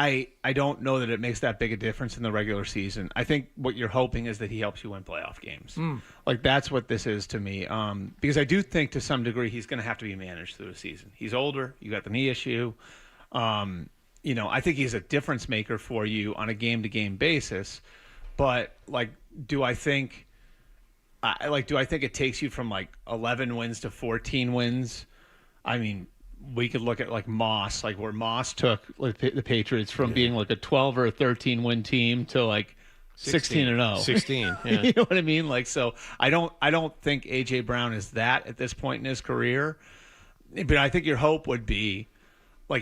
I don't know that it makes that big a difference in the regular season. I think what you're hoping is that he helps you win playoff games. Like that's what this is to me. Because I do think to some degree he's going to have to be managed through the season. He's older. You got the knee issue. I think he's a difference maker for you on a game-to-game basis. But do I think it takes you from 11 wins to 14 wins? I mean, we could look at Moss, where Moss took the Patriots from being a 12 or a 13 win team to 16 and 0. 16. Yeah. You know what I mean? So I don't think AJ Brown is that at this point in his career. But I think your hope would be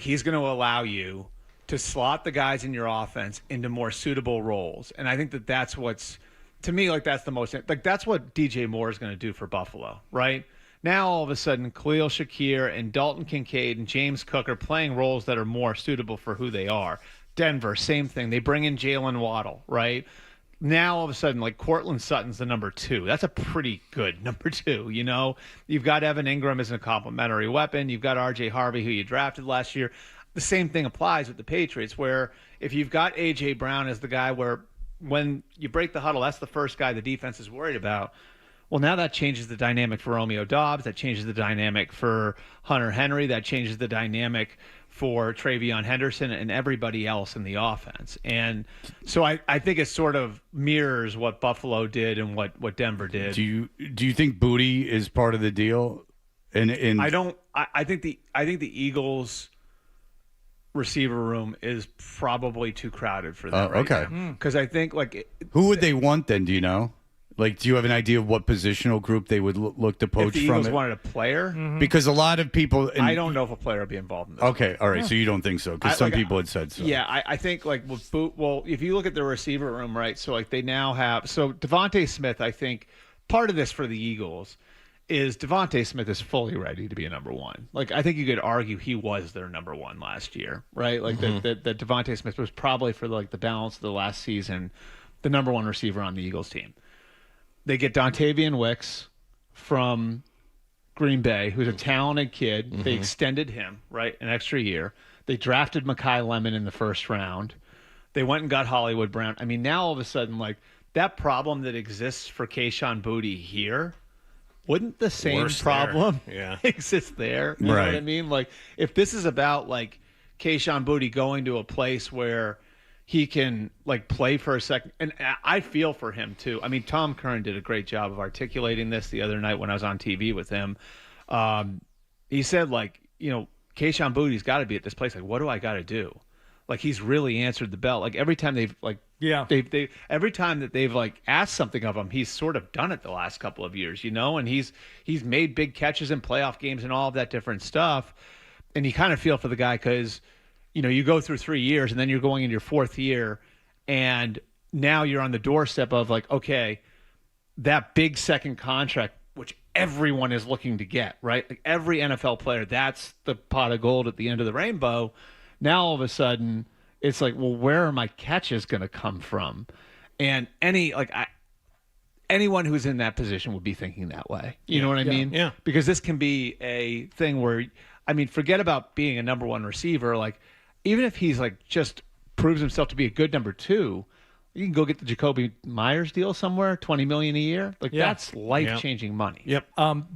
he's going to allow you to slot the guys in your offense into more suitable roles. And I think that's what's, to me, that's the most, that's what DJ Moore is going to do for Buffalo, right? Now, all of a sudden, Khalil Shakir and Dalton Kincaid and James Cook are playing roles that are more suitable for who they are. Denver, same thing. They bring in Jalen Waddle, right? Now, all of a sudden, Cortland Sutton's the number 2. That's a pretty good number 2, You've got Evan Ingram as a complementary weapon. You've got R.J. Harvey, who you drafted last year. The same thing applies with the Patriots, where if you've got A.J. Brown as the guy where when you break the huddle, that's the first guy the defense is worried about. Well, now that changes the dynamic for Romeo Doubs. That changes the dynamic for Hunter Henry. That changes the dynamic for Travion Henderson and everybody else in the offense. And so I think it sort of mirrors what Buffalo did and what Denver did. Do you think Booty is part of the deal? And I don't. I think the Eagles receiver room is probably too crowded for them. Okay. Because I think who would they want then? Do you know? Do you have an idea of what positional group they would look to poach if the from? Eagles It? wanted a player, Because a lot of people. I don't know if a player would be involved in this. Okay, all right. So you don't think so? Because some people had said so. Yeah, I think if you look at the receiver room, right? So they now have Devontae Smith. I think part of this for the Eagles is Devontae Smith is fully ready to be a number 1. I think you could argue he was their number 1 last year, right? That Devontae Smith was probably for the balance of the last season the number 1 receiver on the Eagles team. They get Dontavian Wicks from Green Bay, who's a talented kid. They extended him, right, an extra year. They drafted Mekhi Lemon in the first round. They went and got Hollywood Brown. I mean, now all of a sudden, that problem that exists for Kayshon Boutte here, wouldn't the same problem exist there? You know what I mean? If this is about, Kayshon Boutte going to a place where he can play for a second. And I feel for him too. I mean, Tom Curran did a great job of articulating this the other night when I was on TV with him. He said Kayshon Boutte's got to be at this place. What do I got to do? He's really answered the bell. Every time every time that they've asked something of him, he's sort of done it the last couple of years, and he's made big catches in playoff games and all of that different stuff. And you kind of feel for the guy because, you go through 3 years and then you're going into your 4th year and now you're on the doorstep of okay, that big second contract, which everyone is looking to get, right? Every NFL player, that's the pot of gold at the end of the rainbow. Now all of a sudden it's well, where are my catches going to come from? And anyone who's in that position would be thinking that way. You know what I mean? Yeah. Because this can be a thing where, forget about being a number 1 receiver. Even if he's just proves himself to be a good number 2, you can go get the Jacoby Myers deal somewhere, $20 million a year. That's life-changing money. Yep.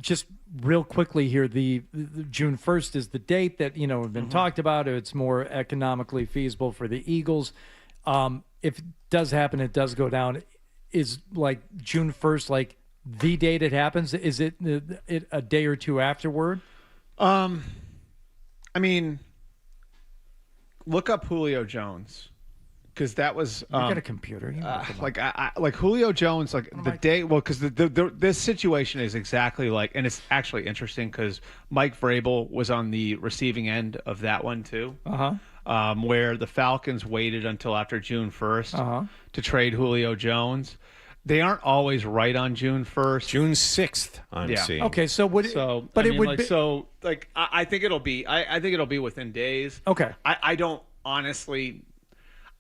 Just real quickly here, the June 1st is the date that have been talked about. It's more economically feasible for the Eagles. If it does happen, it does go down. Is June 1st the date it happens? Is it a day or two afterward? Look up Julio Jones, because that was you got a computer. Julio Jones, the day. Well, because this situation is exactly and it's actually interesting because Mike Vrabel was on the receiving end of that one too. where the Falcons waited until after June 1st to trade Julio Jones. They aren't always right on June 1st. June 6th, I'm seeing. Okay, so would it, but it would be I think it'll be I think it'll be within days. Okay. I don't honestly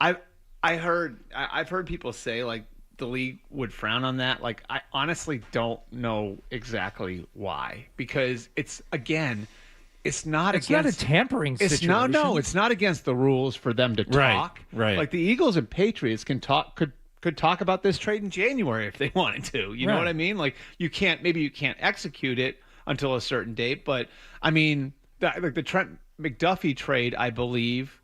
I've heard people say like the league would frown on that. Like I honestly don't know exactly why, because it's not It's against, not a tampering situation. It's not against the rules for them to talk. Right. Like the Eagles and Patriots could talk about this trade in January if they wanted to. You know what I mean? Like you can't execute it until a certain date, but I mean, the Trent McDuffie trade, I believe,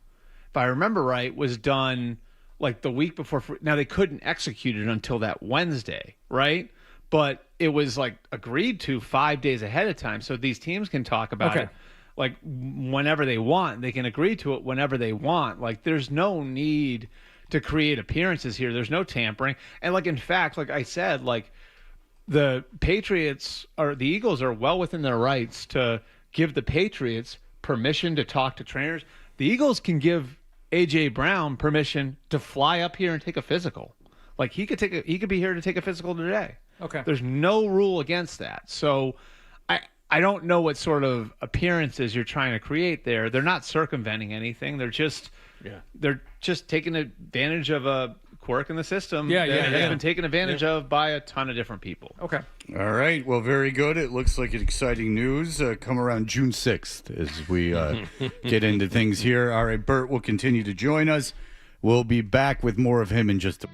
if I remember right, was done like the week before. Now they couldn't execute it until that Wednesday, right? But it was like agreed to 5 days ahead of time, so these teams can talk about it like whenever they want. They can agree to it whenever they want. Like there's no need to create appearances here. There's no tampering. And like, in fact, like I said, like the Patriots or the Eagles are well within their rights to give the Patriots permission to talk to trainers. The Eagles can give A.J. Brown permission to fly up here and take a physical. Like he could be here to take a physical today. Okay. There's no rule against that. So I don't know what sort of appearances you're trying to create there. They're not circumventing anything. They're just taking advantage of a quirk in the system that has been taken advantage of by a ton of different people. Okay. All right. Well, very good. It looks like exciting news. Come around June 6th as we get into things here. All right, Bert will continue to join us. We'll be back with more of him in just a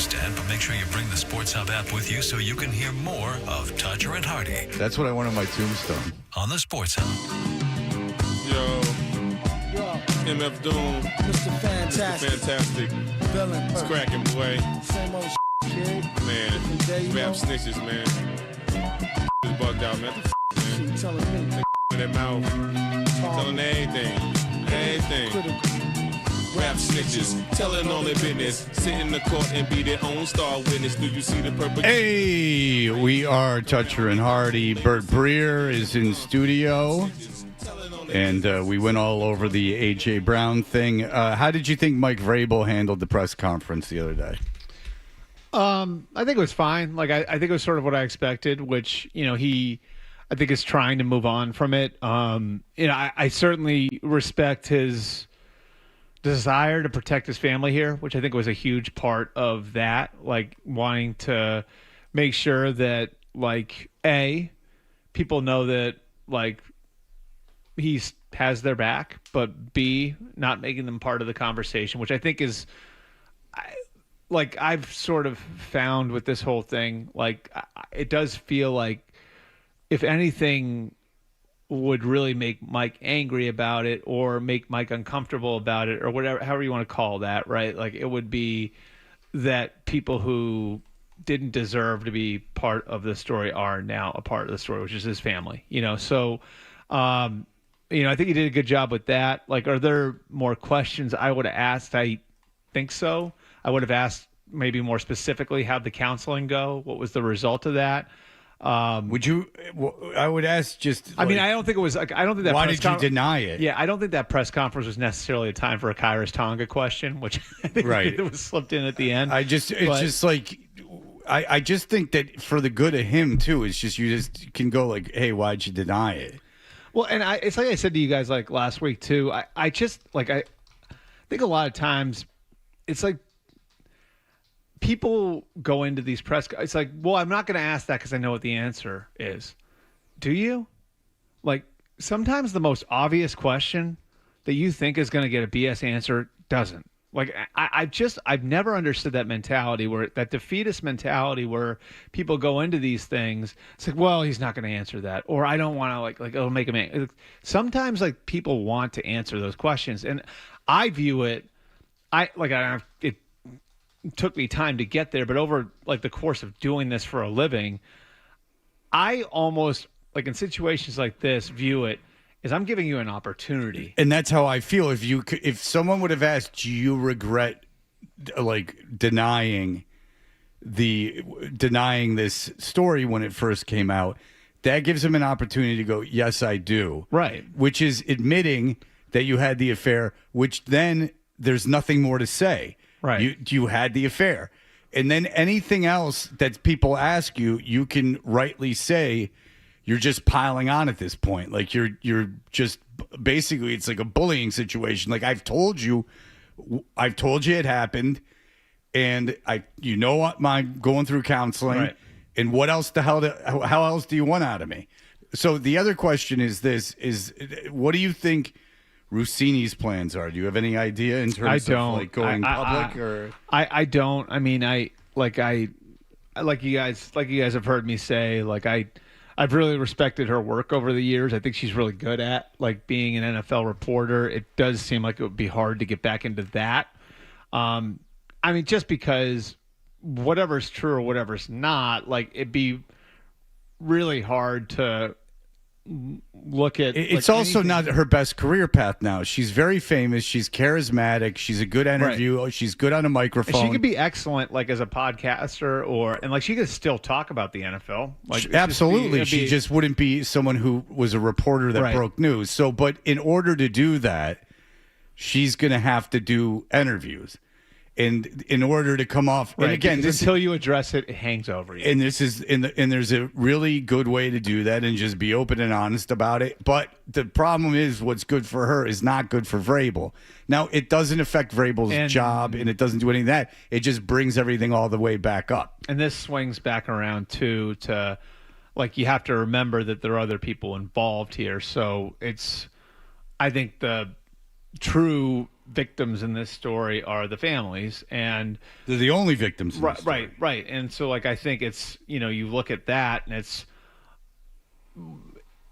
newsstand, but make sure you bring the Sports Hub app with you so you can hear more of Todger and Hardy That's what I want on my tombstone. on the Sports Hub. Yo, MF Doom, Mr. Fantastic, Villain, it's cracking, boy. Same old kid. Man, rap snitches, man. Just bugged out, man. Man. Telling me, in their mouth, telling everything. Rap snitches, telling all their business, sit in the court and be their own star witness. Do you see the purpose? Hey, we are Todger and Hardy. Bert Breer is in studio. And we went all over the A.J. Brown thing. How did you think Mike Vrabel handled the press conference the other day? I think it was fine. Like, I think it was sort of what I expected, which, I think is trying to move on from it. I certainly respect his desire to protect his family here, which I think was a huge part of that, like wanting to make sure that, like, A, people know that, like, he has their back, but B, not making them part of the conversation, which I think is, like, I've sort of found with this whole thing, like, it does feel like if anything would really make Mike angry about it or make Mike uncomfortable about it or whatever, however you want to call that, right? Like, it would be that people who didn't deserve to be part of the story are now a part of the story, which is his family, So, I think he did a good job with that. Like, are there more questions I would have asked? I think so. I would have asked maybe more specifically, how'd the counseling go? What was the result of that? Would you? I would ask just. I mean, I don't think it was. Like, I don't think that. Why did you deny it? Yeah, I don't think that press conference was necessarily a time for a Kairos Tonga question, which I think it was slipped in at the end. I just think that for the good of him too, it's just you just can go like, hey, why'd you deny it? Well, and it's like I said to you guys like last week too. I just like I think a lot of times it's like people go into these press. It's like, well, I'm not going to ask that because I know what the answer is. Do you? Like, sometimes the most obvious question that you think is going to get a BS answer doesn't. Like, I've never understood that mentality, that defeatist mentality where people go into these things. It's like, well, he's not going to answer that, or I don't want to like it'll make him. Sometimes like people want to answer those questions, and I view it. It took me time to get there, but over like the course of doing this for a living, I almost like in situations like this view it is I'm giving you an opportunity. And that's how I feel. If someone would have asked, do you regret like denying this story when it first came out, that gives him an opportunity to go, yes, I do. Right. Which is admitting that you had the affair, which then there's nothing more to say. Right. You had the affair. And then anything else that people ask you, you can rightly say you're just piling on at this point. Like you're just basically, it's like a bullying situation. Like I've told you it happened, and I'm going through counseling. Right. And what else how else do you want out of me? So the other question is what do you think Rossini's plans are? Do you have any idea in terms of like going public or? I don't. I mean, like you guys have heard me say, like I've really respected her work over the years. I think she's really good at like being an NFL reporter. It does seem like it would be hard to get back into that. I mean, just because whatever's true or whatever's not, like it'd be really hard to look at. It's like, also anything. not her best career path now. She's very famous. She's charismatic. She's a good interview. Right. She's good on a microphone. And she could be excellent, like as a podcaster, and like she could still talk about the NFL. Like absolutely, she just wouldn't be someone who was a reporter that Right. broke news. So, but in order to do that, she's going to have to do interviews. And in order to come off, Right, and again, until you address it, it hangs over you. And and there's a really good way to do that and just be open and honest about it. But the problem is, what's good for her is not good for Vrabel. Now, it doesn't affect Vrabel's job, and it doesn't do any of that. It just brings everything all the way back up. And this swings back around too to, like, you have to remember that there are other people involved here. So I think the true victims in this story are the families, and they're the only victims. In this story. Right. And so, like, I think it's, you look at that, and it's,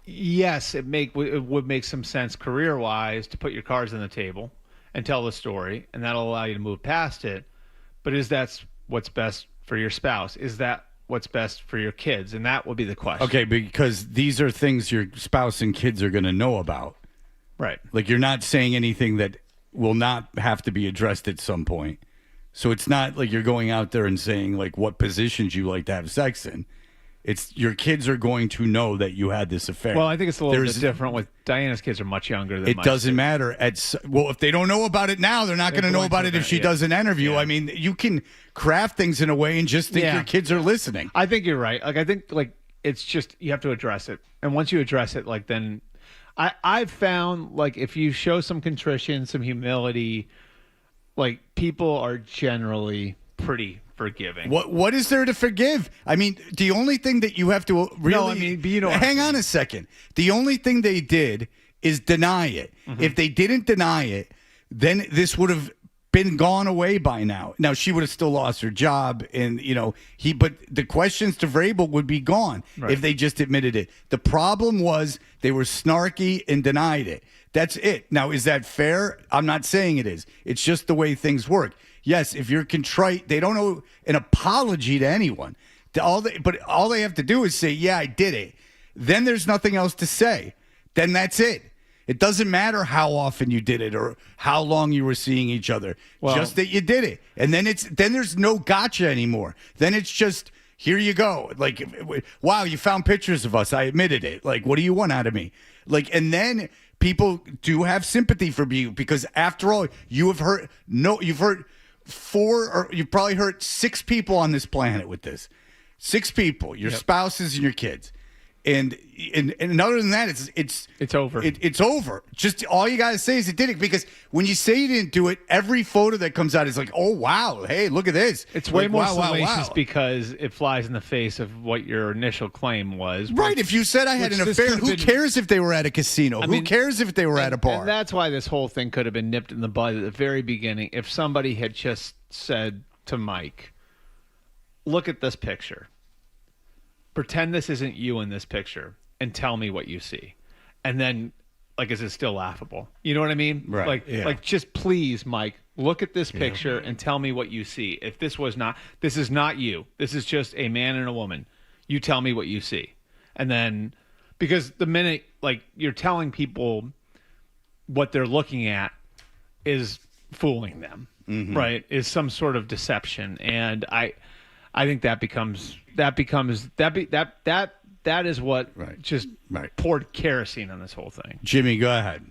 yes, it would make some sense career wise to put your cards on the table and tell the story, and that'll allow you to move past it. But is that what's best for your spouse? Is that what's best for your kids? And that would be the question. Okay, because these are things your spouse and kids are going to know about. Right. Like, you're not saying anything that will not have to be addressed at some point. So it's not like you're going out there and saying, like, what positions you like to have sex in. It's your kids are going to know that you had this affair. Well, I think it's a little bit different with Diana's kids are much younger than it my doesn't kids. matter. Well, if they don't know about it now, they're not going to know about it if she does an interview. Yeah. I mean, you can craft things in a way and just think your kids are listening. I think you're right. Like, I think, like, it's just you have to address it. And once you address it, like, then I've found, like, if you show some contrition, some humility, like, people are generally pretty forgiving. What is there to forgive? I mean, the only thing that you have to really... No, I mean, but you know... Hang on a second. The only thing they did is deny it. Mm-hmm. If they didn't deny it, then this would have been gone away by now. Now, she would have still lost her job, and, but the questions to Vrabel would be gone if they just admitted it. The problem was they were snarky and denied it. That's it. Now, is that fair? I'm not saying it is. It's just the way things work. Yes, if you're contrite, they don't owe an apology to anyone. But all they have to do is say, yeah, I did it. Then there's nothing else to say. Then that's it. It doesn't matter how often you did it or how long you were seeing each other. Just that you did it. And then there's no gotcha anymore. Then it's just, here you go. Like, wow, you found pictures of us. I admitted it. Like, what do you want out of me? Like, and then people do have sympathy for you because after all, you've hurt you've probably hurt 6 people on this planet with this. 6 people, your spouses and your kids. And other than that, it's over. It's over. Just all you got to say is it did it, because when you say you didn't do it, every photo that comes out is like, oh, wow, hey, look at this. It's way more wow, salacious because it flies in the face of what your initial claim was. Right. If you said I had an affair, who cares if they were at a casino? Who cares if they were at a bar? And that's why this whole thing could have been nipped in the bud at the very beginning. If somebody had just said to Mike, look at this picture. Pretend this isn't you in this picture and tell me what you see. And then, like, is it still laughable? You know what I mean? Right. Like, just please, Mike, look at this picture and tell me what you see. If this is not you. This is just a man and a woman. You tell me what you see. And then, because the minute, like, you're telling people what they're looking at is fooling them, right? Is some sort of deception. And I think that is what just poured kerosene on this whole thing. Jimmy, go ahead.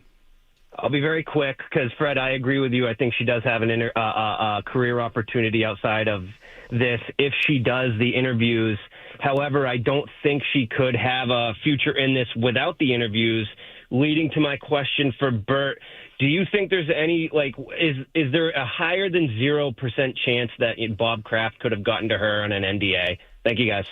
I'll be very quick because, Fred, I agree with you. I think she does have a career opportunity outside of this if she does the interviews. However, I don't think she could have a future in this without the interviews, leading to my question for Bert. Do you think there's any, like, is there a higher than 0% chance that Bob Kraft could have gotten to her on an NDA? Thank you, guys.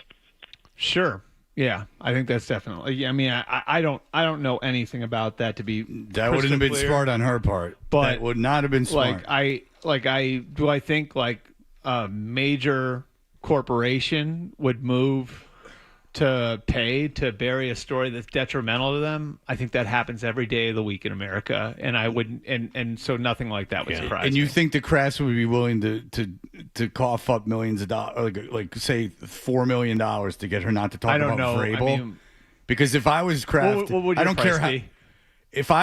Sure. Yeah, I think that's definitely. I mean, I don't know anything about that to be. That wouldn't have been smart on her part. But that would not have been smart. I think like a major corporation would move to pay to bury a story that's detrimental to them. I think that happens every day of the week in America, and I wouldn't, and so nothing like that would surprise me. And you think the Crafts would be willing to cough up millions of dollars, like say $4 million to get her not to talk about Vrabel? I mean, because if I was Kraft, what would your I don't care price how.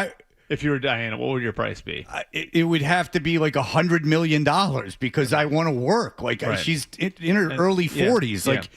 be? If you were Diana, what would your price be? It would have to be like $100 million because I want to work. Like she's in her early 40s. Yeah. Like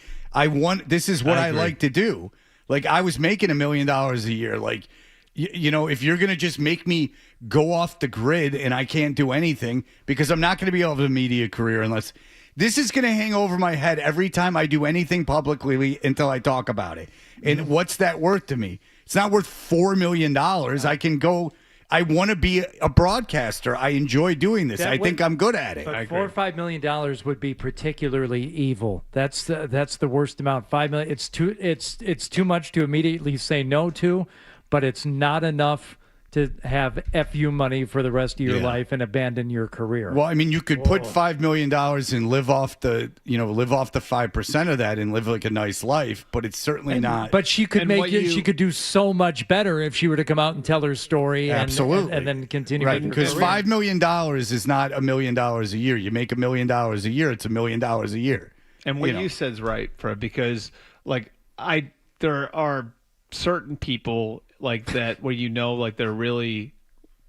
this is what I like to do. Like I was making $1 million a year. Like, you know, if you're going to just make me go off the grid and I can't do anything because I'm not going to be able to have a media career unless this is going to hang over my head every time I do anything publicly until I talk about it. And what's that worth to me? It's not worth $4 million. I can go. I want to be a broadcaster. I enjoy doing this. I think I'm good at it. But $4 or $5 million would be particularly evil. That's the worst amount. $5 million. It's too much to immediately say no to, but it's not enough to have FU money for the rest of your Yeah. life and abandon your career. Well, I mean, you could put $5 million and live off the 5% of that and live like a nice life, but it's certainly not. But she could she could do so much better if she were to come out and tell her story Absolutely. and then continue right, with her because career. $5 million is not $1 million a year. You make $1 million a year, it's $1 million a year. And what you said's right, Fred, because there are certain people like that where like they're really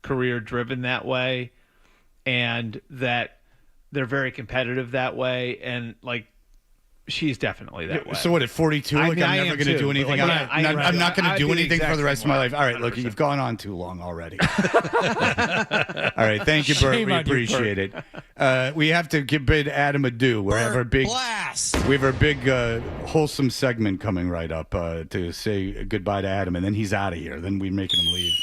career driven that way, and that they're very competitive that way, and like she's definitely that way. So what, at 42, I I'm mean, I never am going to too, do anything. but I'm not going to do the anything for exact the rest of same my way. life. All right, look, 100%. you've gone on too long already. All right, thank you, Bert. Shame We on you, appreciate it. We have to bid Adam adieu. We have our big wholesome segment coming right up to say goodbye to Adam, and then he's out of here. Then we're making him leave.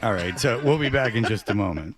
All right, so we'll be back in just a moment.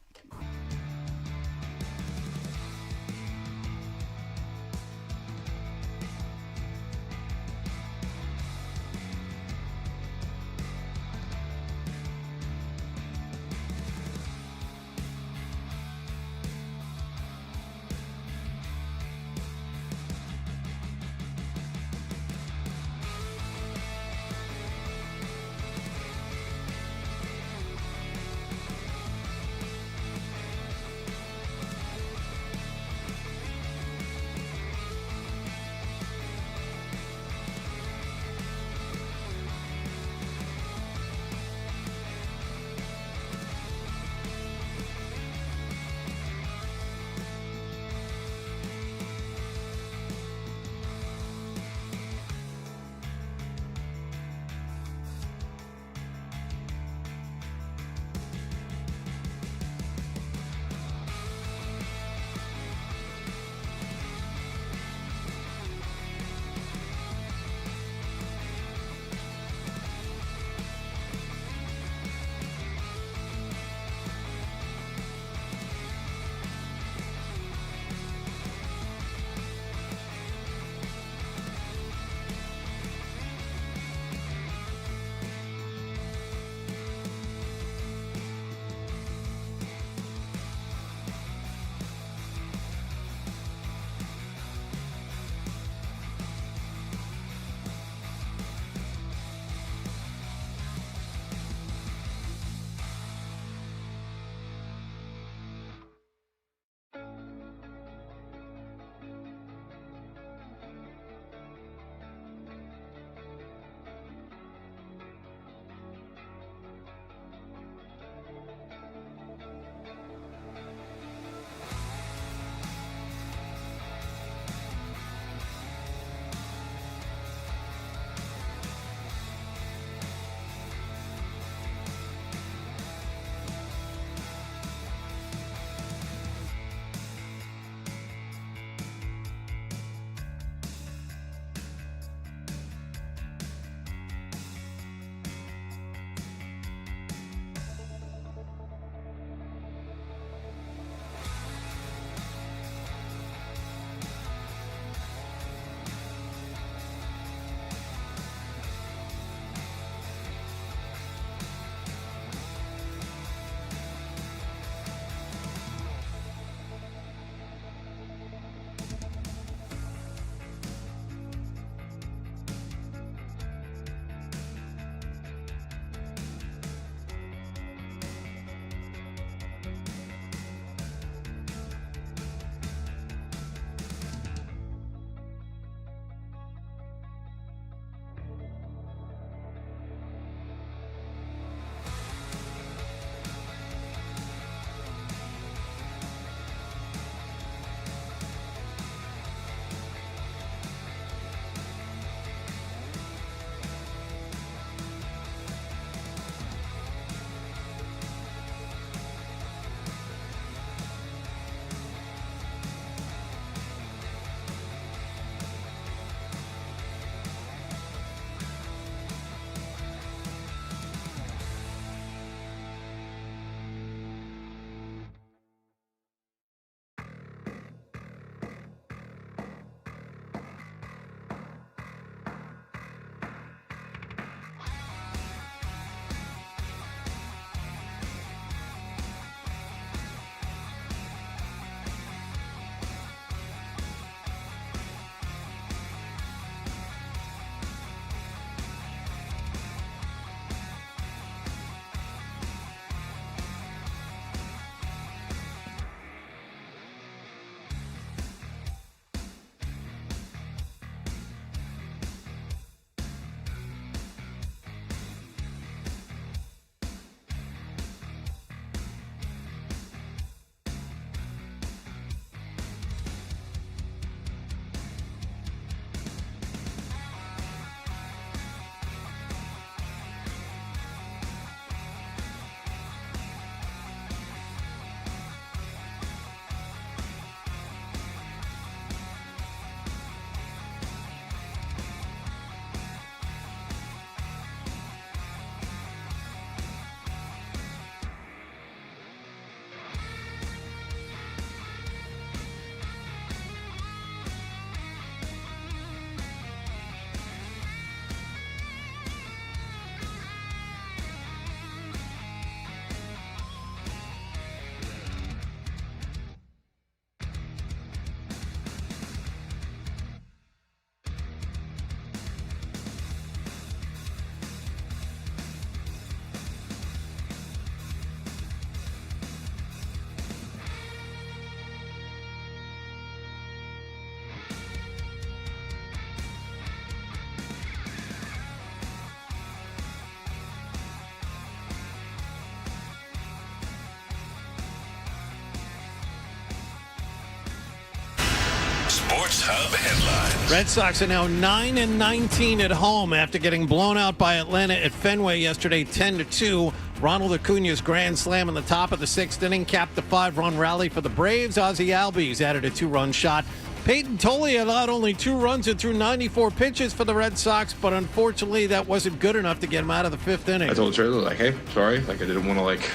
Sports Hub headlines. Red Sox are now 9-19 at home after getting blown out by Atlanta at Fenway yesterday, 10-2. Ronald Acuna's grand slam in the top of the sixth inning capped the 5-run rally for the Braves. Ozzie Albies added a 2-run shot. Peyton Tolley allowed only 2 runs and threw 94 pitches for the Red Sox, but unfortunately that wasn't good enough to get him out of the 5th inning. I told Trailer, like, hey, sorry, like, I didn't want to, like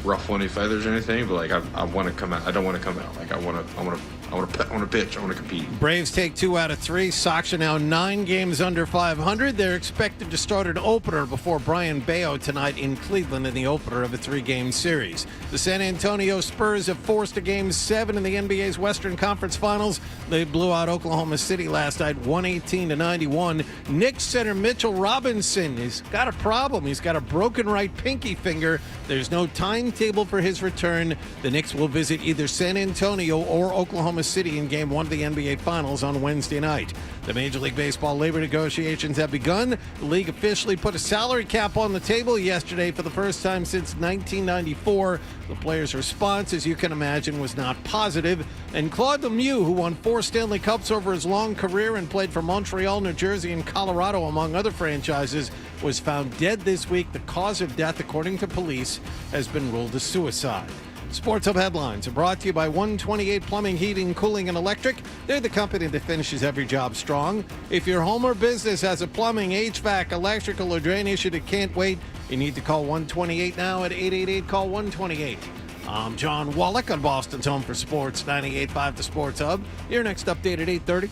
ruffle any feathers or anything, but, like, I want to come out. I don't want to come out. Like, I want to pitch. I want to compete. Braves take 2 out of 3. Sox are now 9 games under 500. They're expected to start an opener before Brian Bayo tonight in Cleveland in the opener of a 3-game series. The San Antonio Spurs have forced a Game 7 in the NBA's Western Conference Finals. They blew out Oklahoma City last night, 118-91. Knicks center Mitchell Robinson has got a problem. He's got a broken right pinky finger. There's no timetable for his return. The Knicks will visit either San Antonio or Oklahoma City in Game 1 of the NBA Finals on Wednesday night. The Major League Baseball labor negotiations have begun. The league officially put a salary cap on the table yesterday for the first time since 1994. The players' response, as you can imagine, was not positive. And Claude Lemieux, who won 4 Stanley Cups over his long career and played for Montreal, New Jersey, and Colorado, among other franchises, was found dead this week. The cause of death, according to police, has been ruled a suicide. Sports Hub headlines are brought to you by 128 Plumbing, Heating, Cooling, and Electric. They're the company that finishes every job strong. If your home or business has a plumbing, HVAC, electrical, or drain issue that can't wait, you need to call 128 now at 888-CALL-128. I'm John Wallach on Boston's Home for Sports, 98.5 The Sports Hub. Your next update at 8:30.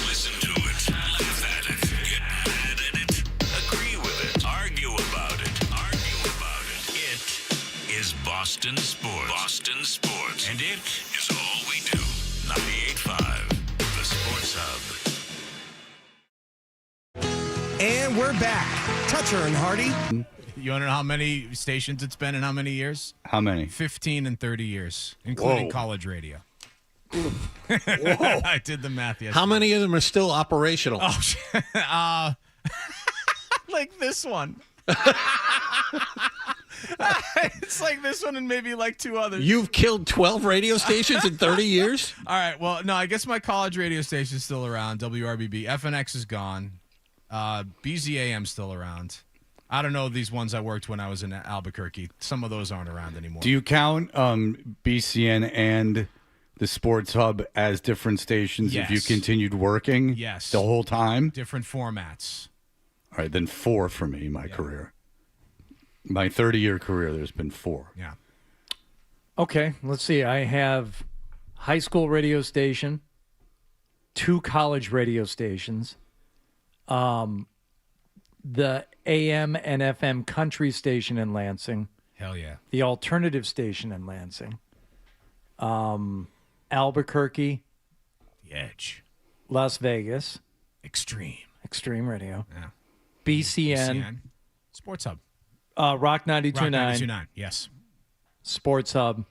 Listen to it, laugh at it, get mad at it, agree with it, argue about it. It is Boston Sports. Boston Sports. And it is all we do. 98.5 The Sports Hub. And we're back. Toucher and Hardy. You want to know how many stations it's been in how many years? How many? 15 and 30 years, including Whoa. college radio. Whoa. I did the math yesterday. How many of them are still operational? Oh, like this one. It's like this one and maybe like 2 others. You've killed 12 radio stations in 30 years? All right. Well, no, I guess my college radio station is still around. WRBB. FNX is gone. BZAM's still around. I don't know these ones I worked when I was in Albuquerque. Some of those aren't around anymore. Do you count BCN and the Sports Hub as different stations if you Yes. continued working Yes. the whole time? Different formats. All right, then 4 for me, my career. My 30-year career, there's been 4. Yeah. Okay, let's see. I have high school radio station, 2 college radio stations, the AM and FM country station in Lansing. Hell yeah. The alternative station in Lansing. Albuquerque. The Edge. Las Vegas. Extreme radio. Yeah. BCN. Sports Hub. Rock 92.9. Rock 92.9, yes. Sports Hub.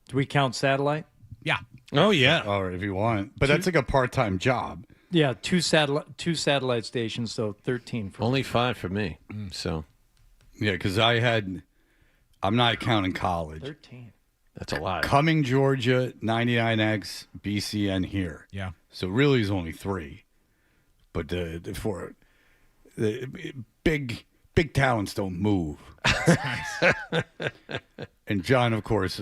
Do we count satellite? Yeah. Oh, yeah. Or if you want. But that's like a part-time job. Yeah, two satellite stations, so 13 for Only 5 for me. So Yeah, because I'm not counting college. 13. That's a lot. Cumming, Georgia, 99X, BCN here. Yeah. So really is only 3. But the big talents don't move. And John, of course,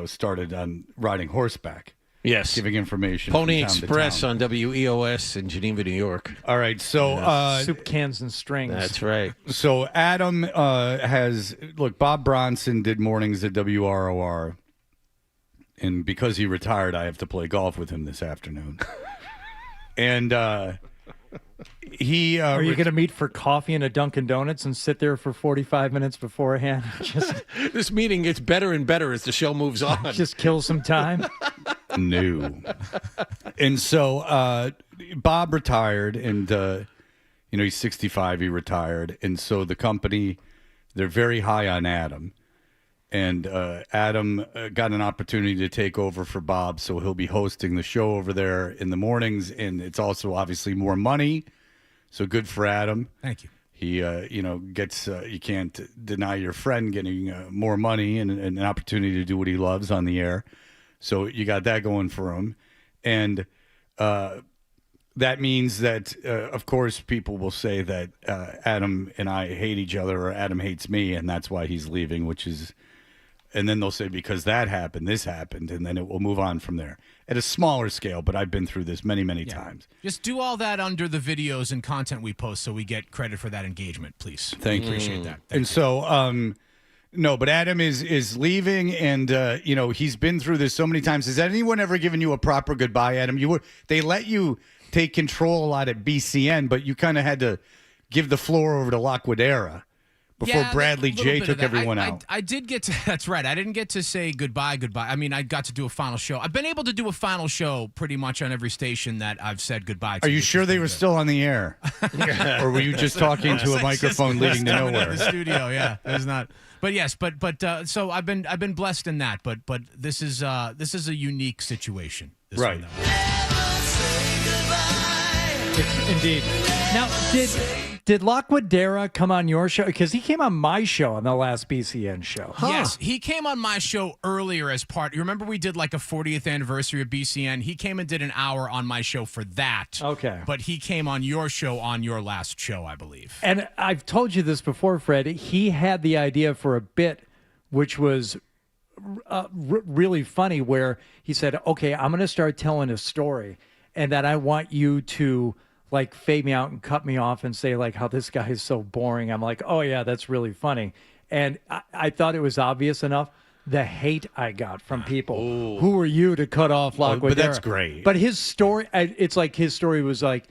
started on riding horseback. Yes. Giving information. Pony from town to Express town. on WEOS in Geneva, New York. All right, so soup cans and strings. That's right. So Adam Bob Bronson did mornings at WROR, and because he retired, I have to play golf with him this afternoon. And he are you going to meet for coffee and a Dunkin' Donuts and sit there for 45 minutes beforehand? Just This meeting gets better and better as the show moves on. just kill some time. No. And so Bob retired, and he's 65. He retired, and so the company, they're very high on Adam. And Adam got an opportunity to take over for Bob, so he'll be hosting the show over there in the mornings, and it's also obviously more money, so good for Adam. Thank you. He, gets you can't deny your friend getting more money and an opportunity to do what he loves on the air. So you got that going for him. And that means that, of course, people will say that Adam and I hate each other, or Adam hates me, and that's why he's leaving, and then they'll say, because that happened, this happened, and then it will move on from there. At a smaller scale, but I've been through this many, many times. Just do all that under the videos and content we post so we get credit for that engagement, please. Thank you. Appreciate that. And so, no, but Adam is leaving, and he's been through this so many times. Has anyone ever given you a proper goodbye, Adam? They let you take control a lot at BCN, but you kind of had to give the floor over to Laquadera before Bradley J took everyone out. I did get to, that's right. I didn't get to say goodbye. I mean, I got to do a final show. I've been able to do a final show pretty much on every station that I've said goodbye to. Are you sure they were still on the air? Or were you just talking to a microphone leading to nowhere? In the studio, yeah. It's not. But yes, but so I've been blessed in that. But this is a unique situation. Right. Indeed. Now, did Laquadera come on your show? Because he came on my show on the last BCN show. Yes, he came on my show earlier as part. You remember we did like a 40th anniversary of BCN? He came and did an hour on my show for that. Okay. But he came on your show on your last show, I believe. And I've told you this before, Fred. He had the idea for a bit, which was really funny, where he said, okay, I'm going to start telling a story, and that I want you to like fade me out and cut me off and say like how this guy is so boring. I'm like, oh yeah, that's really funny. And I thought it was obvious enough. The hate I got from people. Ooh. Who are you to cut off Laquadera? But that's great. But his story, it's like his story was like,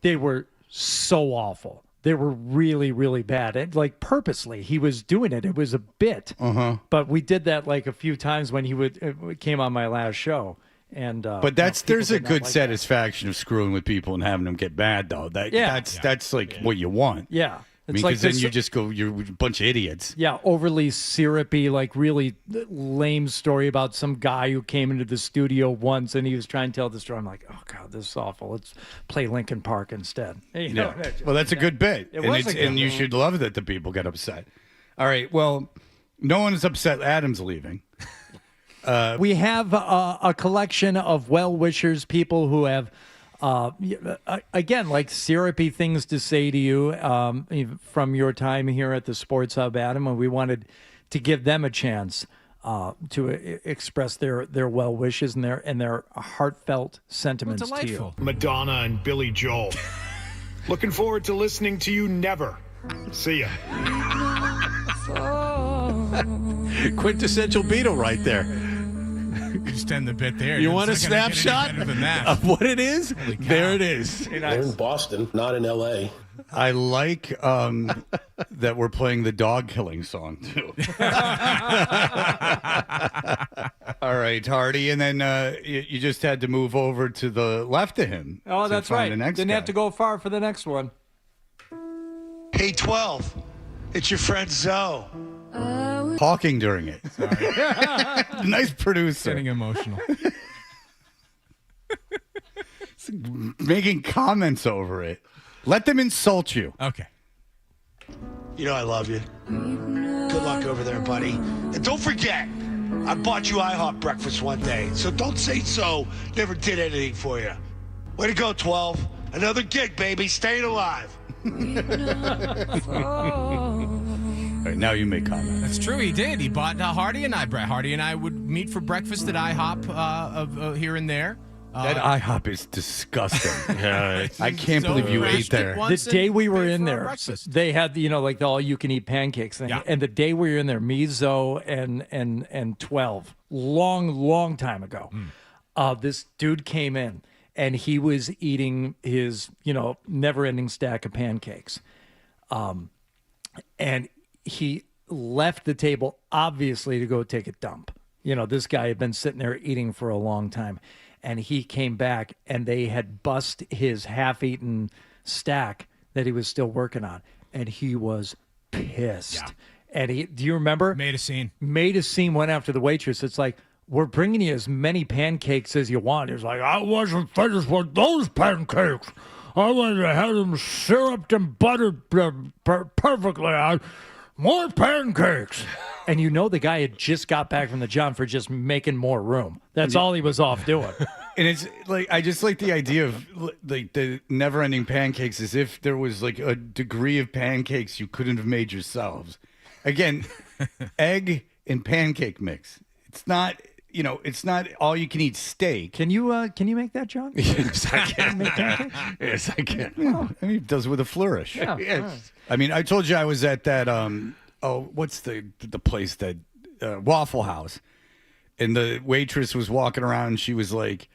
they were so awful. They were really, really bad. And like purposely, he was doing it. It was a bit. Uh-huh. But we did that like a few times when he came on my last show. And but there's a good satisfaction of screwing with people and having them get mad, though. That's like what you want. Yeah. I mean, because then you just go, you're a bunch of idiots. Yeah, overly syrupy, like really lame story about some guy who came into the studio once and he was trying to tell the story. I'm like, oh God, this is awful. Let's play Linkin Park instead. You know, well, that's a good bit. And you should love that the people get upset. All right, well, no one is upset Adam's leaving. We have a collection of well-wishers, people who have, again, like syrupy things to say to you from your time here at the Sports Hub, Adam, and we wanted to give them a chance to express their well wishes and their heartfelt sentiments to you. Madonna and Billy Joel. Looking forward to listening to you never. See ya. Quintessential Beatle right there. Just end the bit there. You want a snapshot of what it is? There it is. They're in Boston, not in L.A. I like that we're playing the dog killing song, too. All right, Hardy. And then you just had to move over to the left of him. Oh, that's right. Didn't have to go far for the next one. Hey, 12. It's your friend Zoe. Talking during it. Sorry. Nice producer. Getting emotional. Making comments over it. Let them insult you. Okay. You know I love you. Good luck over there, buddy. And don't forget, I bought you IHOP breakfast one day, so don't say so never did anything for you. Way to go, 12. Another gig, baby. Staying alive. All right, now you may comment. That's true. He did. He bought Hardy and I. Hardy and I would meet for breakfast at IHOP here and there. That IHOP is disgusting. I can't believe you ate there. The day we were in there, they had like the all-you-can-eat pancakes thing. Yeah. And the day we were in there, me, Zoe, and 12, long time ago, this dude came in and he was eating his never-ending stack of pancakes, and he left the table obviously to go take a dump. This guy had been sitting there eating for a long time. And he came back, and they had bust his half-eaten stack that he was still working on, and he was pissed. Yeah. And do you remember? Made a scene. Went after the waitress. It's like, we're bringing you as many pancakes as you want. He was like, I wasn't finished with those pancakes. I wanted to have them syruped and buttered perfectly. More pancakes. And the guy had just got back from the job for just making more room. That's all he was off doing. And it's like I just like the idea of like the never-ending pancakes, as if there was like a degree of pancakes you couldn't have made yourselves. Again, egg and pancake mix. It's not, it's not all you can eat steak. Can you make that, John? Yes, I can. Make pancakes? Yes, I can. I mean, it does with a flourish. Yeah. Yes. All right. I mean, I told you I was at that. What's the place that Waffle House, and the waitress was walking around. And she was like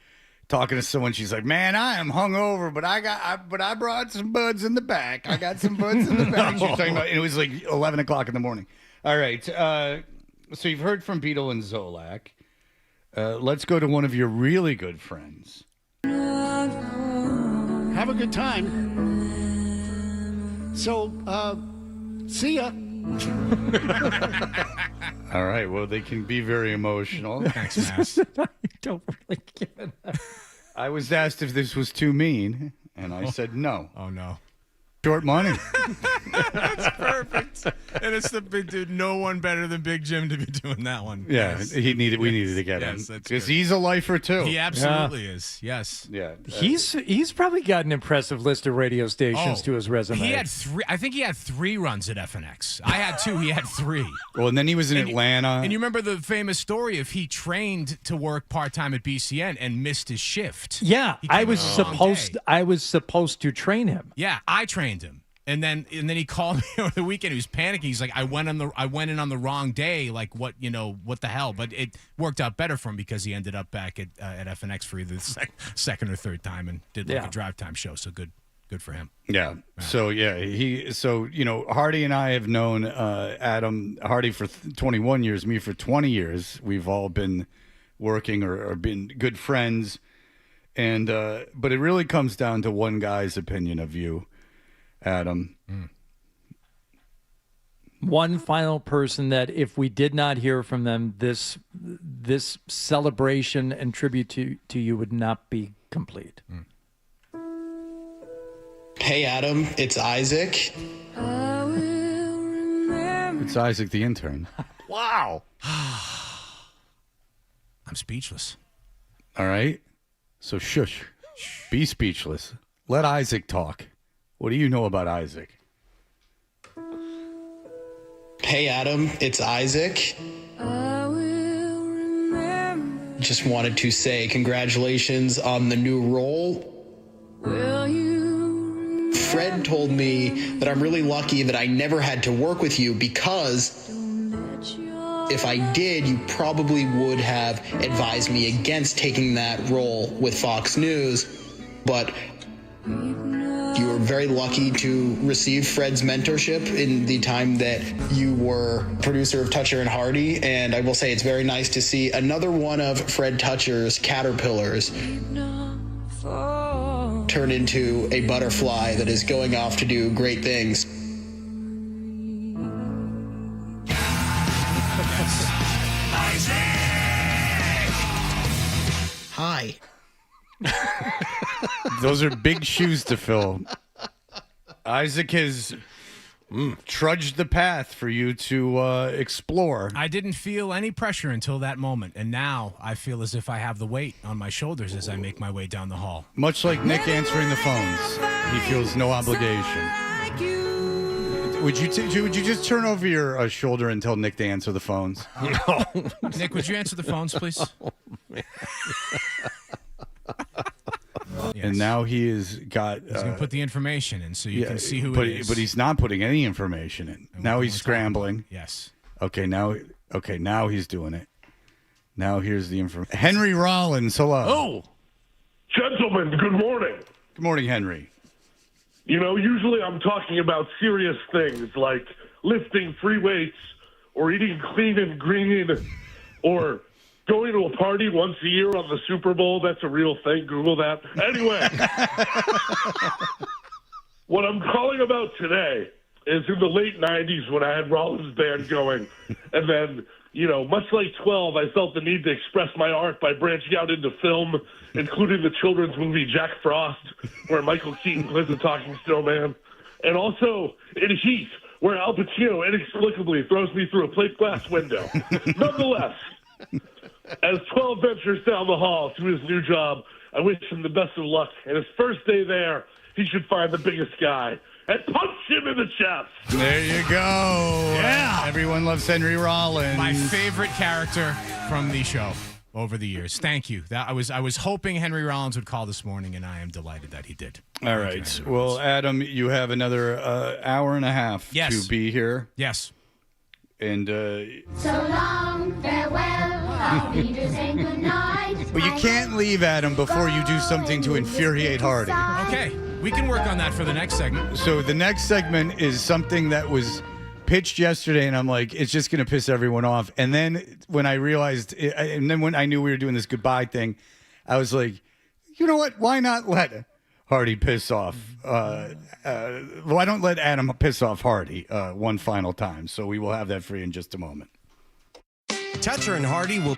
talking to someone. She's like, "Man, I am hungover, but I brought some buds in the back. I got some buds in the back." She was talking about. And it was like 11 o'clock in the morning. All right. So you've heard from Beetle and Zolak. Let's go to one of your really good friends. Have a good time. So, see ya. All right. Well, they can be very emotional. Thanks, Mass. You don't really give it. I was asked if this was too mean, and I said no. Oh, no. Short money. That's perfect. And it's the big dude. No one better than Big Jim to be doing that one. Yeah, Yes. we needed to get him because he's a lifer too. He absolutely is. Yes. Yeah. He's probably got an impressive list of radio stations to his resume. He had 3. I think he had 3 runs at FNX. I had 2. He had 3. Well, and then he was in Atlanta. And you remember the famous story of he trained to work part-time at BCN and missed his shift. Yeah, He I came was on the wrong day. supposed to train him. Yeah, I trained him. And then he called me over the weekend. He was panicking. He's like, I went in on the wrong day. Like, what the hell? But it worked out better for him because he ended up back at FNX for either the second or third time and did a drive time show. So good for him. Yeah. So Hardy and I have known Adam Hardy for 21 years, me for 20 years. We've all been working or been good friends, and but it really comes down to one guy's opinion of you, Adam. One final person that if we did not hear from them, this celebration and tribute to you would not be complete. Hey, Adam, it's Isaac. It's Isaac the intern. Wow. I'm speechless. All right. So shush. Be speechless. Let Isaac talk. What do you know about Isaac? Hey, Adam, it's Isaac. Just wanted to say congratulations on the new role. Fred told me that I'm really lucky that I never had to work with you because if I did, you probably would have advised me against taking that role with Fox News. But you were very lucky to receive Fred's mentorship in the time that you were producer of Toucher and Hardy. And I will say it's very nice to see another one of Fred Toucher's caterpillars turn into a butterfly that is going off to do great things. Hi. Those are big shoes to fill. Isaac has trudged the path for you to explore. I didn't feel any pressure until that moment, and now I feel as if I have the weight on my shoulders as I make my way down the hall. Much like Nick answering the phones, he feels no obligation. Would you just turn over your shoulder and tell Nick to answer the phones? No. Nick, would you answer the phones, please? And now he has got. He's going to put the information in so you can see who it is. But he's not putting any information in. Now he's scrambling. Yes. Okay, now he's doing it. Now here's the information. Henry Rollins, hello. Oh. Gentlemen, good morning. Good morning, Henry. You know, usually I'm talking about serious things like lifting free weights or eating clean and green or going to a party once a year on the Super Bowl. That's a real thing. Google that. Anyway, what I'm calling about today is in the late 90s when I had Rollins Band going. And then, you know, much like 12, I felt the need to express my art by branching out into film, including the children's movie Jack Frost, where Michael Keaton plays a talking snowman. And also in Heat, where Al Pacino inexplicably throws me through a plate glass window. Nonetheless, As 12 ventures down the hall to his new job, I wish him the best of luck. And his first day there, he should find the biggest guy and punch him in the chest. There you go. Yeah. Everyone loves Henry Rollins. My favorite character from the show over the years. Thank you. That I was hoping Henry Rollins would call this morning, and I am delighted that he did. All right. Well, Adam, you have another hour and a half to be here. Yes. And So long, farewell, I'll be to say goodnight. but you can't leave, Adam, before you do something to infuriate Hardy. Okay. We can work on that for the next segment. So the next segment is something that was pitched yesterday, and I'm like, it's just going to piss everyone off. And then when I realized, and then when I knew we were doing this goodbye thing, I was like, you know what? Why not let Hardy piss off? Why don't let Adam piss off Hardy one final time? So we will have that for you in just a moment. Toucher and Hardy will.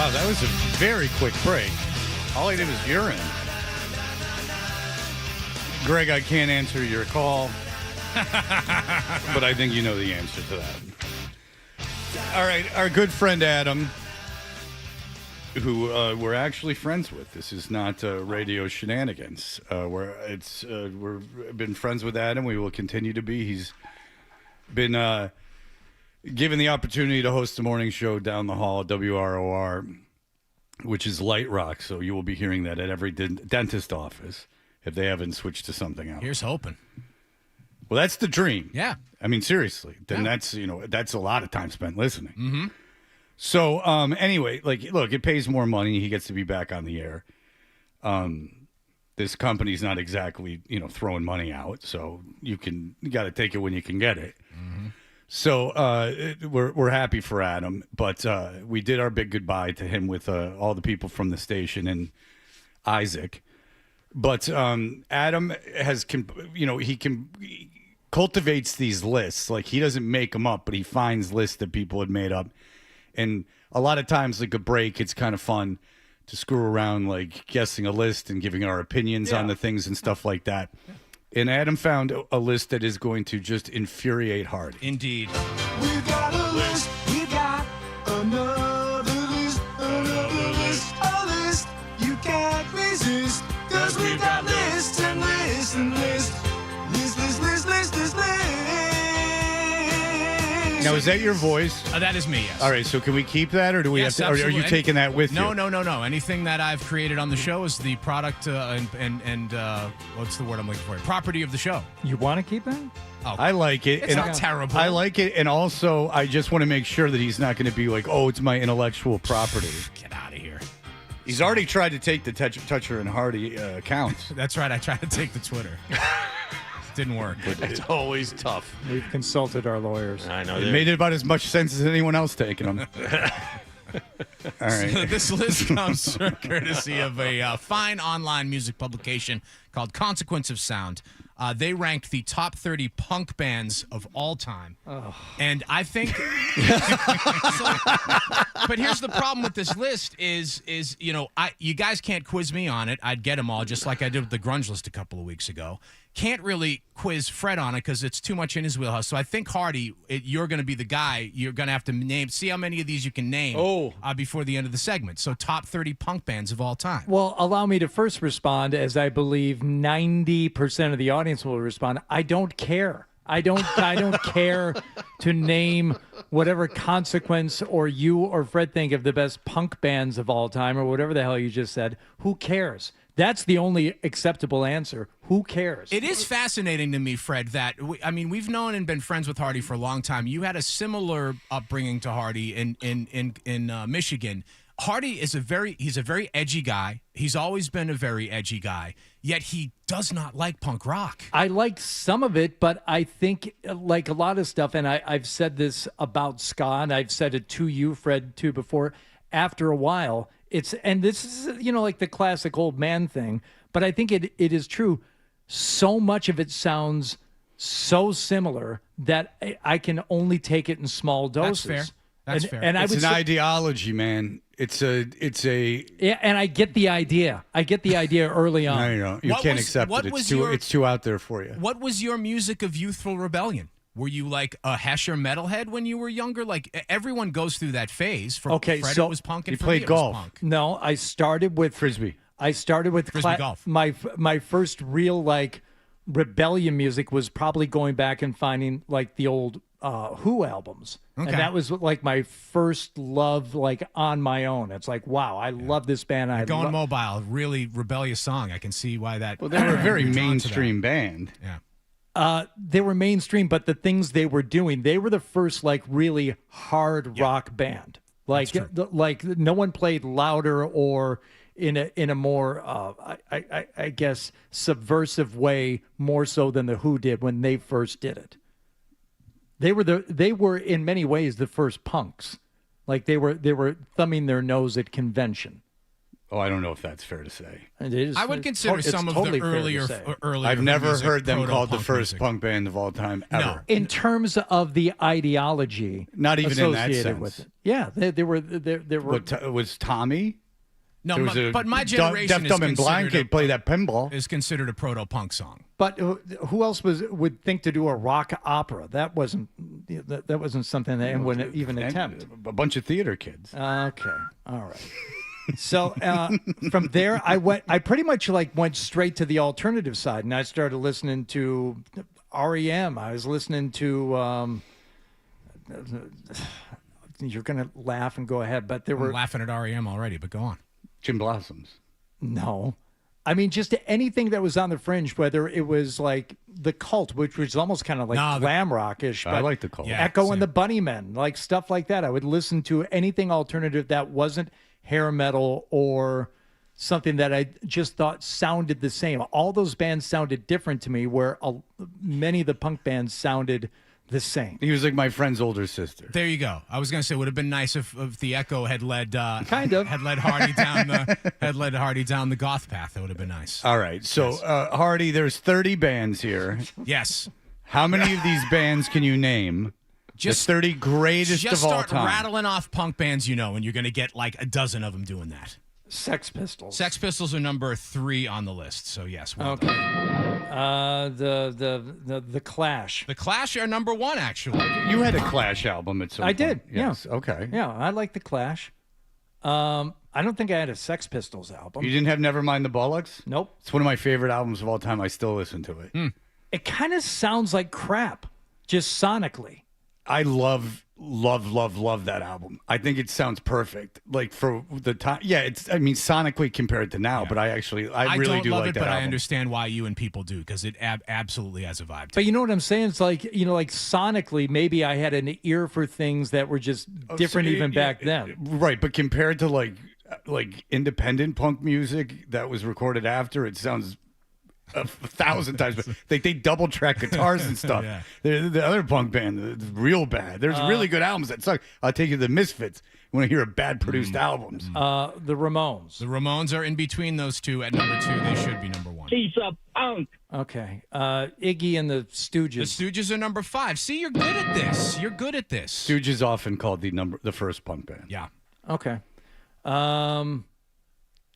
Wow, that was a very quick break. All I did was urine. Greg, I can't answer your call, but I think you know the answer to that. All right, our good friend Adam, who we're actually friends with. This is not radio shenanigans. We've been friends with Adam. We will continue to be. He's been given the opportunity to host the morning show down the hall at WROR, which is Light Rock. So you will be hearing that at every dentist office if they haven't switched to something else. Here's hoping. Well, that's the dream. Yeah. I mean, seriously. Then that's a lot of time spent listening. Mm-hmm. So anyway, look, it pays more money. He gets to be back on the air. This company's not exactly, throwing money out. So you got to take it when you can get it. Mm-hmm. So we're happy for Adam, but we did our big goodbye to him with all the people from the station and Isaac. But Adam he cultivates these lists. Like, he doesn't make them up, but he finds lists that people had made up. And a lot of times, like a break, it's kind of fun to screw around, like guessing a list and giving our opinions on the things and stuff like that. And Adam found a list that is going to just infuriate Hardy. Indeed. We've got a list. We got another list. A list you can't resist. Cause we've got lists and lists and lists. List. Now, is that your voice? That is me, yes. All right, so can we keep that, or do we Yes, have to? Or are you absolutely. taking that with you? No. Anything that I've created on the show is the product and what's the word I'm looking for? Property of the show. You want to keep that? Oh, I like it. It's not terrible. I like it, and also I just want to make sure that he's not going to be like, "Oh, it's my intellectual property." Get out of here. He's already tried to take the Toucher and Hardy account. That's right. I tried to take the Twitter. Didn't work. It's always tough. We've consulted our lawyers. I know. It made about as much sense as anyone else taking them. All right. So this list comes courtesy of a fine online music publication called Consequence of Sound. They ranked the top 30 punk bands of all time. Oh. And I think but here's the problem with this list is you guys can't quiz me on it. I'd get them all just like I did with the grunge list a couple of weeks ago. Can't really quiz Fred on it because it's too much in his wheelhouse. So I think, Hardy, you're going to be the guy. You're going to have to see how many of these you can name before the end of the segment. So top 30 punk bands of all time. Well, allow me to first respond, as I believe 90% of the audience will respond. I don't care. I don't care to name whatever Consequence or you or Fred think of the best punk bands of all time or whatever the hell you just said. Who cares? That's the only acceptable answer. Who cares? It is fascinating to me, Fred, that we've known and been friends with Hardy for a long time. You had a similar upbringing to Hardy in Michigan. Hardy is a very edgy guy. He's always been a very edgy guy. Yet he does not like punk rock. I like some of it, but I think like a lot of stuff, and I've said this about ska, and I've said it to you, Fred, too, before. After a while, and this is, like the classic old man thing, but I think it is true. So much of it sounds so similar that I can only take it in small doses. That's fair. And it's an ideology, man. It's a. Yeah, and I get the idea. Early on. No, you don't. You can't accept it. It's too out there for you. What was your music of youthful rebellion? Were you like a Hesher metalhead when you were younger? Like everyone goes through that phase. For Fred, it was punk, and you for me, played golf. It was punk. No, I started with Frisbee. I started with Frisbee golf. My first real rebellion music was probably going back and finding like the old Who albums. Okay. And that was like my first love, like on my own. It's like, wow, I love this band. Going Mobile, really rebellious song. I can see why that. Well, they were a very mainstream band. Yeah. They were mainstream, but the things they were doing, they were the first like really hard rock band. Like no one played louder or in a more I guess subversive way more so than the Who did when they first did it. They were in many ways the first punks. Like they were thumbing their nose at convention. Oh, I don't know if that's fair to say. It is. I would consider It's some totally of the fair to earlier say. I've never music heard them called the proto-punk first music. punk band of all time ever. In terms of the ideology, Not even in that associated sense. with it. Yeah, they were. Was Tommy? No, There was a but my Deaf, generation Dumb, and Blind kid play that pinball. is considered a proto-punk song. But who else would think to do a rock opera? That wasn't something that anyone would even attempt. A bunch of theater kids. Okay, all right. So from there, I pretty much went straight to the alternative side, and I started listening to REM. I was listening to. You're gonna laugh and go ahead, but there I'm were laughing at REM already, but go on. Jim Blossoms. No. I mean, just anything that was on the fringe, whether it was like the Cult, which was almost kind of like glam rock-ish. I but like the Cult. Yeah, Echo same. and the Bunnymen, like stuff like that. I would listen to anything alternative that wasn't hair metal or something that I just thought sounded the same. All those bands sounded different to me, where many of the punk bands sounded the same. He was like my friend's older sister. There you go. I was going to say it would have been nice if the Echo had led kind of had led Hardy down the goth path. That would have been nice. All right. So, Hardy, there's 30 bands here. Yes. How many of these bands can you name? Just the 30 greatest Just of all start time. rattling off punk bands you know, and you're going to get like a dozen of them doing that. Sex Pistols. Sex Pistols are number 3 on the list. So yes. Well Okay. done. The Clash. The Clash are number 1, actually. You had a Clash album at some I point. did. Yes. Yeah. Okay. Yeah, I like the Clash. I don't think I had a Sex Pistols album. You didn't have Nevermind the Bollocks? Nope. It's one of my favorite albums of all time. I still listen to it. It kind of sounds like crap, just sonically. I love that album. I think it sounds perfect. Like for the time. Yeah, sonically compared to now, but I really don't do love like it, that but album. I understand why you and people do, because it absolutely has a vibe to But you know what I'm saying? It's like, like sonically, maybe I had an ear for things that were just different even back then. Right, but compared to like independent punk music that was recorded after, it sounds 1,000 times. But they double track guitars and stuff. Yeah. The other punk band, is real bad. There's really good albums that suck. I'll take you to the Misfits when I hear a bad produced albums. The Ramones. The Ramones are in between those two at number 2. They should be number 1. Piece of punk. Okay. Iggy and the Stooges. The Stooges are number 5. See, you're good at this. You're good at this. Stooges often called the first punk band. Yeah. Okay.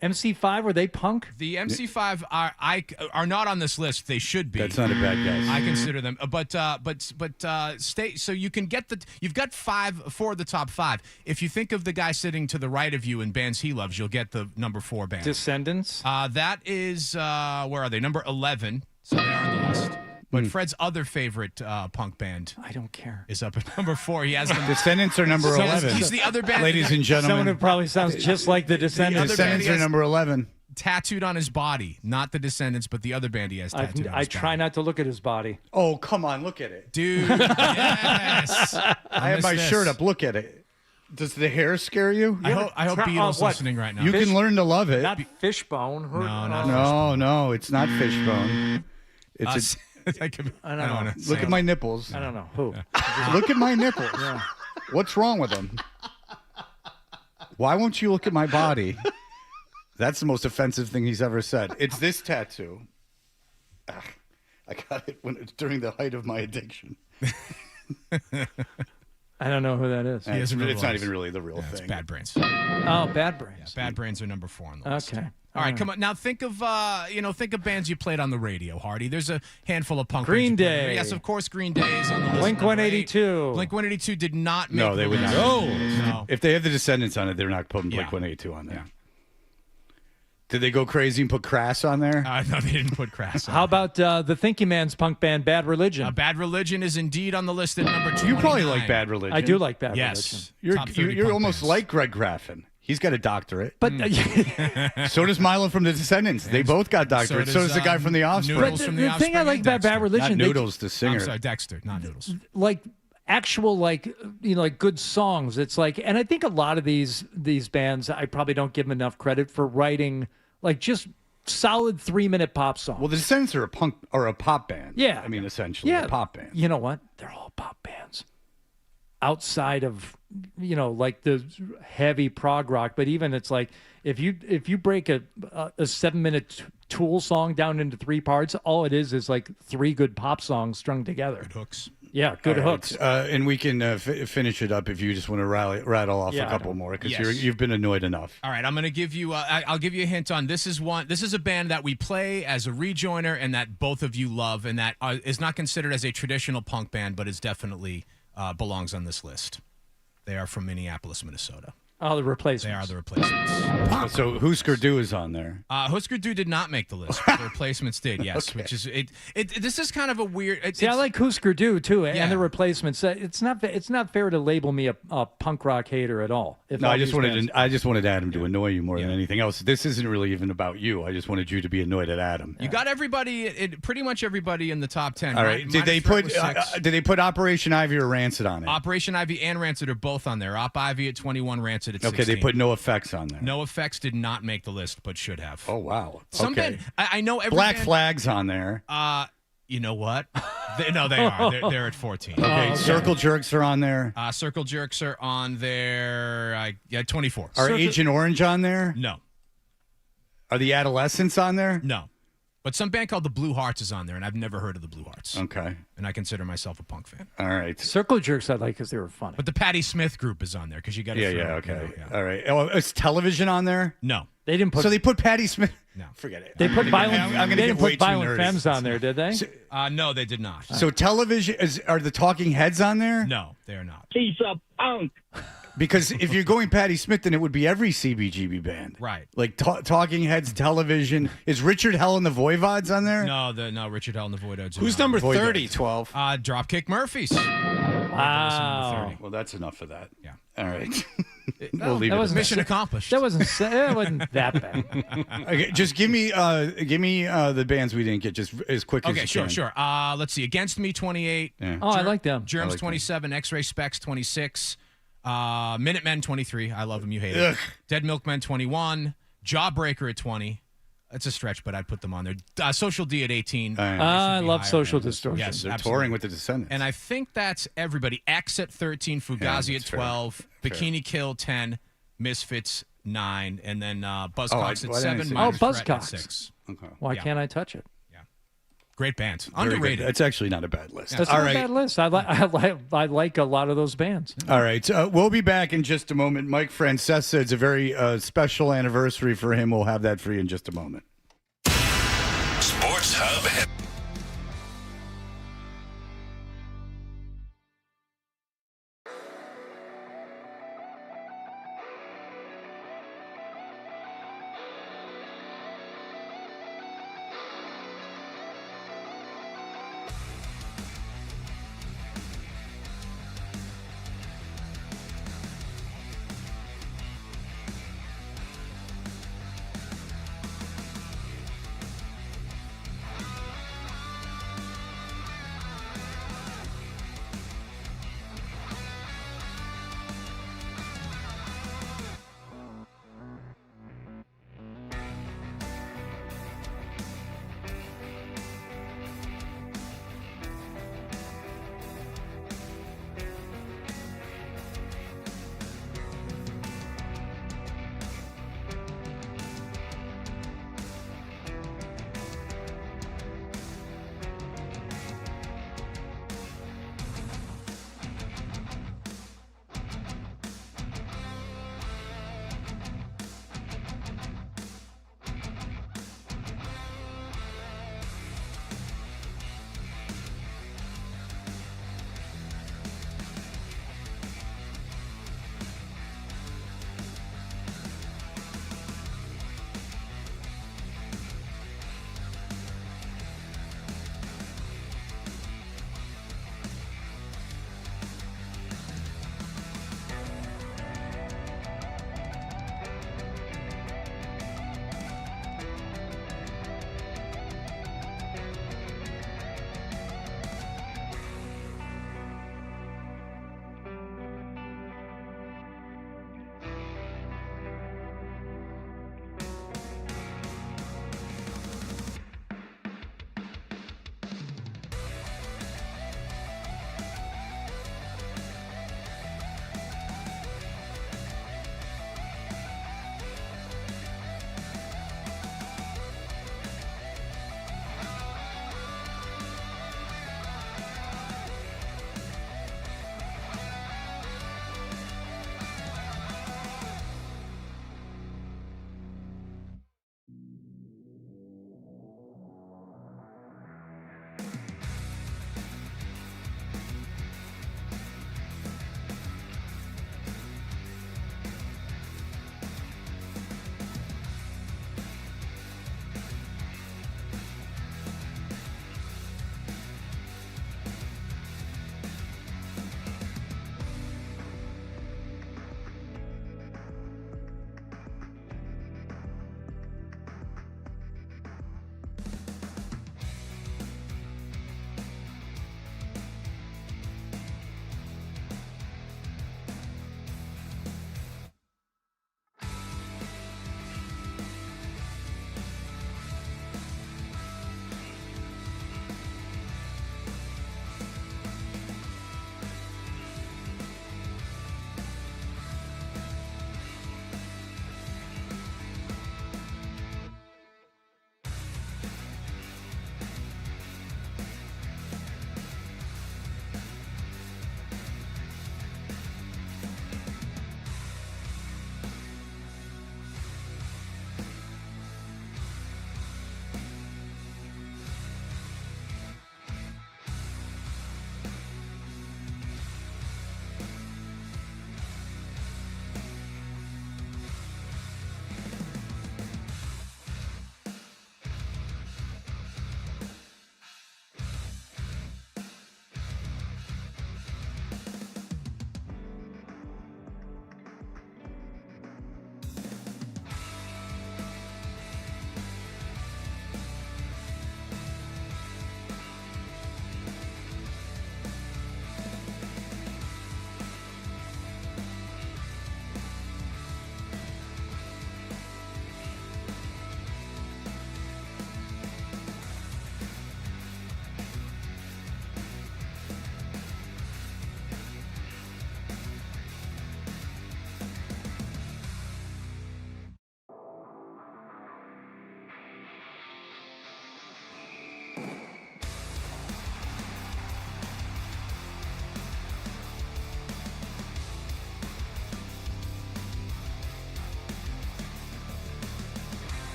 MC5, were they punk? The MC5 are not on this list. They should be. That's not a bad guess. I consider them, but stay. So you can get you've got 4 of the top 5. If you think of the guy sitting to the right of you in bands he loves, you'll get the number 4 band. Descendants. That is where are they? Number 11. So they're on the list. But Fred's other favorite punk band, I don't care, is up at number 4. He has them. Descendants are number 11. He's the other band, ladies and gentlemen. Someone who probably sounds just like the Descendants. Descendants are number 11. Tattooed on his body, not the Descendants, but the other band he has tattooed on I his try body. not to look at his body. Oh, come on, look at it. Dude, yes. I have my shirt up. Look at it. Does the hair scare you? I hope Beatles listening right now. You can learn to love it. Not Fishbone. No, it's not Fishbone. It's I don't know. Look at my nipples. I don't know. Who? Look at my nipples. What's wrong with them? Why won't you look at my body? That's the most offensive thing he's ever said. It's this tattoo. I got it during the height of my addiction. I don't know who that is. It's not even really the real thing. It's Bad Brains. Oh, Bad Brains. Bad Brains are number 4 on the list. Okay. All right, come on. Now think of bands you played on the radio, Hardy. There's a handful of punk Green bands you played. Day. Yes, of course, Green Day is on the list. Blink 182. Blink 182 did not make No, they the would list. not. No. If they have the Descendants on it, they're not putting Blink Yeah. 182 on there. Yeah. Did they go crazy and put Crass on there? No, they didn't put Crass on. How about the Thinking Man's punk band, Bad Religion? Bad Religion is indeed on the list at number 2. You probably like Bad Religion. I do like Bad Yes. Religion. Top 30 You're punk almost bands. like Greg Graffin. He's got a doctorate. But So does Milo from the Descendants. They both got doctorates. So does the guy from the Offspring. Noodles from the thing I Offspring like and about Bad Dexter. Religion, Not Noodles, the singer. I'm sorry, Dexter, not Noodles. like actual like good songs. It's like, and I think a lot of these bands, I probably don't give them enough credit for writing like just solid 3-minute pop songs. Well, the Descendants are a pop band. Yeah. I mean, essentially a pop band. You know what? They're all pop bands. outside of, like the heavy prog rock. But even it's like if you break a 7-minute Tool song down into 3 parts, all it is like 3 good pop songs strung together. Good hooks. Yeah, good All right, hooks. and we can finish it up if you just want to rattle off a couple more because Yes. you've been annoyed enough. All right, I'm going to give you. I'll give you a hint on this. This is a band that we play as a rejoiner, and that both of you love, and that is not considered as a traditional punk band, but is definitely belongs on this list. They are from Minneapolis, Minnesota. Oh, the Replacements. They are the Replacements. So Husker Du is on there. Husker Du did not make the list, but the Replacements did. Yes, Okay. which is it. This is kind of a weird. See, I like Husker Du too, Yeah. and the Replacements. It's not fair to label me a punk rock hater at all. If No, all I just these bands- wanted Adam to annoy you more than anything else. This isn't really even about you. I just wanted you to be annoyed at Adam. You got everybody, pretty much everybody in the top 10. All right. Did they put Operation Ivy or Rancid on it? Operation Ivy and Rancid are both on there. Op Ivy at 21, Rancid at 16. Okay, they put No Effects on there. No Effects did not make the list, but should have. Oh wow. Some Okay. band, I know every Black band- Flag's on there. You know what? They are. They're at 14. Okay, Circle Jerks are on there. Circle Jerks are on there. 24. Are Agent Orange on there? No. Are the Adolescents on there? No. But some band called the Blue Hearts is on there, and I've never heard of the Blue Hearts. Okay. And I consider myself a punk fan. All right. Circle Jerks I like because they were funny. But the Patti Smith group is on there because you got to. Okay. All right. Oh, is Television on there? No. They didn't put. So they put Patti Smith. No. Forget it. They put violent. I'm They gonna didn't get way put too Violent nerdy. Femmes on there, did they? No, they did not. So Television are the Talking Heads on there? No, they are not. Piece of punk. Because if you're going Patti Smith, then it would be every CBGB band. Right. Like Talking Heads, Television. Is Richard Hell and the Voivods on there? No, Richard Hell and the Voidoids. are Who's not. number 30, 12? Dropkick Murphys. Wow. Well, that's enough of that. Yeah. All right. We'll leave it. Mission accomplished. That wasn't that bad. Okay, just give me the bands we didn't get just as quick as Okay, you sure, can. sure. Let's see. Against Me, 28. Yeah. Oh, I like them. Germs, I like them. 27. X-Ray Specs, 26. Minutemen, 23. I love them. You hate it. Ugh. Dead Milkmen, 21. Jawbreaker at 20. It's a stretch, but I'd put them on there. Social D at 18. I love Social Distortion. Distortion. Yes, They're absolutely. touring with the Descendants. And I think that's everybody. X at 13, Fugazi at that's fair. 12, Fair. Bikini Kill 10, Misfits 9, and then Buzzcocks I at didn't 7, see Minor that. Threat at Buzzcocks. 6. Okay. Why Yeah. can't I touch it? Great band. Very good. Underrated. That's actually not a bad list. That's not a bad list. I like a lot of those bands. All right. We'll be back in just a moment. Mike Francesa, it's a very special anniversary for him. We'll have that for you in just a moment. Sports Hub.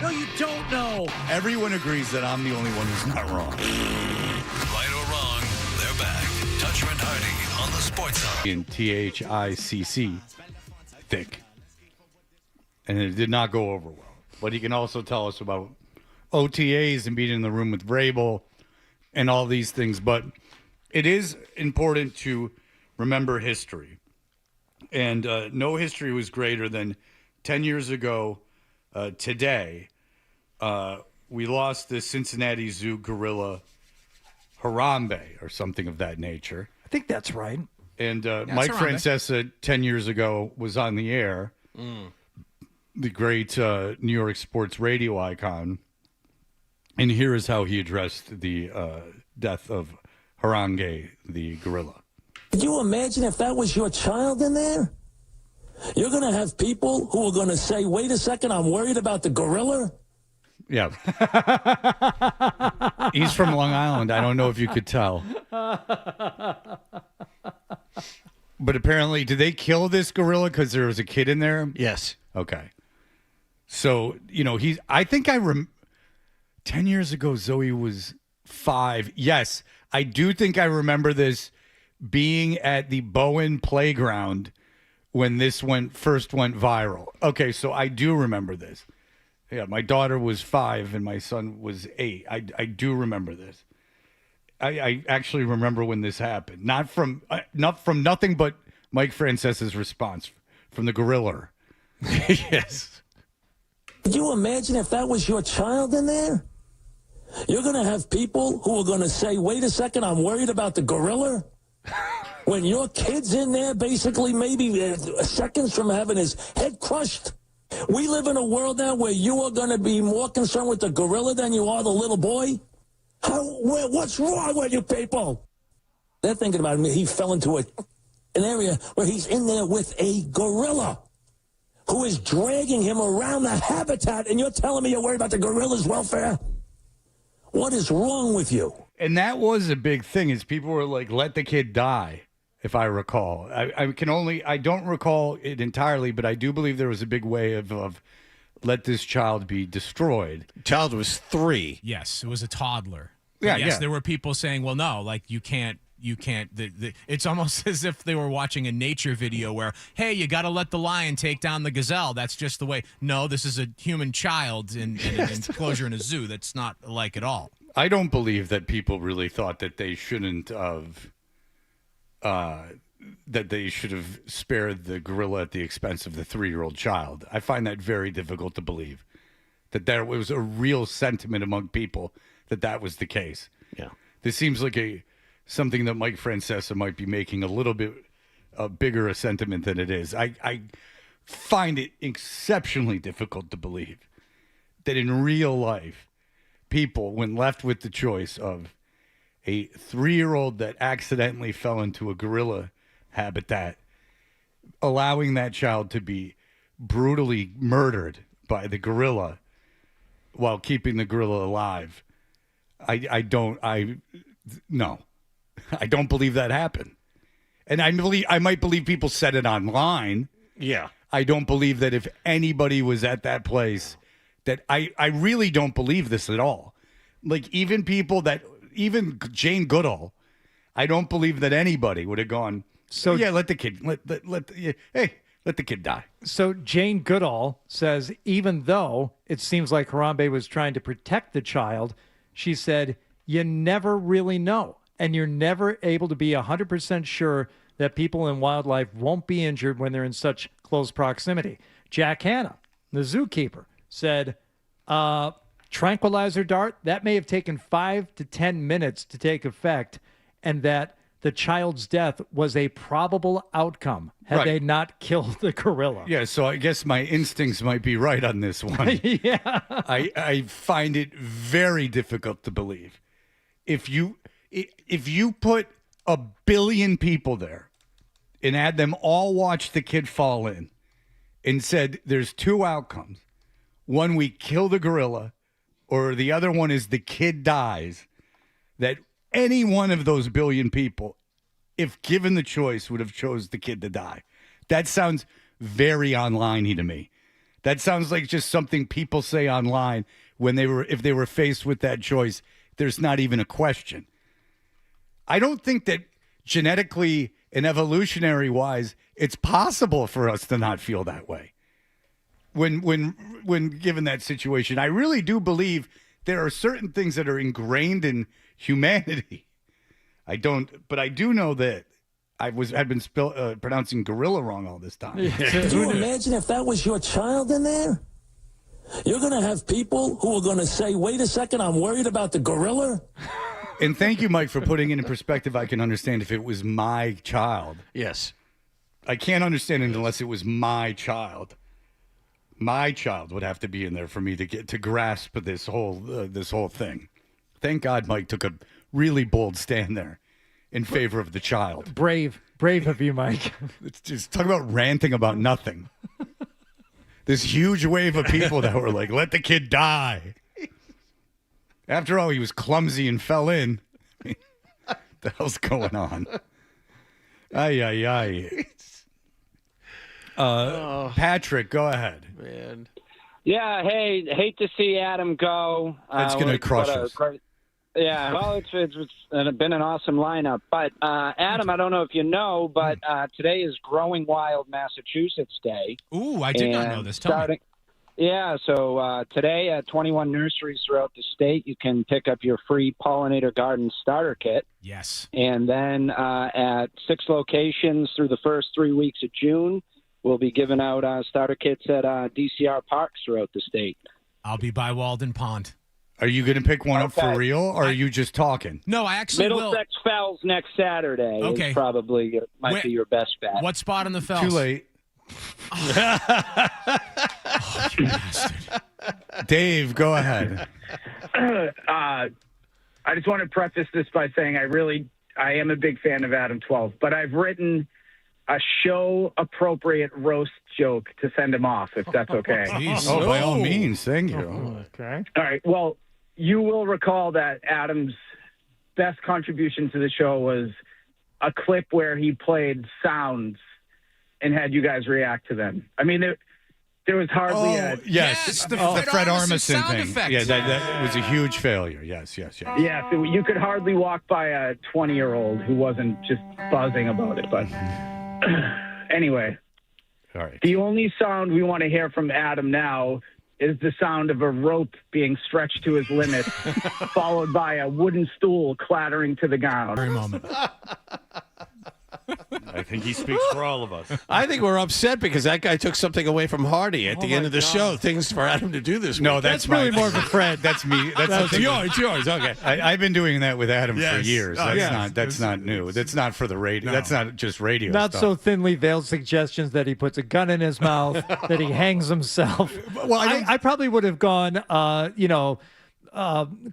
No, you don't know. Everyone agrees that I'm the only one who's not wrong. Right or wrong, they're back. Toucher and Hardy on the Sports Hub. In THICC, thick. And it did not go over well. But he can also tell us about OTAs and being in the room with Vrabel and all these things. But it is important to remember history. And no history was greater than 10 years ago today. We lost the Cincinnati Zoo gorilla Harambe or something of that nature. I think that's right. And Mike Francesa 10 years ago was on the air. The great New York sports radio icon. And here is how he addressed the death of Harambe, the gorilla. Could you imagine if that was your child in there? You're going to have people who are going to say, wait a second, I'm worried about the gorilla? Yeah. He's from Long Island. I don't know if you could tell. But apparently, did they kill this gorilla because there was a kid in there? Yes. Okay. So, I think 10 years ago, Zoe was 5. Yes, I do think I remember this being at the Bowen playground when this first went viral. Okay, so I do remember this. Yeah, my daughter was 5 and my son was 8. I do remember this. I actually remember when this happened. Not from nothing but Mike Francesa's response from the gorilla. Yes. Could you imagine if that was your child in there? You're going to have people who are going to say, wait a second, I'm worried about the gorilla? When your kid's in there, basically maybe seconds from having his head crushed. We live in a world now where you are going to be more concerned with the gorilla than you are the little boy? What's wrong with you people? They're thinking about him. He fell into an area where he's in there with a gorilla who is dragging him around the habitat, and you're telling me you're worried about the gorilla's welfare? What is wrong with you? And that was a big thing, is people were like, let the kid die, if I recall. I don't recall it entirely, but I do believe there was a big wave of let this child be destroyed. Child was 3. Yes, it was a toddler. Yeah, yes, yeah. There were people saying, well, no, like you can't. It's almost as if they were watching a nature video where, hey, you got to let the lion take down the gazelle. That's just the way. No, this is a human child in an enclosure in a zoo. That's not like at all. I don't believe that people really thought that they shouldn't have, that they should have spared the gorilla at the expense of the 3-year-old child. I find that very difficult to believe, that there was a real sentiment among people that was the case. Yeah. This seems like something that Mike Francesa might be making a little bit bigger a sentiment than it is. I find it exceptionally difficult to believe that in real life, people, when left with the choice of a 3-year-old that accidentally fell into a gorilla habitat, allowing that child to be brutally murdered by the gorilla while keeping the gorilla alive, no. I don't believe that happened. And I might believe people said it online. Yeah. I don't believe that if anybody was at that place, that I really don't believe this at all. Like even Jane Goodall, I don't believe that anybody would have gone, so yeah, let the kid let the kid die. So Jane Goodall says, even though it seems like Harambe was trying to protect the child, she said, you never really know. And you're never able to be 100% sure that people in wildlife won't be injured when they're in such close proximity. Jack Hanna, the zookeeper, said, tranquilizer dart, that may have taken 5 to 10 minutes to take effect, and that the child's death was a probable outcome had they not killed the gorilla. Yeah, so I guess my instincts might be right on this one. Yeah. I find it very difficult to believe. If you put 1 billion people there and had them all watch the kid fall in and said there's 2 outcomes, one, we kill the gorilla, or the other one is the kid dies, that any one of those 1 billion people, if given the choice, would have chose the kid to die. That sounds very online-y to me. That sounds like just something people say online if they were faced with that choice. There's not even a question. I don't think that genetically and evolutionary wise, it's possible for us to not feel that way. When given that situation, I really do believe there are certain things that are ingrained in humanity. But I do know that I've been pronouncing gorilla wrong all this time. Could you imagine if that was your child in there? You're going to have people who are going to say, wait a second, I'm worried about the gorilla? And thank you, Mike, for putting it in perspective. I can understand if it was my child. Yes. I can't understand it unless it was my child. My child would have to be in there for me to grasp this whole thing. Thank God Mike took a really bold stand there in favor of the child. Brave of you, Mike. It's just talk about ranting about nothing. This huge wave of people that were like, let the kid die. After all, he was clumsy and fell in. I mean, what the hell's going on? Ay. Patrick, go ahead. Man. Yeah, hey, hate to see Adam go. It's going to crush us. Yeah, well, it's been an awesome lineup. But, Adam, I don't know if you know, but today is Growing Wild Massachusetts Day. Ooh, I did not know this. Tell me. Yeah, so today at 21 nurseries throughout the state, you can pick up your free pollinator garden starter kit. Yes. And then at 6 locations through the first 3 weeks of June, we'll be giving out starter kits at DCR parks throughout the state. I'll be by Walden Pond. Are you going to pick one up for real, or are you just talking? No, I actually will. Middlesex Fells next Saturday Okay. is probably might be your best bet. What spot on the Fells? Too late. Oh, you bastard. Dave, go ahead. I just want to preface this by saying I am a big fan of Adam 12, but I've written a show-appropriate roast joke to send him off, if that's okay. By all means, thank you. Okay. All right, well, you will recall that Adam's best contribution to the show was a clip where he played sounds and had you guys react to them. I mean, there was hardly Yes, the Fred Armisen thing. Effect. Yeah, that was a huge failure. Yes. Yeah, so you could hardly walk by a 20-year-old who wasn't just buzzing about it. But anyway, all right. The only sound we want to hear from Adam now is the sound of a rope being stretched to his limit, followed by a wooden stool clattering to the ground. Every moment. I think he speaks for all of us. I think we're upset because that guy took something away from Hardy at the end of the show. Things for Adam to do this week. No, that's really more of a Fred. That's me. That's yours. Okay. I've been doing that with Adam for years. Oh, That's not new. That's not for the radio. No. That's not just radio Not stuff. so thinly veiled suggestions that he puts a gun in his mouth, that he hangs himself. Well, I probably would have gone,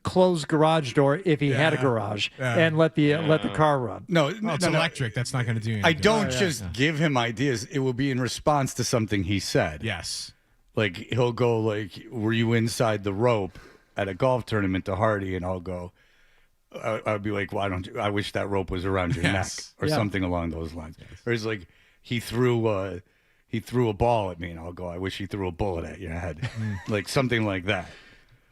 closed garage door if he had a garage and let the car run. No, it's electric. That's not going to do anything. I don't just give him ideas. It will be in response to something he said. Yes. Like he'll go like, "Were you inside the rope at a golf tournament to Hardy?" And I'll go, "I'll be like, why don't you? I wish that rope was around your neck or something along those lines." Yes. Or it's like he threw a ball at me, and I'll go, "I wish he threw a bullet at your head," like something like that.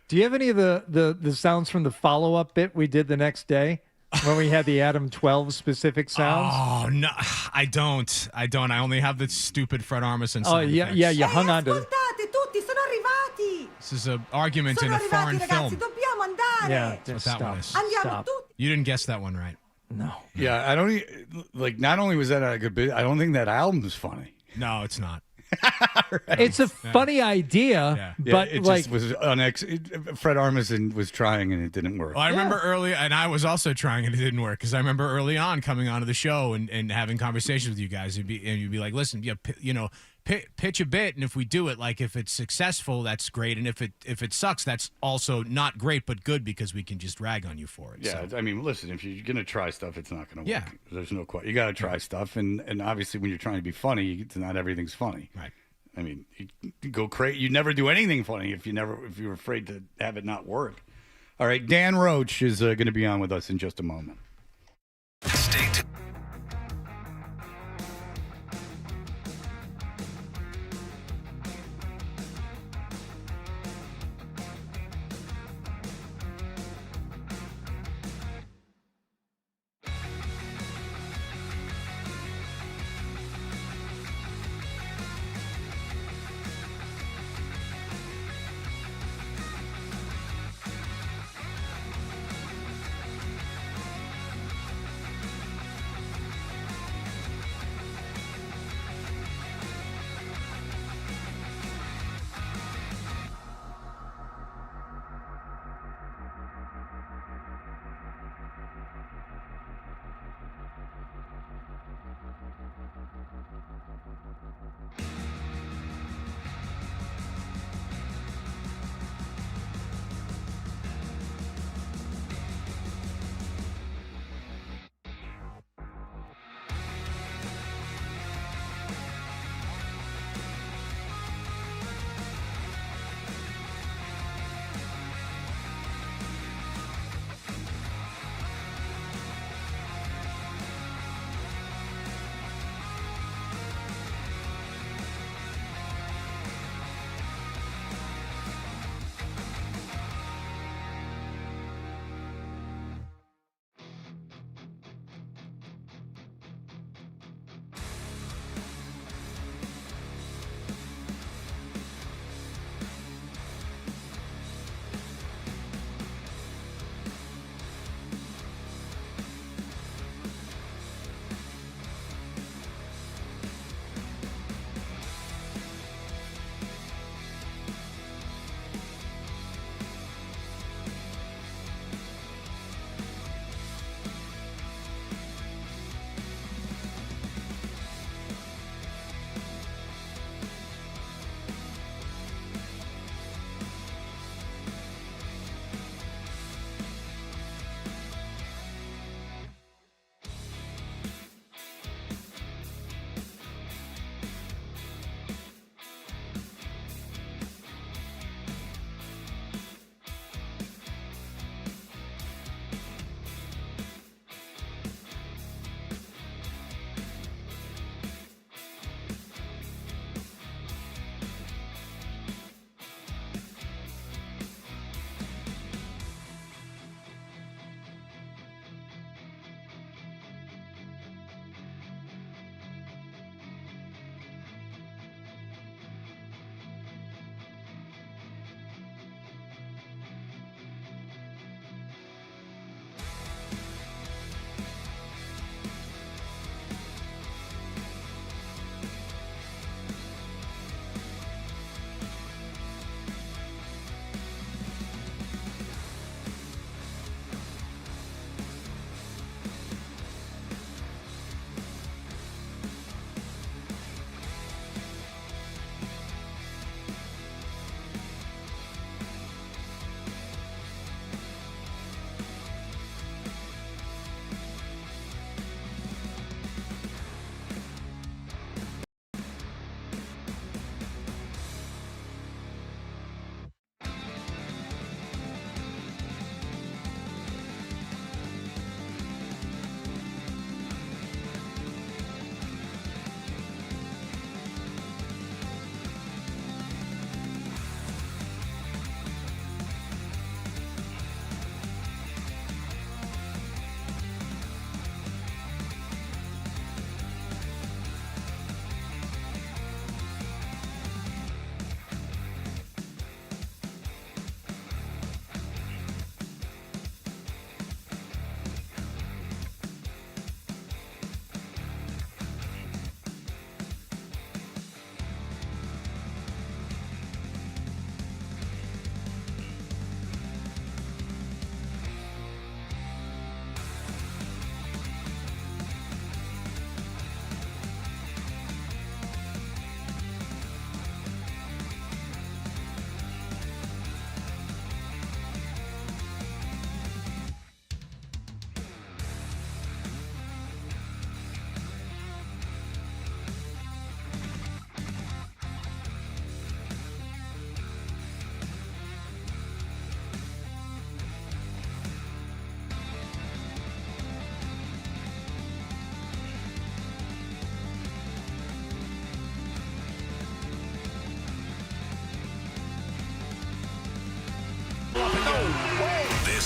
Do you have any of the sounds from the follow-up bit we did the next day when we had the Adam 12 specific sounds? Oh, no, I don't. I only have the stupid Fred Armisen sound effects. Yeah, you hung on to it. This is an argument in a foreign film. Yeah, That's what that one is. Stop. You didn't guess that one right. No. Yeah, I don't like. Not only was that not a good bit, I don't think that album's funny. No, it's not. Right. It's a funny idea, but it like just was Fred Armisen was trying and it didn't work. Well, I remember early, and I was also trying and it didn't work because I remember early on coming onto the show and having conversations with you guys. You'd be like, listen, pitch a bit, and if we do it, like if it's successful, that's great, and if it sucks, that's also not great but good because we can just rag on you for it. Yeah, so. I mean, listen, if you're gonna try stuff, it's not gonna work. Yeah. There's no question. You got to try stuff, and obviously when you're trying to be funny, not everything's funny. Right. I mean, you go crazy. You never do anything funny if you're afraid to have it not work. All right, Dan Roach is going to be on with us in just a moment. State.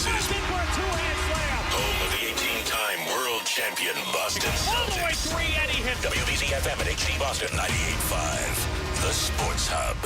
This is home of the 18-time world champion Boston Celtics. WBZ FM and HD Boston 98.5. The Sports Hub.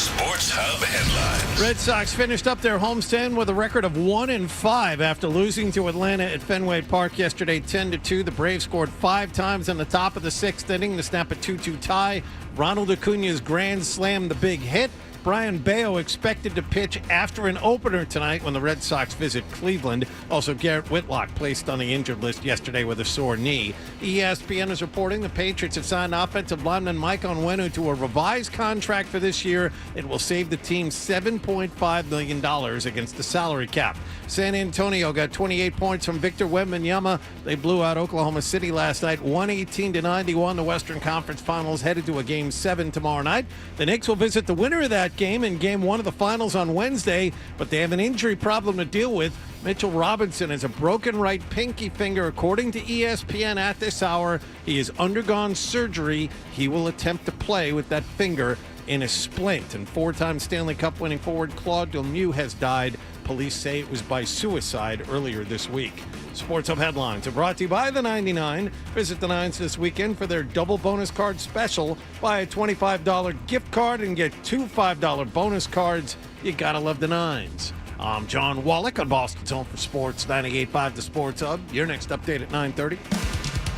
Sports Hub headlines. Red Sox finished up their homestand with a record of 1-5 after losing to Atlanta at Fenway Park yesterday 10-2. The Braves scored 5 times in the top of the 6th inning to snap a 2-2 tie. Ronald Acuna's grand slam, the big hit. Brian Bayo expected to pitch after an opener tonight when the Red Sox visit Cleveland. Also, Garrett Whitlock placed on the injured list yesterday with a sore knee. ESPN is reporting the Patriots have signed offensive lineman Mike Onwenu to a revised contract for this year. It will save the team $7.5 million against the salary cap. San Antonio got 28 points from Victor Wembanyama. They blew out Oklahoma City last night, 118-91. The Western Conference Finals headed to a Game 7 tomorrow night. The Knicks will visit the winner of that game in Game 1 of the finals on Wednesday, but they have an injury problem to deal with. Mitchell Robinson has a broken right pinky finger, according to ESPN at this hour. He has undergone surgery. He will attempt to play with that finger in a splint. And 4-time Stanley Cup winning forward Claude Lemieux has died. Police say it was by suicide earlier this week. Sports Hub headlines are brought to you by the 99. Visit the Nines this weekend for their double bonus card special. Buy a $25 gift card and get 2 $5 bonus cards. You gotta love the Nines. I'm John Wallach on Boston's Home for Sports, 98.5 The Sports Hub. Your next update at 9:30.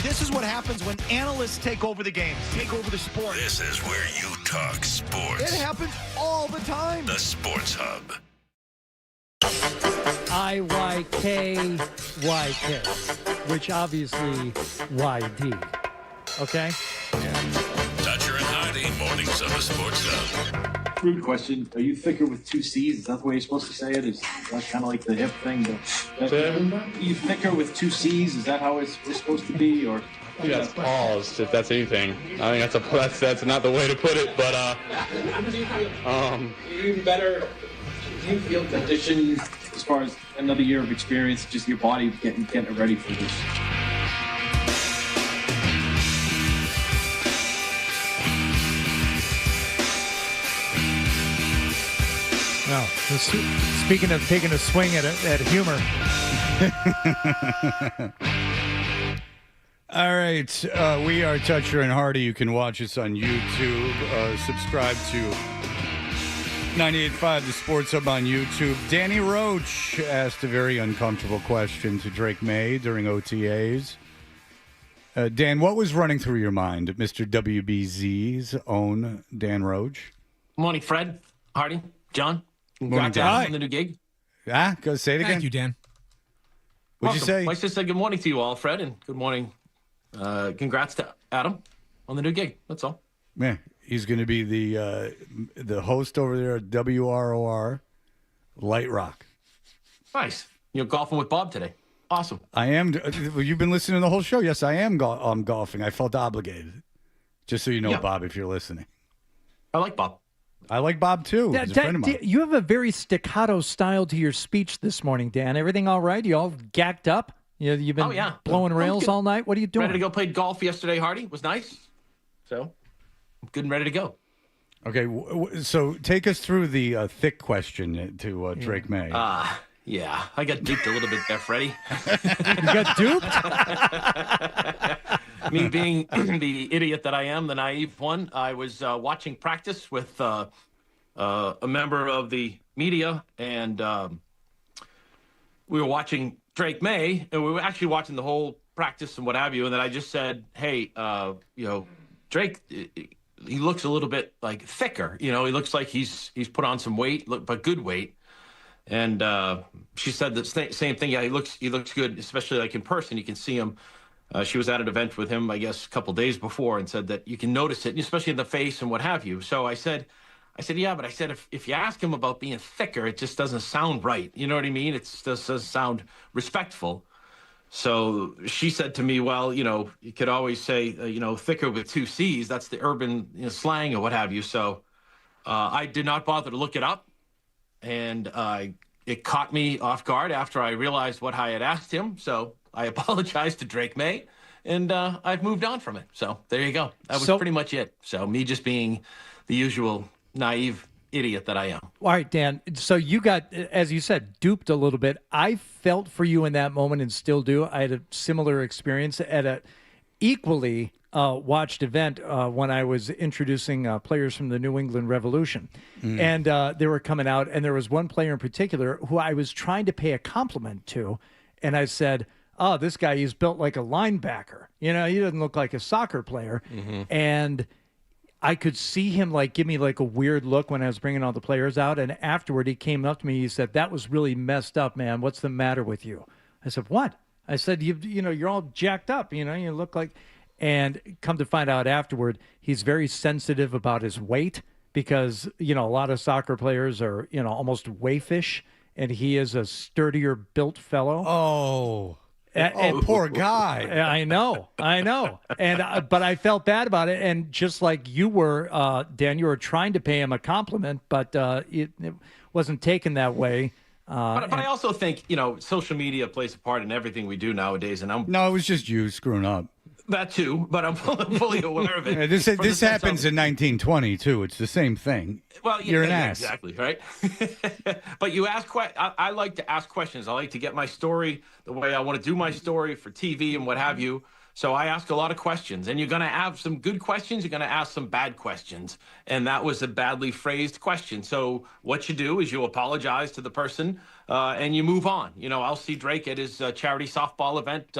This is what happens when analysts take over the games, take over the sport. This is where you talk sports. It happens all the time. The Sports Hub. IYKYK, which obviously YD. Okay? Dutcher and Hardy, mornings of the Sports Hub. Rude question. Are you thicker with 2 C's? Is that the way you're supposed to say it? Is that kind of like the hip thing? Are you thicker with 2 C's? Is that how it's supposed to be? Or that's pause, if that's anything. I think that's not the way to put it, but even better. Do you feel conditioned as far as another year of experience, just your body getting ready for this? No. Speaking of taking a swing at humor. All right. We are Toucher and Hardy. You can watch us on YouTube. Subscribe to 98.5 The Sports Hub on YouTube. Danny Roach asked a very uncomfortable question to Drake May during OTAs. Dan, what was running through your mind? Mr. WBZ's own Dan Roach. Morning, Fred, Hardy, John. Morning, Congrats Dan. on the new gig. Go say it again. Thank you, Dan. What'd you say? I just said good morning to you all, Fred, and good morning. Congrats to Adam on the new gig. That's all. Yeah, he's going to be the host over there at WROR Light Rock. Nice. You're golfing with Bob today. Awesome. I am. You've been listening to the whole show. Yes, I am golfing. I felt obligated. Just so you know, Yeah. Bob, if you're listening. I like Bob. I like Bob, too. He's a friend of mine. You have a very staccato style to your speech this morning, Dan. Everything all right? You all gacked up? You've been blowing rails all night? What are you doing? Ready to go play golf yesterday, Hardy. Was nice. So, I'm good and ready to go. Okay, so take us through the thick question to Drake May. Yeah. I got duped a little bit there, Freddie. You got duped? Me being the idiot that I am, the naive one, I was watching practice with a member of the media, and we were watching Drake May, and we were actually watching the whole practice and what have you, and then I just said, hey, Drake, he looks a little bit like thicker. He looks like he's put on some weight, but good weight. And she said the same thing. Yeah, he looks good, especially like in person. You can see him. She was at an event with him, I guess, a couple days before, and said that you can notice it, especially in the face and what have you. So I said, yeah, but I said, if you ask him about being thicker, it just doesn't sound right. You know what I mean? It just doesn't sound respectful. So she said to me, well, you could always say, thicker with 2 C's. That's the urban slang or what have you. So I did not bother to look it up. And it caught me off guard after I realized what I had asked him. So I apologized to Drake May, and I've moved on from it. So there you go. That was pretty much it. So me just being the usual naive idiot that I am. All right, Dan. So you got, as you said, duped a little bit. I felt for you in that moment and still do. I had a similar experience at a equally watched event when I was introducing players from the New England Revolution. And they were coming out, and there was one player in particular who I was trying to pay a compliment to. And I said, oh, this guy, he's built like a linebacker. You know, he doesn't look like a soccer player. And I could see him like give me like a weird look when I was bringing all the players out. And afterward, he came up to me. He said, that was really messed up, man. What's the matter with you? I said, what? I said, you know, you're all jacked up. You know, you look like. And come to find out afterward, he's very sensitive about his weight because, you know, a lot of soccer players are, you know, almost waifish. And he is a sturdier built fellow. Oh. And poor guy. I know. And but I felt bad about it. And just like you were, Dan, you were trying to pay him a compliment, but it wasn't taken that way. But I also think, you know, social media plays a part in everything we do nowadays. And No, it was just you screwing up. That too, but I'm fully aware of it. Yeah, this happens in 1920 too. It's the same thing. Well, yeah, you're an ass. Exactly, right? But you ask I like to ask questions. I like to get my story the way I want to do my story for TV and what have you. So I ask a lot of questions, and you're going to have some good questions. You're going to ask some bad questions, and that was a badly phrased question. So what you do is you apologize to the person, and you move on. You know, I'll see Drake at his charity softball event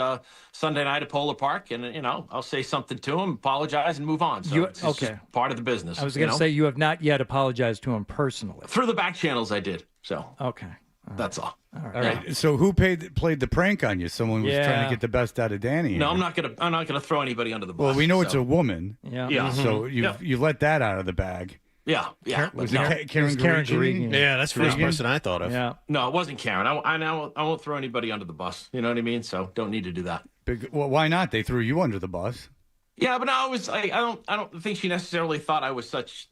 Sunday night at Polar Park, and you know, I'll say something to him, apologize, and move on. So it's just part of the business. I was going to say you have not yet apologized to him personally. Through the back channels, I did. So okay. That's all. All right. So who played the prank on you? Someone was trying to get the best out of Danny. No, I'm not gonna throw anybody under the bus. Well, we know it's a woman. Yeah. So you let that out of the bag. Yeah. Was it Karen Garigi? Yeah, that's the first person I thought of. Yeah. No, it wasn't Karen. I won't throw anybody under the bus. You know what I mean? So don't need to do that. Well, why not? They threw you under the bus. Yeah, but no, it was I don't think she necessarily thought I was such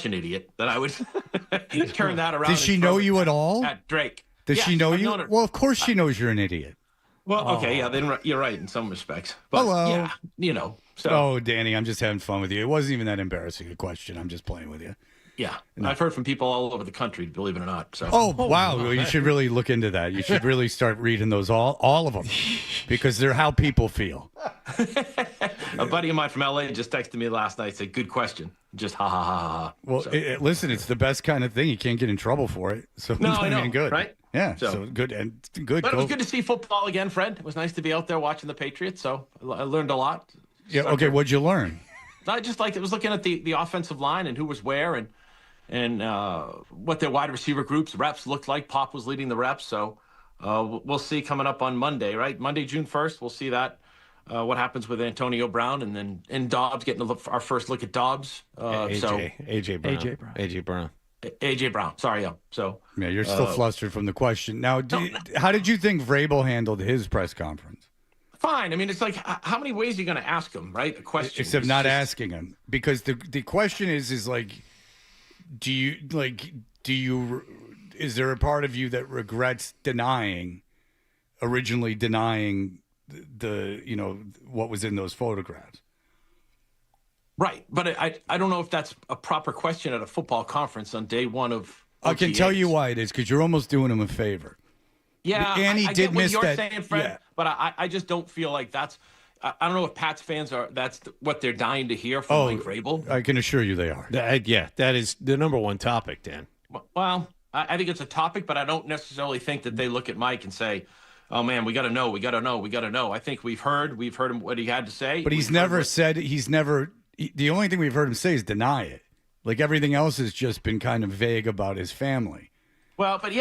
an idiot that I would turn that around. Does she know you at all? At Drake. Does she know you? Well, of course she knows you're an idiot. Well, okay, yeah, then you're right in some respects. But Hello. yeah, you know. So Oh, Danny, I'm just having fun with you. It wasn't even that embarrassing a question. I'm just playing with you. yeah, I've heard from people all over the country, believe it or not. So Oh, wow. Well, you should really look into that. You should really start reading those, all of them, because they're how people feel. A buddy of mine from LA just texted me last night, said, "Good question." Just ha ha ha ha. Well, listen, it's the best kind of thing. You can't get in trouble for it. So No, I know, good. right? Yeah. So- So good and good. But it was good to see football again, Fred. It was nice to be out there watching the Patriots. So I learned a lot. Yeah. Okay. What'd you learn? I just liked it. Was looking at the offensive line and who was where and what their wide receiver groups reps looked like. Pop was leading the reps. So we'll see coming up on Monday, right? Monday, June 1st. We'll see that. What happens with Antonio Brown and Dobbs, getting our first look at Dobbs. AJ Brown. AJ Brown. Sorry, yeah. So Yeah, you're still flustered from the question. Now, how did you think Vrabel handled his press conference? fine. I mean, it's like how many ways are you going to ask him, right? A question. Except not asking him, because the question is like, is there a part of you that regrets originally denying the what was in those photographs? Right, but I don't know if that's a proper question at a football conference on day one of OTAs. I can tell you why it is, because you're almost doing him a favor. Yeah, Annie I did get what miss you're that. saying, Fred, yeah. but I just don't feel like that's. I don't know if Pats fans that's what they're dying to hear from Mike Vrabel. I can assure you they are. That is the number one topic, Dan. Well, I think it's a topic, but I don't necessarily think that they look at Mike and say, "Oh man, we got to know, we got to know, we got to know." I think we've heard him what he had to say. But he's never said. The only thing we've heard him say is deny it. Like everything else has just been kind of vague about his family. Well, but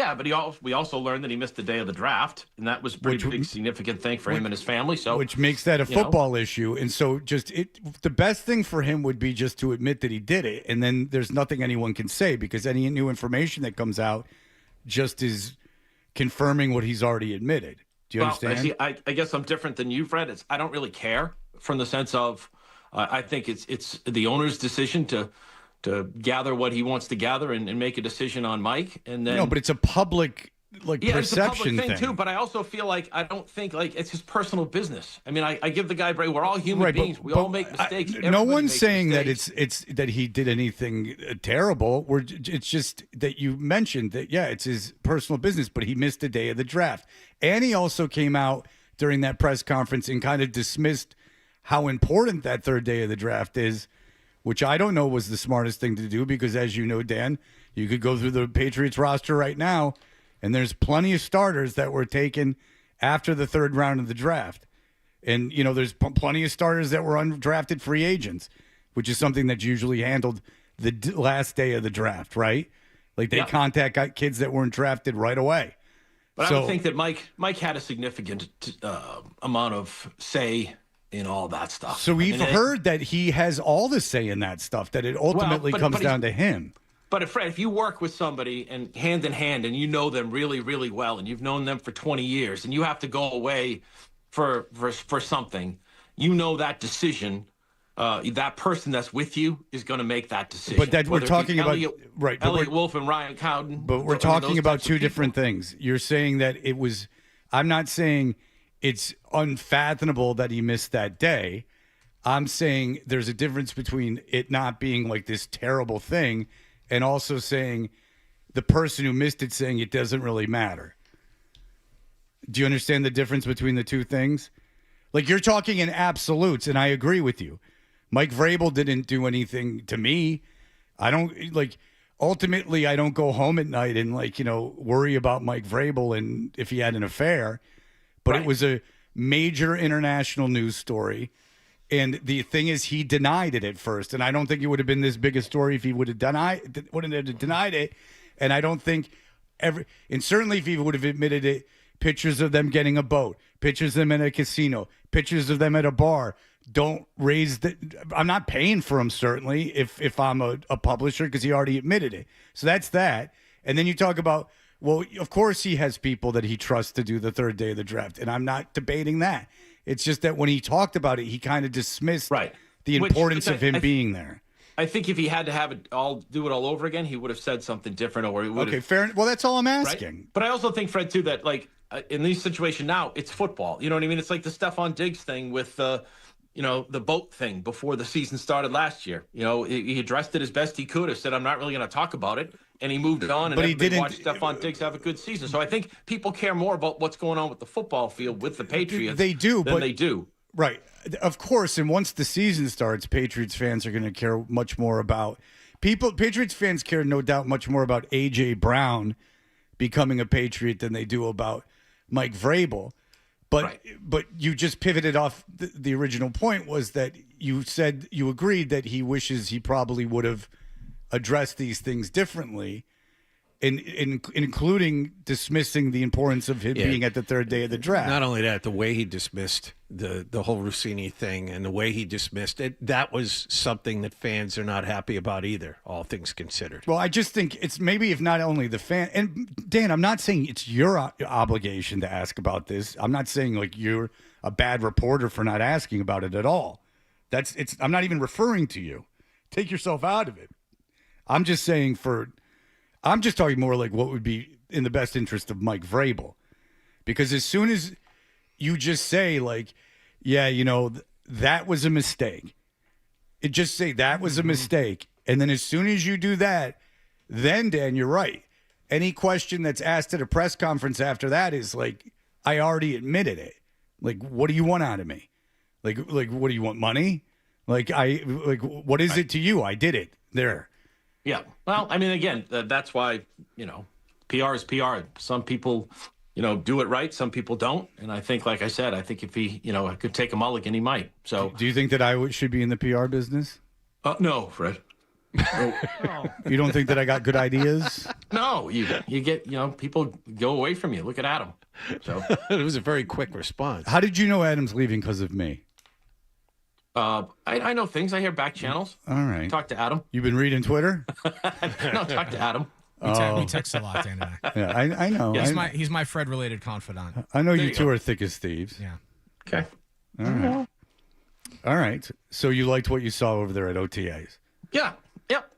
we also learned that he missed the day of the draft, and that was a pretty big significant thing for him and his family. So, which makes that a football issue, and so the best thing for him would be just to admit that he did it, and then there's nothing anyone can say, because any new information that comes out just is confirming what he's already admitted. Do you understand? I guess I'm different than you, Fred. I don't really care, from the sense of I think it's the owner's decision to gather what he wants to gather and make a decision on Mike. And then no, but it's a public like Yeah, it's a public perception thing thing. too, but I also feel like I don't think like it's his personal business. I mean, I give the guy break. We're all human Right, beings. We all make mistakes. No Everybody one's makes saying mistakes. that it's that he did anything terrible. It's just that you mentioned that it's his personal business, but he missed a day of the draft, and he also came out during that press conference and kind of dismissed how important that third day of the draft is, which I don't know was the smartest thing to do because, as you know, Dan, you could go through the Patriots roster right now. And there's plenty of starters that were taken after the third round of the draft. And, there's plenty of starters that were undrafted free agents, which is something that's usually handled the last day of the draft, right? Like they contact kids that weren't drafted right away. But I would think that Mike had a significant amount of say in all that stuff. So we've heard that he has all the say in that stuff, that it ultimately comes down to him. But Fred, if you work with somebody and hand in hand and you know them really, really well and you've known them for 20 years and you have to go away for something, that decision, that person that's with you is going to make that decision. But that we're talking about, right? Elliot Wolf and Ryan Cowden. But we're talking about two different things. You're saying that it was. I'm not saying it's unfathomable that he missed that day. I'm saying there's a difference between it not being like this terrible thing and also saying the person who missed it saying it doesn't really matter. Do you understand the difference between the two things? Like, you're talking in absolutes, and I agree with you. Mike Vrabel didn't do anything to me. I don't, ultimately, I don't go home at night and, worry about Mike Vrabel and if he had an affair. But It was a major international news story. And the thing is, he denied it at first, and I don't think it would have been this big a story if he would have denied it. And I don't think and certainly if he would have admitted it, pictures of them getting a boat, pictures of them in a casino, pictures of them at a bar. Don't raise I'm not paying for him, certainly, if I'm a publisher, because he already admitted it. So that's that. And then you talk about, well, of course he has people that he trusts to do the third day of the draft, and I'm not debating that. It's just that when he talked about it, he kind of dismissed the importance of him being there. I think if he had to have it all over again, he would have said something different, or he would have. Okay, fair. Well, that's all I'm asking. Right? But I also think, Fred, too, that in these situations now, it's football. You know what I mean? It's like the Stephon Diggs thing with the boat thing before the season started last year. He addressed it as best he could. Have said, "I'm not really going to talk about it." And he moved on, and but he didn't watch Stephon Diggs have a good season. So I think people care more about what's going on with the football field with the Patriots. They do, than they do. Right, of course. And once the season starts, Patriots fans are going to care much more about people. Patriots fans care, no doubt, much more about A.J. Brown becoming a Patriot than they do about Mike Vrabel. But you just pivoted off the original point, was that you said you agreed that he wishes he probably would have address these things differently, including dismissing the importance of him being at the third day of the draft. Not only that, the way he dismissed the whole Rossini thing and the way he dismissed it, that was something that fans are not happy about either, all things considered. Well, I just think it's maybe if not only the fan, and Dan, I'm not saying it's your obligation to ask about this. I'm not saying you're a bad reporter for not asking about it at all. I'm not even referring to you. Take yourself out of it. I'm just saying I'm just talking more like what would be in the best interest of Mike Vrabel. Because as soon as you just say that was a mistake, just say that was a mistake. And then as soon as you do that, then Dan, you're right. Any question that's asked at a press conference after that is I already admitted it. What do you want out of me? What do you want, money? What is it to you? I did it there. Yeah. Well, I mean, again, that's why, PR is PR. Some people, do it right. Some people don't. And I think, like I said, if he, could take a mulligan, he might. So do you think that I should be in the PR business? No, Fred. No. You don't think that I got good ideas? No, you get, people go away from you. Look at Adam. So it was a very quick response. How did you know Adam's leaving because of me? I know things. I hear back channels. All right. Talk to Adam. You've been reading Twitter? No, talk to Adam. We text a lot, Dan and I. Yeah, I know. He's my Fred-related confidant. I know you two are thick as thieves. Yeah. Okay. All right. So you liked what you saw over there at OTAs? Yeah. Yep.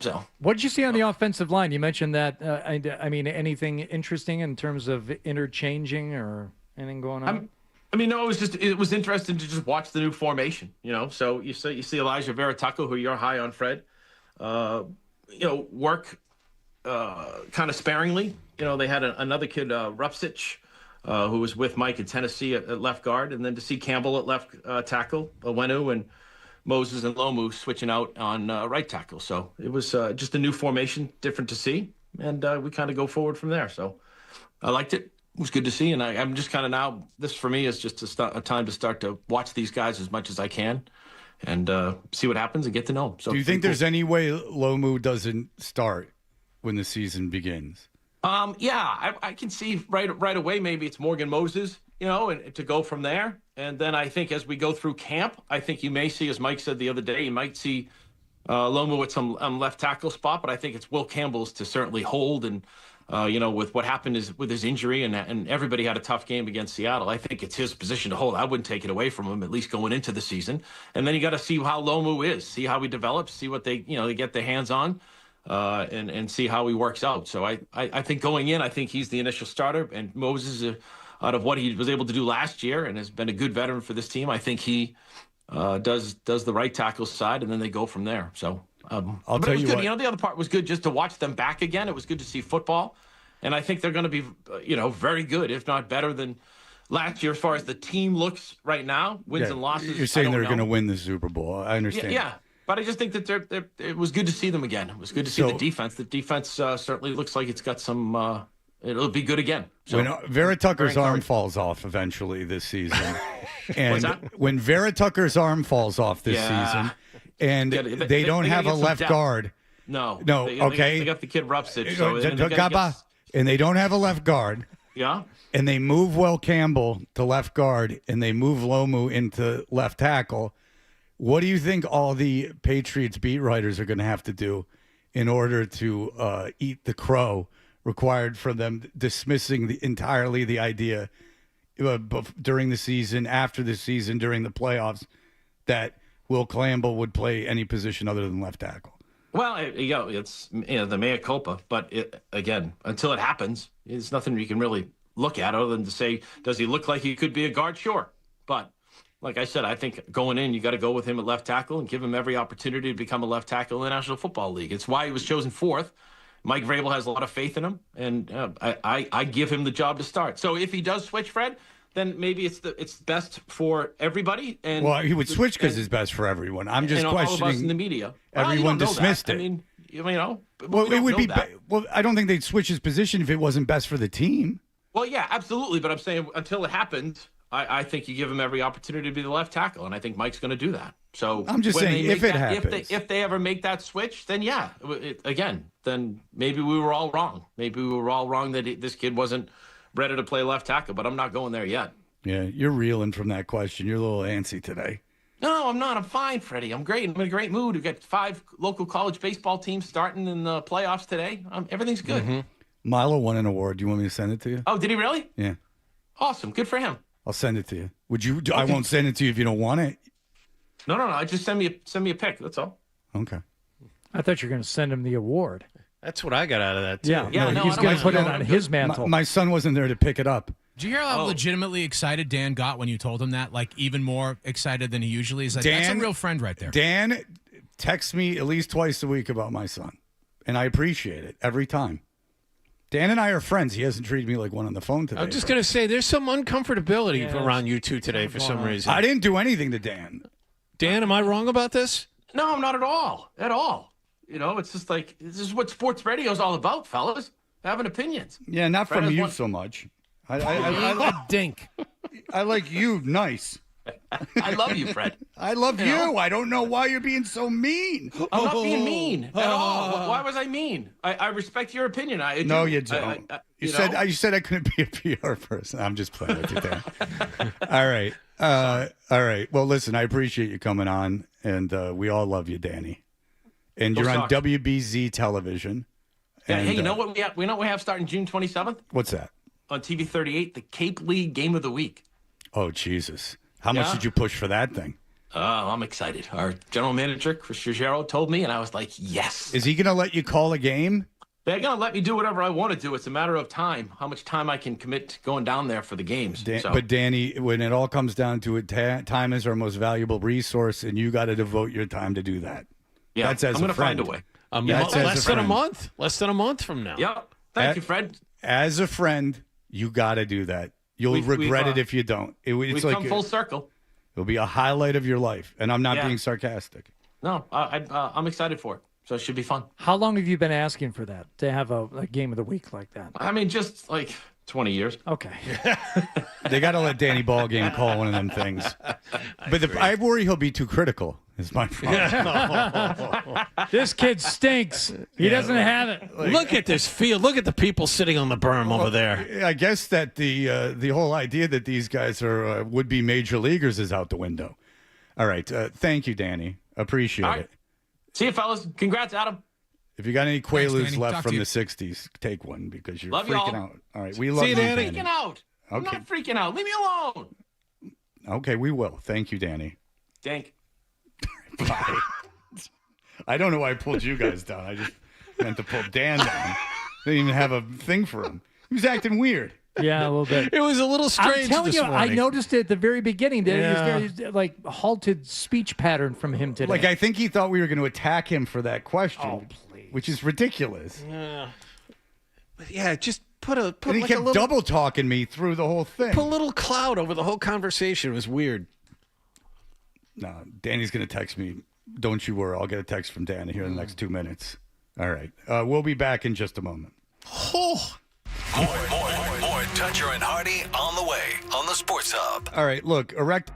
So, what did you see on the offensive line? You mentioned that. I mean, anything interesting in terms of interchanging or anything going on? No, it was interesting to just watch the new formation. So you see Elijah Veritucco, who you're high on, Fred. Work kind of sparingly. They had another kid, Rupsich, who was with Mike in Tennessee at left guard, and then to see Campbell at left tackle, Owenu, and Moses and Lomu switching out on right tackle. So it was just a new formation, different to see, and we kind of go forward from there. So I liked it. It was good to see, and I'm just kind of now, this for me is just a time to start to watch these guys as much as I can and see what happens and get to know them. So, do you think there's any way Lomu doesn't start when the season begins? I can see right away maybe it's Morgan Moses, and to go from there. And then I think as we go through camp, I think you may see, as Mike said the other day, you might see Lomu at some left tackle spot, but I think it's Will Campbell's to certainly hold. And, with what happened with his injury and everybody had a tough game against Seattle, I think it's his position to hold. I wouldn't take it away from him, at least going into the season. And then you got to see how Lomu is, see how he develops, see what they get their hands on. And see how he works out. So I think going in, I think he's the initial starter. And Moses, out of what he was able to do last year and has been a good veteran for this team, I think he does the right tackle side, and then they go from there. So I'll tell you good. what. The other part was good just to watch them back again. It was good to see football. And I think they're going to be, very good, if not better than last year as far as the team looks right now. Wins and losses. You're saying they're going to win the Super Bowl. I understand. Yeah. But I just think that it was good to see them again. It was good to see the defense. The defense certainly looks like it's got some. It'll be good again. So, when Vera Tucker's arm falls off eventually this season, and What's that? when Vera Tucker's arm falls off this season, and they don't have a left guard. No. Okay. They got the kid Rupsich. So and they don't have a left guard. Yeah. And they move Will Campbell to left guard, and they move Lomu into left tackle. What do you think all the Patriots beat writers are going to have to do in order to eat the crow required for them dismissing entirely the idea during the season, after the season, during the playoffs, that Will Campbell would play any position other than left tackle? Well, it's the mea culpa. But again, until it happens, there's nothing you can really look at other than to say, does he look like he could be a guard? Sure. But like I said, I think going in, you got to go with him at left tackle and give him every opportunity to become a left tackle in the National Football League. It's why he was chosen fourth. Mike Vrabel has a lot of faith in him, and I give him the job to start. So if he does switch, Fred, then maybe it's best for everybody. And well, he would switch because it's best for everyone. I'm just questioning. All of us in the media. Everyone dismissed it. I mean, well, it would be. Well, I don't think they'd switch his position if it wasn't best for the team. Well, yeah, absolutely. But I'm saying until it happens, I think you give him every opportunity to be the left tackle, and I think Mike's going to do that. So I'm just saying, if it happens, if they ever make that switch, then yeah, then maybe we were all wrong. Maybe we were all wrong that this kid wasn't ready to play left tackle. But I'm not going there yet. Yeah, you're reeling from that question. You're a little antsy today. No, I'm not. I'm fine, Freddie. I'm great. I'm in a great mood. We've got 5 local college baseball teams starting in the playoffs today. Everything's good. Mm-hmm. Milo won an award. Do you want me to send it to you? Oh, did he really? Yeah. Awesome. Good for him. I'll send it to you. Would you? Okay. I won't send it to you if you don't want it. No. Just send me a pic. That's all. Okay. I thought you were going to send him the award. That's what I got out of that, too. Yeah, no, he's going to put it on his mantle. My son wasn't there to pick it up. Did you hear how legitimately excited Dan got when you told him that? Like, even more excited than he usually is? Like, that's a real friend right there. Dan texts me at least twice a week about my son, and I appreciate it every time. Dan and I are friends. He hasn't treated me like one on the phone today. I'm just going to say there's some uncomfortability around you two today for some reason. I didn't do anything to Dan. Dan, am I wrong about this? No, I'm not at all. At all. It's just like, this is what sports radio is all about, fellas. Having opinions. Yeah, not from you so much. I dink. I like you nice. I love you, Fred. I love you. I don't know why you're being so mean. I'm not being mean at all. Why was I mean? I respect your opinion. No, you don't. You said I couldn't be a PR person. I'm just playing with you, Dan. All right. All right. Well, listen, I appreciate you coming on, and we all love you, Danny. And you're on WBZ television. Yeah, and, hey, you know what we know we have starting June 27th? What's that? On TV 38, the Cape League Game of the Week. Oh, Jesus. How much did you push for that thing? I'm excited. Our general manager, Chris Giugiaro, told me, and I was like, yes. Is he going to let you call a game? They're going to let me do whatever I want to do. It's a matter of time, how much time I can commit to going down there for the games. But, Danny, when it all comes down to it, time is our most valuable resource, and you got to devote your time to do that. Yeah, That's as I'm going a to find friend. a way. Less than a month. Less than a month from now. Yep. Thank you, Fred. As a friend, you got to do that. You'll regret it if you don't. It's We've like come full circle. It'll be a highlight of your life, and I'm not being sarcastic. No, I'm excited for it. So it should be fun. How long have you been asking for that, to have a game of the week like that? I mean, just like 20 years. Okay. They got to let Danny Ballgame call one of them things. But I worry he'll be too critical, is my problem. This kid stinks. He doesn't have it. Look at this field. Look at the people sitting on the berm over there. I guess that the whole idea that these guys are would-be major leaguers is out the window. All right. Thank you, Danny. Appreciate it. See you, fellas. Congrats, Adam. If you got any Quaaludes Danny. left Talk from to the you. 60s, take one because you're Love freaking y'all. out. All right. We love See you, you, Danny. I'm freaking out. I'm Okay. not freaking out. Leave me alone. Okay, we will. Thank you, Danny. Dank. Bye. I don't know why I pulled you guys down. I just meant to pull Dan down. Didn't even have a thing for him. He was acting weird. Yeah, a little bit. It was a little strange. I'm telling this you, morning. I noticed it at the very beginning. That Yeah. it was very halted speech pattern from him today. Like, I think he thought we were going to attack him for that question, which is ridiculous. Yeah. But yeah, just put And he like kept a little, double talking me through the whole thing. put a little cloud over the whole conversation. It was weird. No, Danny's going to text me. Don't you worry. I'll get a text from Danny here in the next 2 minutes. All right. We'll be back in just a moment. Oh. More Toucher and Hardy on the way on the Sports Hub. All right. Look, erect.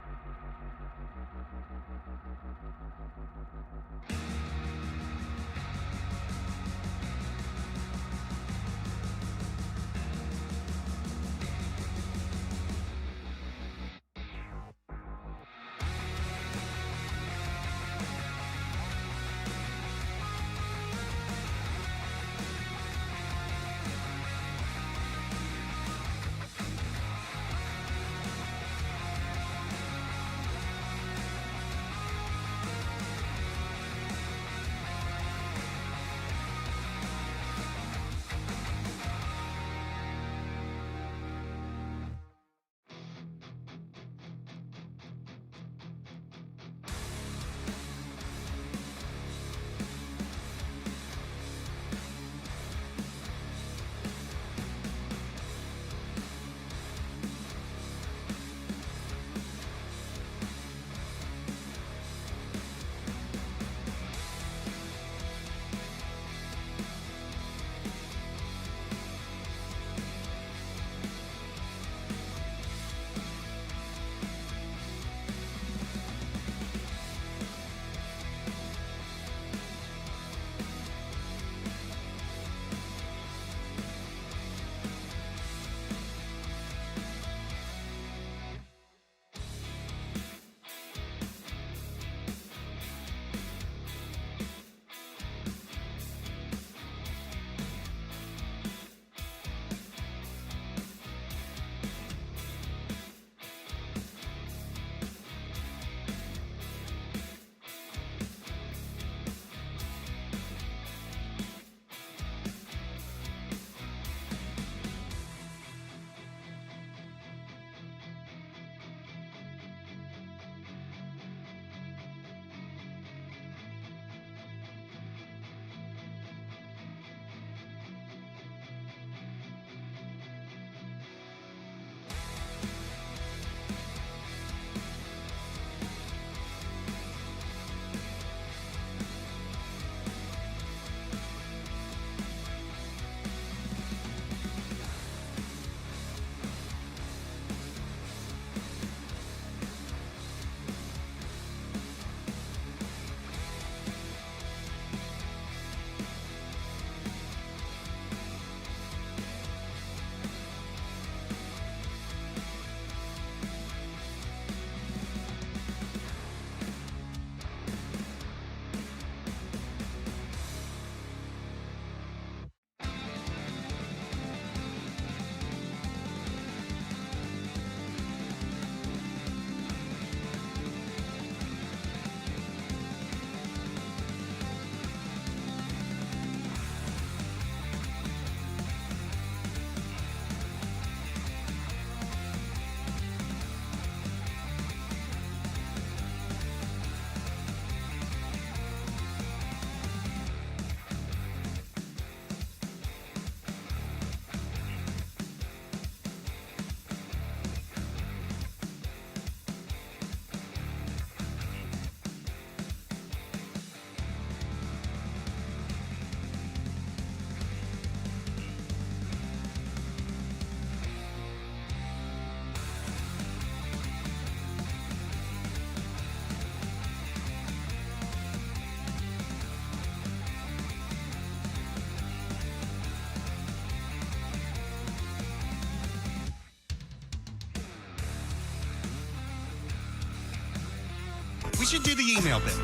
should do the email bit.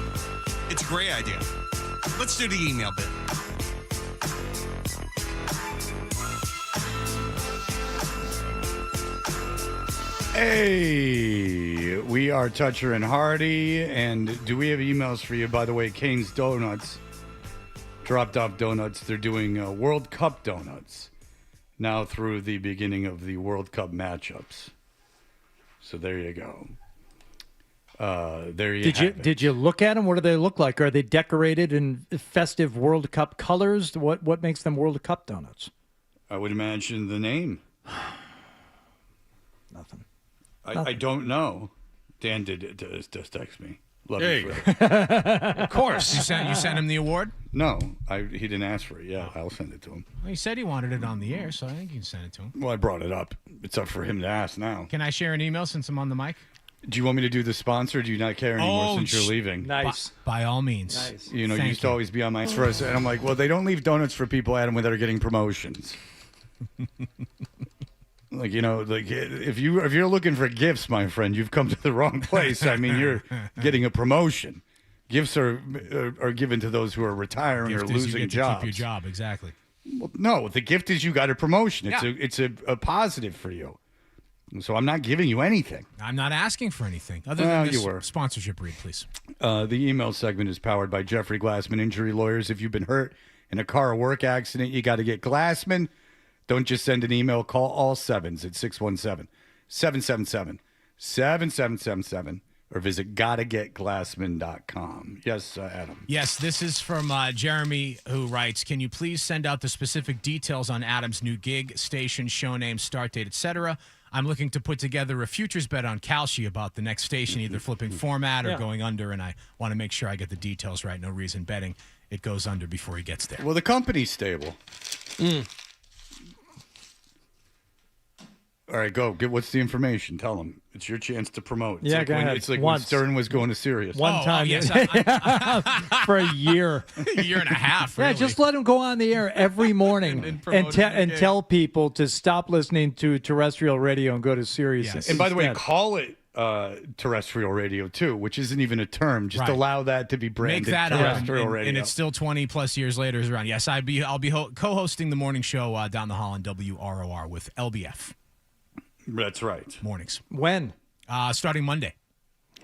It's a great idea. Let's do the email bit. Hey, we are Toucher and Hardy, and do we have emails for you? By the way, Cane's Donuts dropped off donuts. They're doing World Cup donuts now through the beginning of the World Cup matchups. So there you go. There you have it. Did you look at them? What do they look like? Are they decorated in festive World Cup colors? What makes them World Cup donuts? I would imagine the name. Nothing. I don't know. Dan did just text me. Love There you you for it. Of course. You sent him the award? No, he didn't ask for it. Yeah, I'll send it to him. Well, he said he wanted it on the air, so I think you can send it to him. Well, I brought it up. It's up for him to ask now. Can I share an email since I'm on the mic? Do you want me to do the sponsor? Or do you not care anymore since you're leaving? Nice. By all means. Nice. You know, you Thank used to always be on my for us, and I'm like, well, they don't leave donuts for people, Adam, that are getting promotions. Like, you know, like if you're looking for gifts, my friend, you've come to the wrong place. I mean, you're getting a promotion. Gifts are given to those who are retiring Gift or is you losing get to jobs. keep your job, exactly. Well, no, the gift is you got a promotion. Yeah. It's a positive for you. So I'm not giving you anything. I'm not asking for anything. Other Well, than this you were. sponsorship read, please. The email segment is powered by Jeffrey Glassman Injury Lawyers. If you've been hurt in a car or work accident, you got to get Glassman. Don't just send an email. Call all sevens at 617-777-7777 or visit gottagetglassman.com. Yes, Adam. Yes, this is from Jeremy, who writes, can you please send out the specific details on Adam's new gig, station, show name, start date, etc.? I'm looking to put together a futures bet on Kalshi about the next station, either flipping format or going under, and I want to make sure I get the details right. No reason betting it goes under before he gets there. Well, the company's stable. All right, go. What's the information? Tell them. It's your chance to promote. It's Yeah, like go when, ahead. It's like Once. when Stern was going to Sirius. One time. yes. For a year. A year and a half, really. Yeah, just let him go on the air every morning and tell people to stop listening to terrestrial radio and go to Sirius. Yes. And by the way, instead. call it terrestrial radio too, which isn't even a term. Just Right. allow that to be branded Make that up, terrestrial radio. and it's still 20 plus years later is around. Yes, I'll be co-hosting the morning show down the hall on WROR with LBF. That's right. Mornings. When? Starting Monday.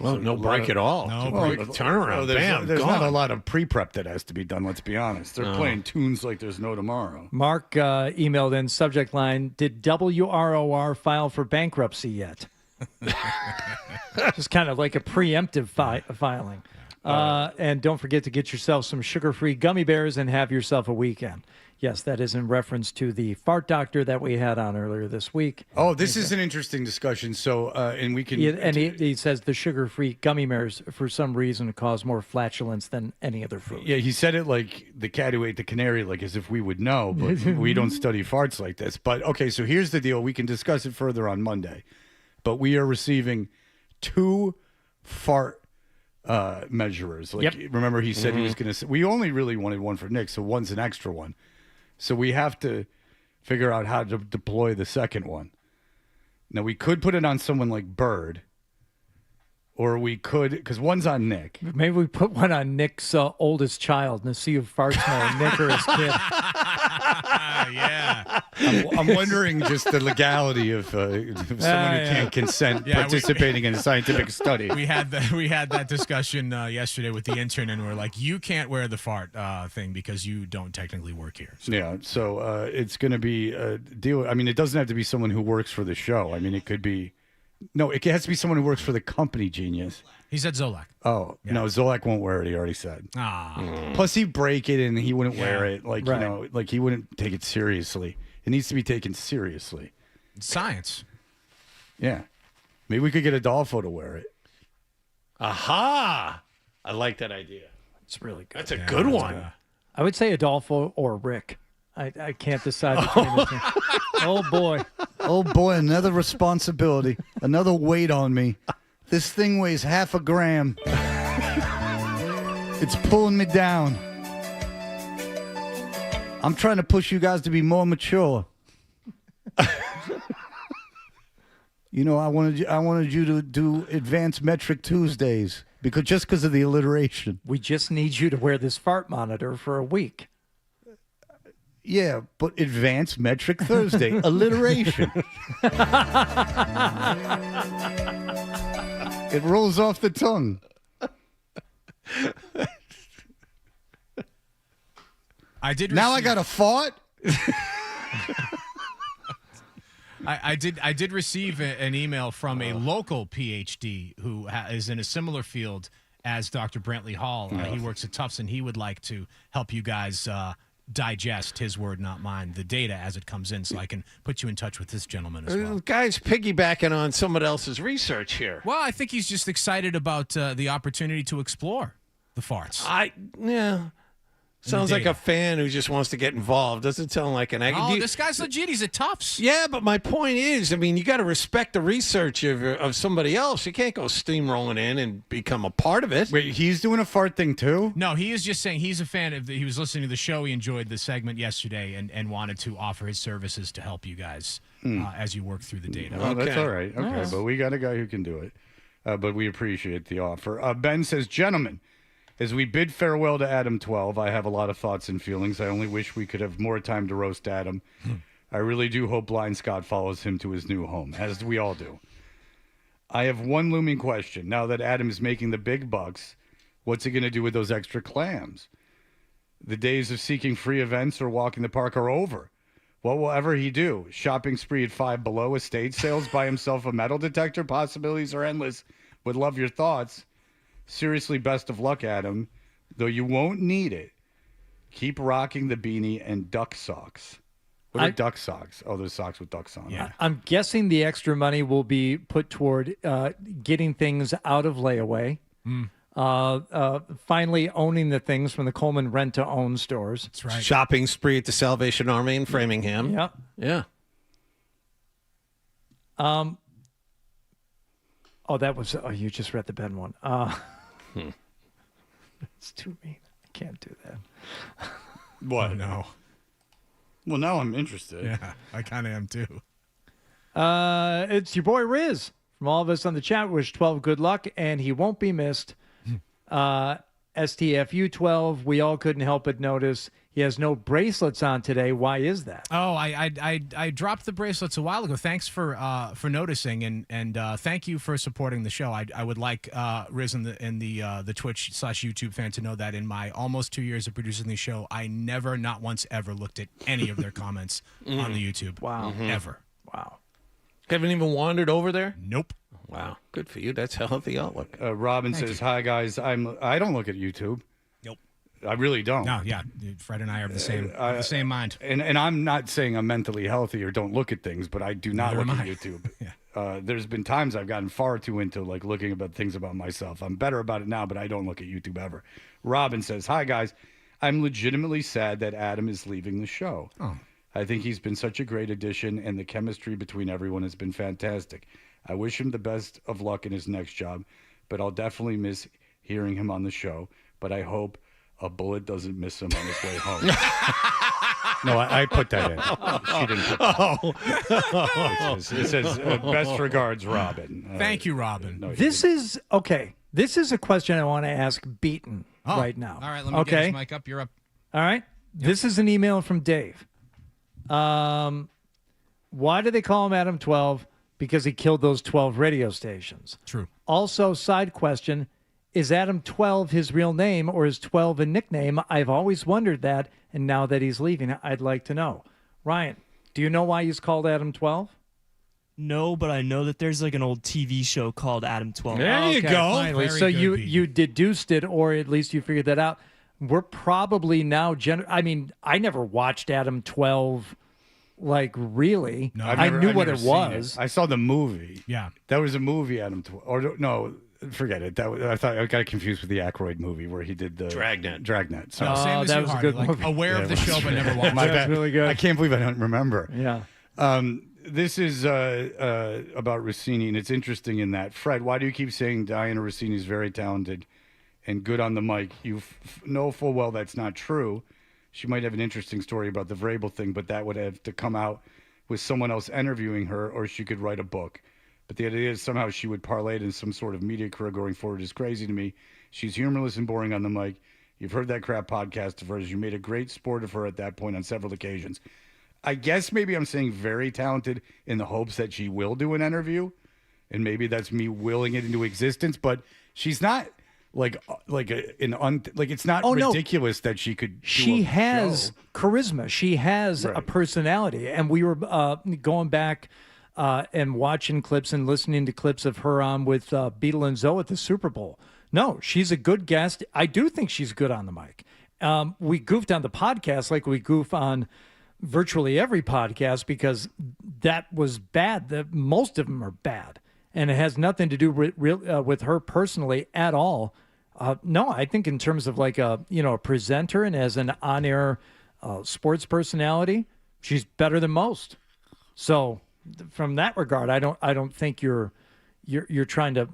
Well, no break at all. No Quick break. turnaround. Bam, there's gone. not a lot of pre-prep that has to be done. Let's be honest. They're playing tunes like there's no tomorrow. Mark emailed in, subject line, did WROR file for bankruptcy yet? Just kind of like a preemptive filing. And don't forget to get yourself some sugar-free gummy bears and have yourself a weekend. Yes, that is in reference to the fart doctor that we had on earlier this week. Oh, this is an interesting discussion. So, and we can. And he says the sugar-free gummy bears, for some reason, cause more flatulence than any other food. Yeah, he said it like the cat who ate the canary, like as if we would know, but we don't study farts like this. But okay, so here's the deal. We can discuss it further on Monday, but we are receiving 2 fart measurers. Like, remember, he said he was going to. We only really wanted one for Nick, so one's an extra one. So we have to figure out how to deploy the second one. Now, we could put it on someone like Bird, or we could, because one's on Nick. Maybe we put one on Nick's oldest child and see if farts more, Nick or his kid. Yeah. I'm wondering just the legality of someone who can't consent participating in a scientific study. We had that discussion yesterday with the intern, and we're like, you can't wear the fart thing because you don't technically work here. Yeah, so it's going to be a deal. I mean, it doesn't have to be someone who works for the show. I mean, it could be. No, it has to be someone who works for the company, Genius. He said Zolak. Oh, no, Zolak won't wear it, he already said. Ah. Plus, he'd break it and he wouldn't wear it. Like, Right. you know, like he wouldn't take it seriously. It needs to be taken seriously. It's science. Yeah. Maybe we could get Adolfo to wear it. Aha! I like that idea. It's really good. That's a good one. I would say Adolfo or Rick. I can't decide between the two. Oh, boy. Oh, boy, another responsibility. Another weight on me. This thing weighs half a gram. It's pulling me down. I'm trying to push you guys to be more mature. I wanted you to do Advanced Metric Tuesdays because of the alliteration. We just need you to wear this fart monitor for a week. Yeah, but Advanced Metric Thursday, alliteration. It rolls off the tongue. I did. Now I got a fart. I did receive an email from a local PhD who is in a similar field as Dr. Brantley Hall. He works at Tufts, and he would like to help you guys digest, his word, not mine, the data as it comes in, so I can put you in touch with this gentleman as well. The guy's piggybacking on someone else's research here. Well, I think he's just excited about the opportunity to explore the farts. Sounds like a fan who just wants to get involved. Doesn't sound like an... Oh, this guy's legit. He's at Tufts. Yeah, but my point is, I mean, you got to respect the research of somebody else. You can't go steamrolling in and become a part of it. Wait, he's doing a fart thing too? No, he is just saying he's a fan of he was listening to the show. He enjoyed the segment yesterday and wanted to offer his services to help you guys as you work through the data. Well, that's all right. Okay, but we got a guy who can do it. But we appreciate the offer. Ben says, gentlemen, as we bid farewell to Adam 12, I have a lot of thoughts and feelings. I only wish we could have more time to roast Adam. I really do hope Blind Scott follows him to his new home, as we all do. I have one looming question. Now that Adam is making the big bucks, what's he going to do with those extra clams? The days of seeking free events or walking the park are over. What will ever he do? Shopping spree at Five Below, estate sales, buy himself a metal detector? Possibilities are endless. Would love your thoughts. Seriously, best of luck, Adam. Though you won't need it, keep rocking the beanie and duck socks. What are duck socks? Oh, those socks with ducks on. Yeah. I'm guessing the extra money will be put toward getting things out of layaway. Finally owning the things from the Coleman rent-to-own stores. That's right. Shopping spree at the Salvation Army in Framingham. Yeah. Yeah. Oh, that was... Oh, you just read the Ben one. It's too mean. I can't do that. What? Oh, no. Well, now I'm interested. Yeah, I kind of am too. It's your boy Riz. From all of us on the chat, wish 12 good luck, and he won't be missed. STFU 12, we all couldn't help but notice he has no bracelets on today. Why is that? Oh, I dropped the bracelets a while ago. Thanks for noticing, and thank you for supporting the show. I would like Riz and the Twitch/YouTube fan to know that in my almost 2 years of producing the show, I never, not once ever, looked at any of their comments on the YouTube. Wow. Ever. Wow. Haven't even wandered over there? Nope. Wow. Good for you. That's a healthy outlook. Robin says, hi, guys. I don't look at YouTube. Nope. I really don't. No, yeah. Fred and I are of the same mind. And I'm not saying I'm mentally healthy or don't look at things, but I do not Neither look am at I. YouTube. Yeah. There's been times I've gotten far too into like looking about things about myself. I'm better about it now, but I don't look at YouTube ever. Robin says, hi, guys. I'm legitimately sad that Adam is leaving the show. Oh. I think he's been such a great addition, and the chemistry between everyone has been fantastic. I wish him the best of luck in his next job, but I'll definitely miss hearing him on the show. But I hope a bullet doesn't miss him on his way home. No, I put that in. She didn't put that. It says best regards, Robin. Thank you, Robin. No, This is a question I want to ask Beaton right now. All right, let me get his mic up. You're up. All right. Yep. This is an email from Dave. Why do they call him Adam 12? Because he killed those 12 radio stations. True. Also, side question, is Adam 12 his real name or is 12 a nickname? I've always wondered that, and now that he's leaving, I'd like to know. Ryan, do you know why he's called Adam 12? No, but I know that there's like an old TV show called Adam 12. There you go. Finally. So you deduced it, or at least you figured that out. We're probably now... I never watched Adam 12... Like, really? No, I knew what it was. I saw the movie. Yeah. That was a movie, Adam. Or no, forget it. I thought I got confused with the Aykroyd movie where he did the Dragnet. So same as that you, was a Hardy, good like, movie. aware of the show, but never watched My it. bad. really good. I can't believe I don't remember. Yeah. This is about Rossini, and it's interesting in that. Fred, why do you keep saying Diana Rossini is very talented and good on the mic? You know full well that's not true. She might have an interesting story about the Vrabel thing, but that would have to come out with someone else interviewing her, or she could write a book. But the idea is somehow she would parlay it in some sort of media career going forward is crazy to me. She's humorless and boring on the mic. You've heard that crap podcast of hers. You made a great sport of her at that point on several occasions. I guess maybe I'm saying very talented in the hopes that she will do an interview, and maybe that's me willing it into existence. But she's not it's not ridiculous that she could. She has charisma. She has a personality, and we were going back and watching clips and listening to clips of her on with Beetle and Zoe at the Super Bowl. No, she's a good guest. I do think she's good on the mic. We goofed on the podcast like we goof on virtually every podcast because that was bad. Most of them are bad, and it has nothing to do with her personally at all. No, I think in terms of like a presenter and as an on-air sports personality, she's better than most. So from that regard, I don't think you're trying to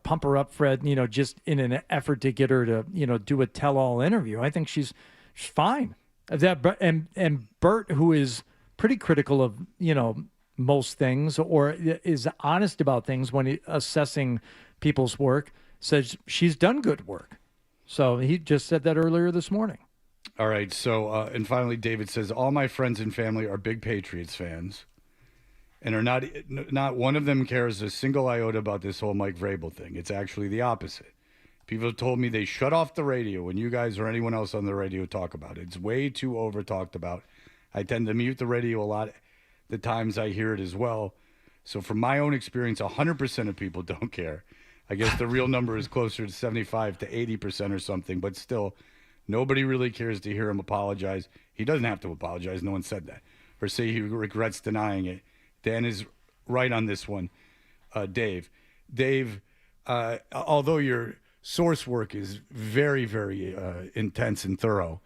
pump her up, Fred. Just in an effort to get her to do a tell-all interview. I think she's fine. And Bert, who is pretty critical of most things or is honest about things when assessing people's work, says she's done good work. So he just said that earlier this morning. All right. So, and finally, David says, all my friends and family are big Patriots fans and are not one of them cares a single iota about this whole Mike Vrabel thing. It's actually the opposite. People have told me they shut off the radio when you guys or anyone else on the radio talk about it. It's way too over talked about. I tend to mute the radio a lot the times I hear it as well. So from my own experience, 100% of people don't care. I guess the real number is closer to 75 to 80% or something, but still, nobody really cares to hear him apologize. He doesn't have to apologize. No one said that. Or say he regrets denying it. Dan is right on this one. Dave, although your source work is very, very intense and thorough,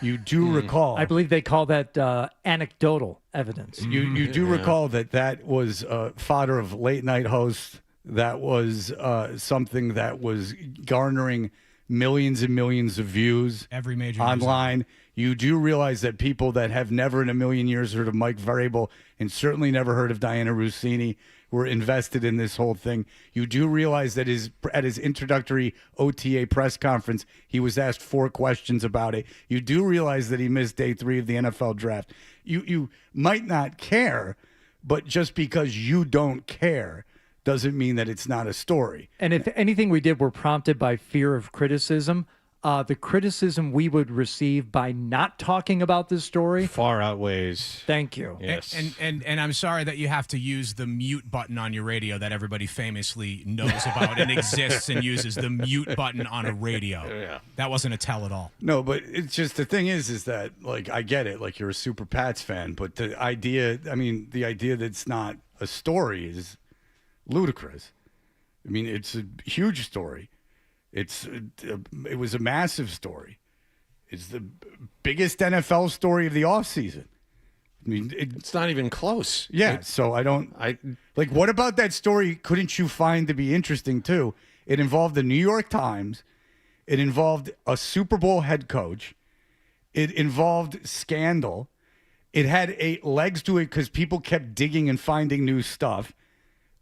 you do recall. I believe they call that anecdotal evidence. You do recall that was fodder of late night hosts. That was something that was garnering millions and millions of views every major online. You do realize that people that have never in a million years heard of Mike Vrabel and certainly never heard of Diana Rossini were invested in this whole thing. You do realize that at his introductory OTA press conference, he was asked 4 questions about it. You do realize that he missed day 3 of the NFL draft. You might not care, but just because you don't care doesn't mean that it's not a story. And if anything we did were prompted by fear of criticism, the criticism we would receive by not talking about this story far outweighs. Thank you. Yes. And I'm sorry that you have to use the mute button on your radio that everybody famously knows about and exists and uses the mute button on a radio. Yeah. That wasn't a tell at all. No, but it's just the thing is that like I get it, like you're a super Pats fan, but the idea that it's not a story is ludicrous. I mean, it's a huge story. It was a massive story. It's the biggest NFL story of the offseason. I mean, it's not even close. Yeah, so what about that story couldn't you find to be interesting too? It involved the New York Times. It involved a Super Bowl head coach. It involved scandal. It had 8 legs to it because people kept digging and finding new stuff.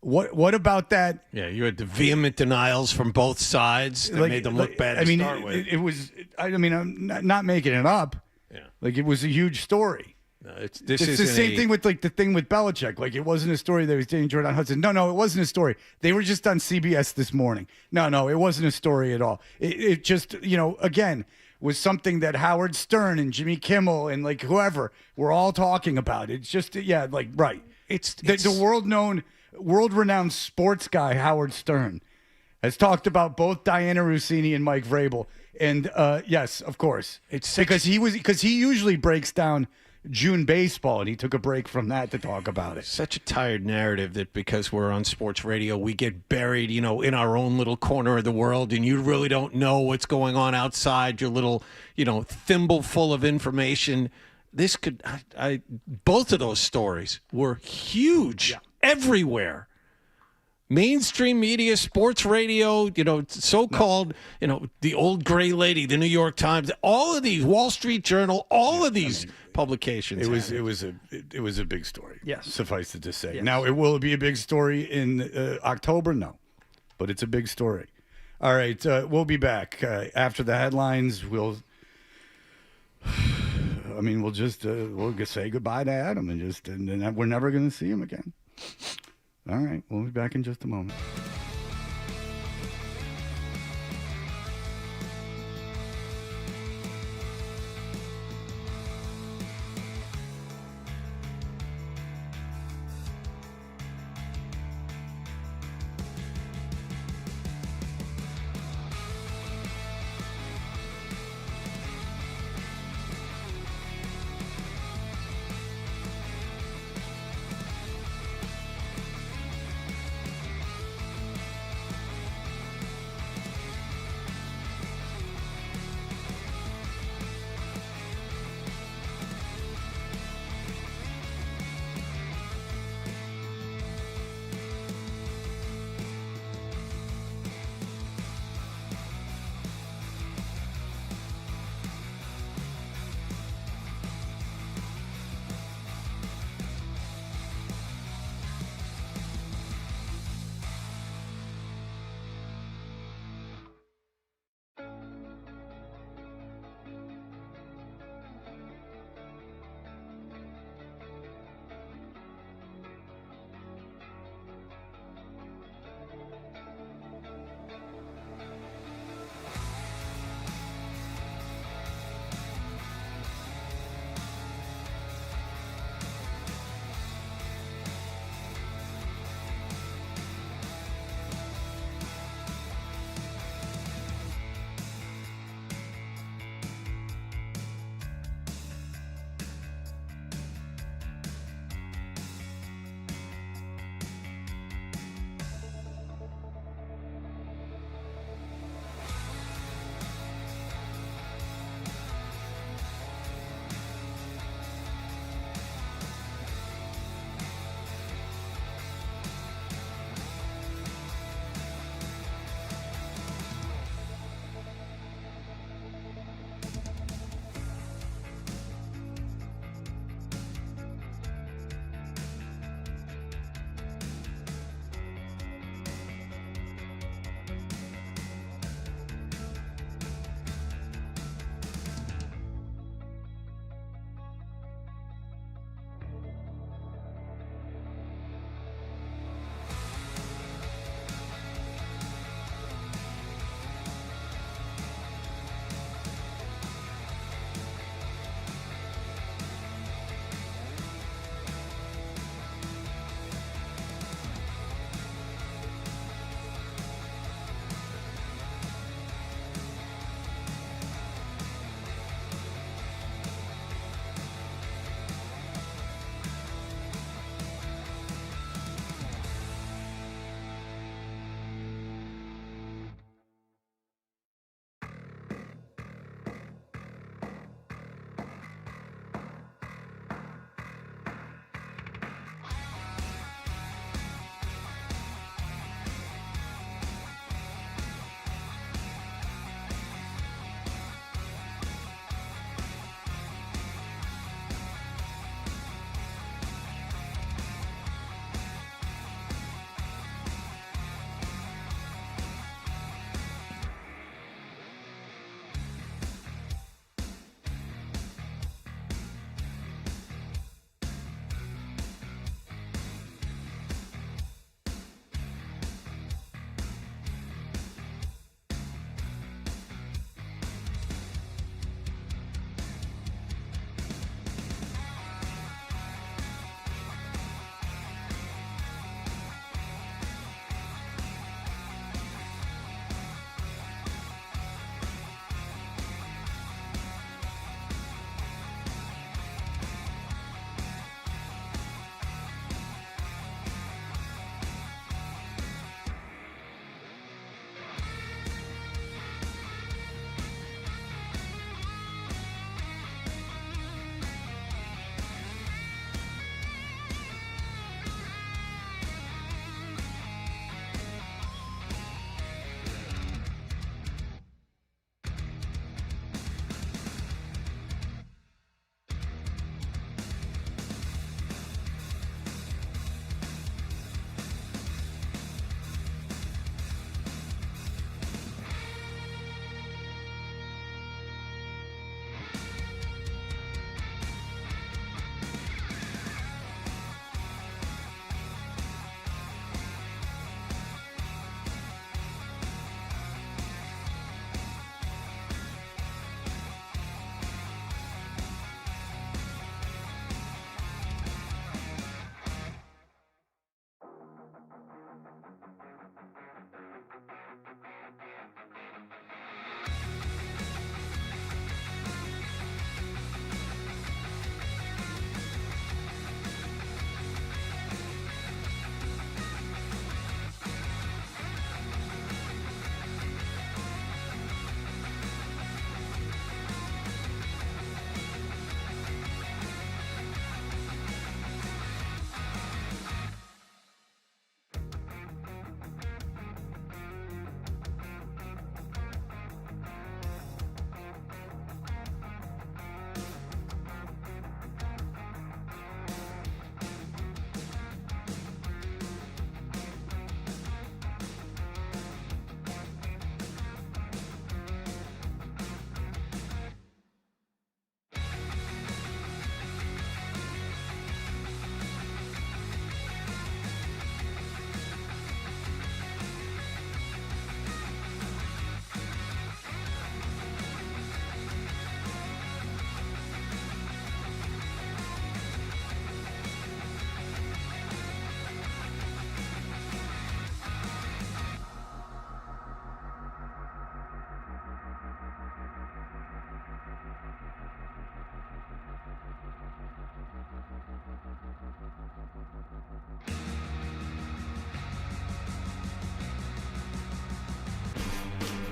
What about that? Yeah, you had the vehement denials from both sides that made them look bad to start with. It was. I'm not making it up. Yeah, like it was a huge story. No, it's the same thing with the thing with Belichick. Like it wasn't a story that was dating Jordan Hudson. No, it wasn't a story. They were just on CBS this morning. No, it wasn't a story at all. It just again was something that Howard Stern and Jimmy Kimmel and like whoever were all talking about. It's just right. It's the world-renowned sports guy Howard Stern has talked about both Diana Rossini and Mike Vrabel, and yes, of course, it's because he usually breaks down June baseball, and he took a break from that to talk about it. Such a tired narrative that because we're on sports radio, we get buried, in our own little corner of the world, and you really don't know what's going on outside your little, thimble full of information. This could, both of those stories were huge. Yeah. Everywhere. Mainstream media, sports radio, so-called, the old gray lady, the New York Times, all of these, Wall Street Journal, all of these publications. It was a big story. Yes. Suffice it to say. Yes. Now, will it be a big story in October? No, but it's a big story. All right, we'll be back after the headlines. We'll just say goodbye to Adam and then we're never going to see him again. All right, we'll be back in just a moment.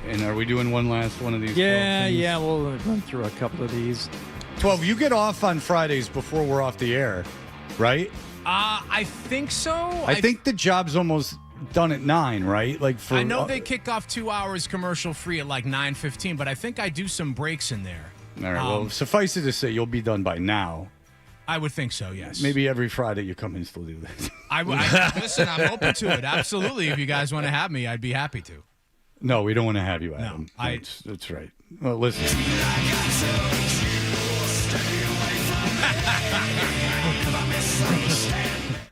And are we doing one last one of these? 12 things? Yeah, we'll run through a couple of these. 12, you get off on Fridays before we're off the air, right? I think so. I think the job's almost done at 9, right? Like for I know they kick off 2 hours commercial free at like 9:15, but I think I do some breaks in there. All right, well, suffice it to say, you'll be done by now. I would think so, yes. Maybe every Friday you come in and still do this. Listen, I'm open to it. Absolutely. If you guys want to have me, I'd be happy to. No, we don't want to have you, Adam. No, that's right. Well, listen.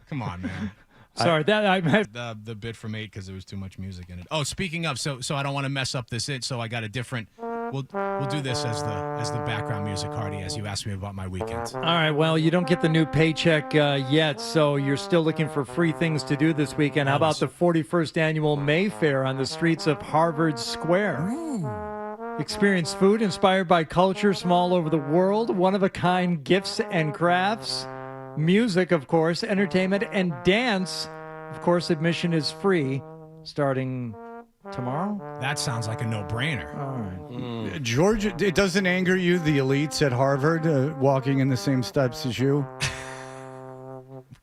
Come on, man. Sorry, the bit from 8 because there was too much music in it. Oh, speaking of, so I don't want to mess up this. So I got a different. We'll do this as the background music, Hardy, as you asked me about my weekend. All right, well, you don't get the new paycheck yet, so you're still looking for free things to do this weekend. How about the 41st annual Mayfair on the streets of Harvard Square? Experience food inspired by cultures from all over the world, one-of-a-kind gifts and crafts, music, of course, entertainment, and dance. Of course, admission is free starting tomorrow. That sounds like a no-brainer. All right. George, it doesn't anger you, the elites at Harvard walking in the same steps as you?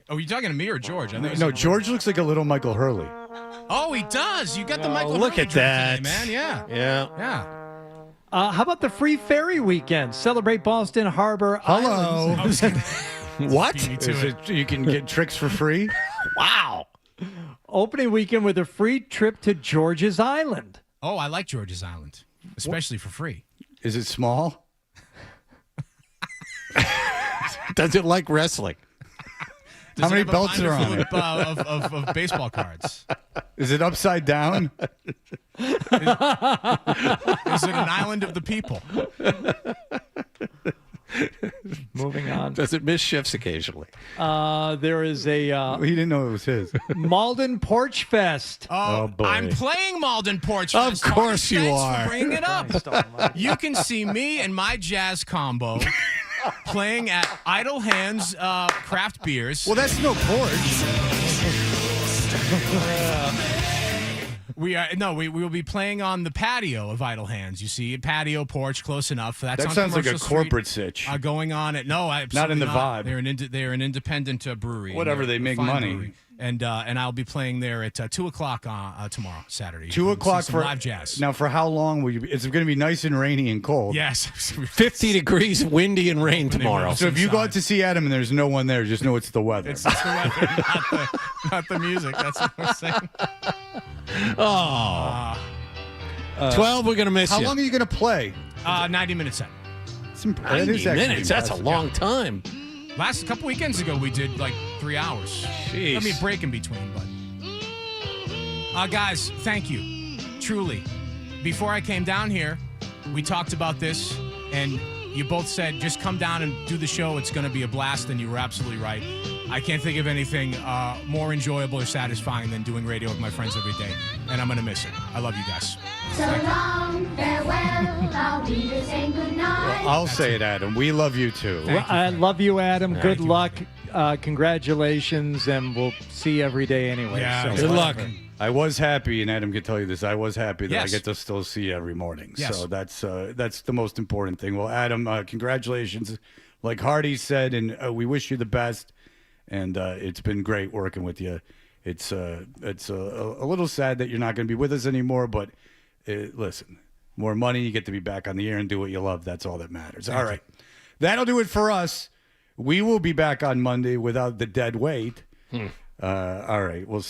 Oh, you talking to me or George? No, George looks like a little Michael Hurley. Oh, he does. You got the Michael look Hurley at drink that. today, man. Yeah. Yeah. How about the free ferry weekend? Celebrate Boston Harbor Hello. Islands. What? Is it, you can get tricks for free? Wow. Opening weekend with a free trip to George's Island. Oh, I like George's Island, especially for free. Is it small? Does it like wrestling? How many belts are on it? Of baseball cards. Is it upside down? Is it an island of the people? Moving on. Does it miss shifts occasionally? There is a he didn't know it was his. Malden Porch Fest. Oh, boy. I'm playing Malden Porch Of Fest. course you Thanks are. For bringing it up. You can see me and my jazz combo playing at Idle Hands Craft Beers. Well, that's no porch. We will be playing on the patio of Idle Hands. You see, patio porch, close enough. That's That on sounds like a Commercial corporate Street, sitch. going on at Not in the vibe. They're an independent brewery. Whatever, they make fine money. brewery. And I'll be playing there at 2:00 tomorrow, Saturday. 2:00 See some for live jazz. Now, for how long will you be? It's going to be nice and rainy and cold. Yes, 50 degrees, windy and rain tomorrow. So if you go out to see Adam and there's no one there, just know it's the weather. It's the weather, not the music. That's what we're saying. Oh. 12, we're going to miss How you. long are you going to play? 90 minutes set. 90 minutes? That's a long time. Last couple weekends ago, we did like 3 hours. Jeez. I mean, break in between, but guys, thank you, truly. Before I came down here, we talked about this, and you both said just come down and do the show. It's going to be a blast, and you were absolutely right. I can't think of anything more enjoyable or satisfying than doing radio with my friends every day, and I'm going to miss it. I love you guys. So long, farewell, I'll be just saying goodnight. I'll say it, Adam. We love you too. Well, I love you, Adam. Good luck. Congratulations, and we'll see you every day anyway. Yeah, so. Good luck. I was happy, and Adam can tell you this. I was happy that I Yes. get to still see you every morning. Yes. So that's the most important thing. Well, Adam, congratulations. Like Hardy said, and we wish you the best. And it's been great working with you. It's a little sad that you're not going to be with us anymore, but listen, more money, you get to be back on the air and do what you love. That's all that matters. All right. That'll do it for us. We will be back on Monday without the dead weight. All right. We'll see.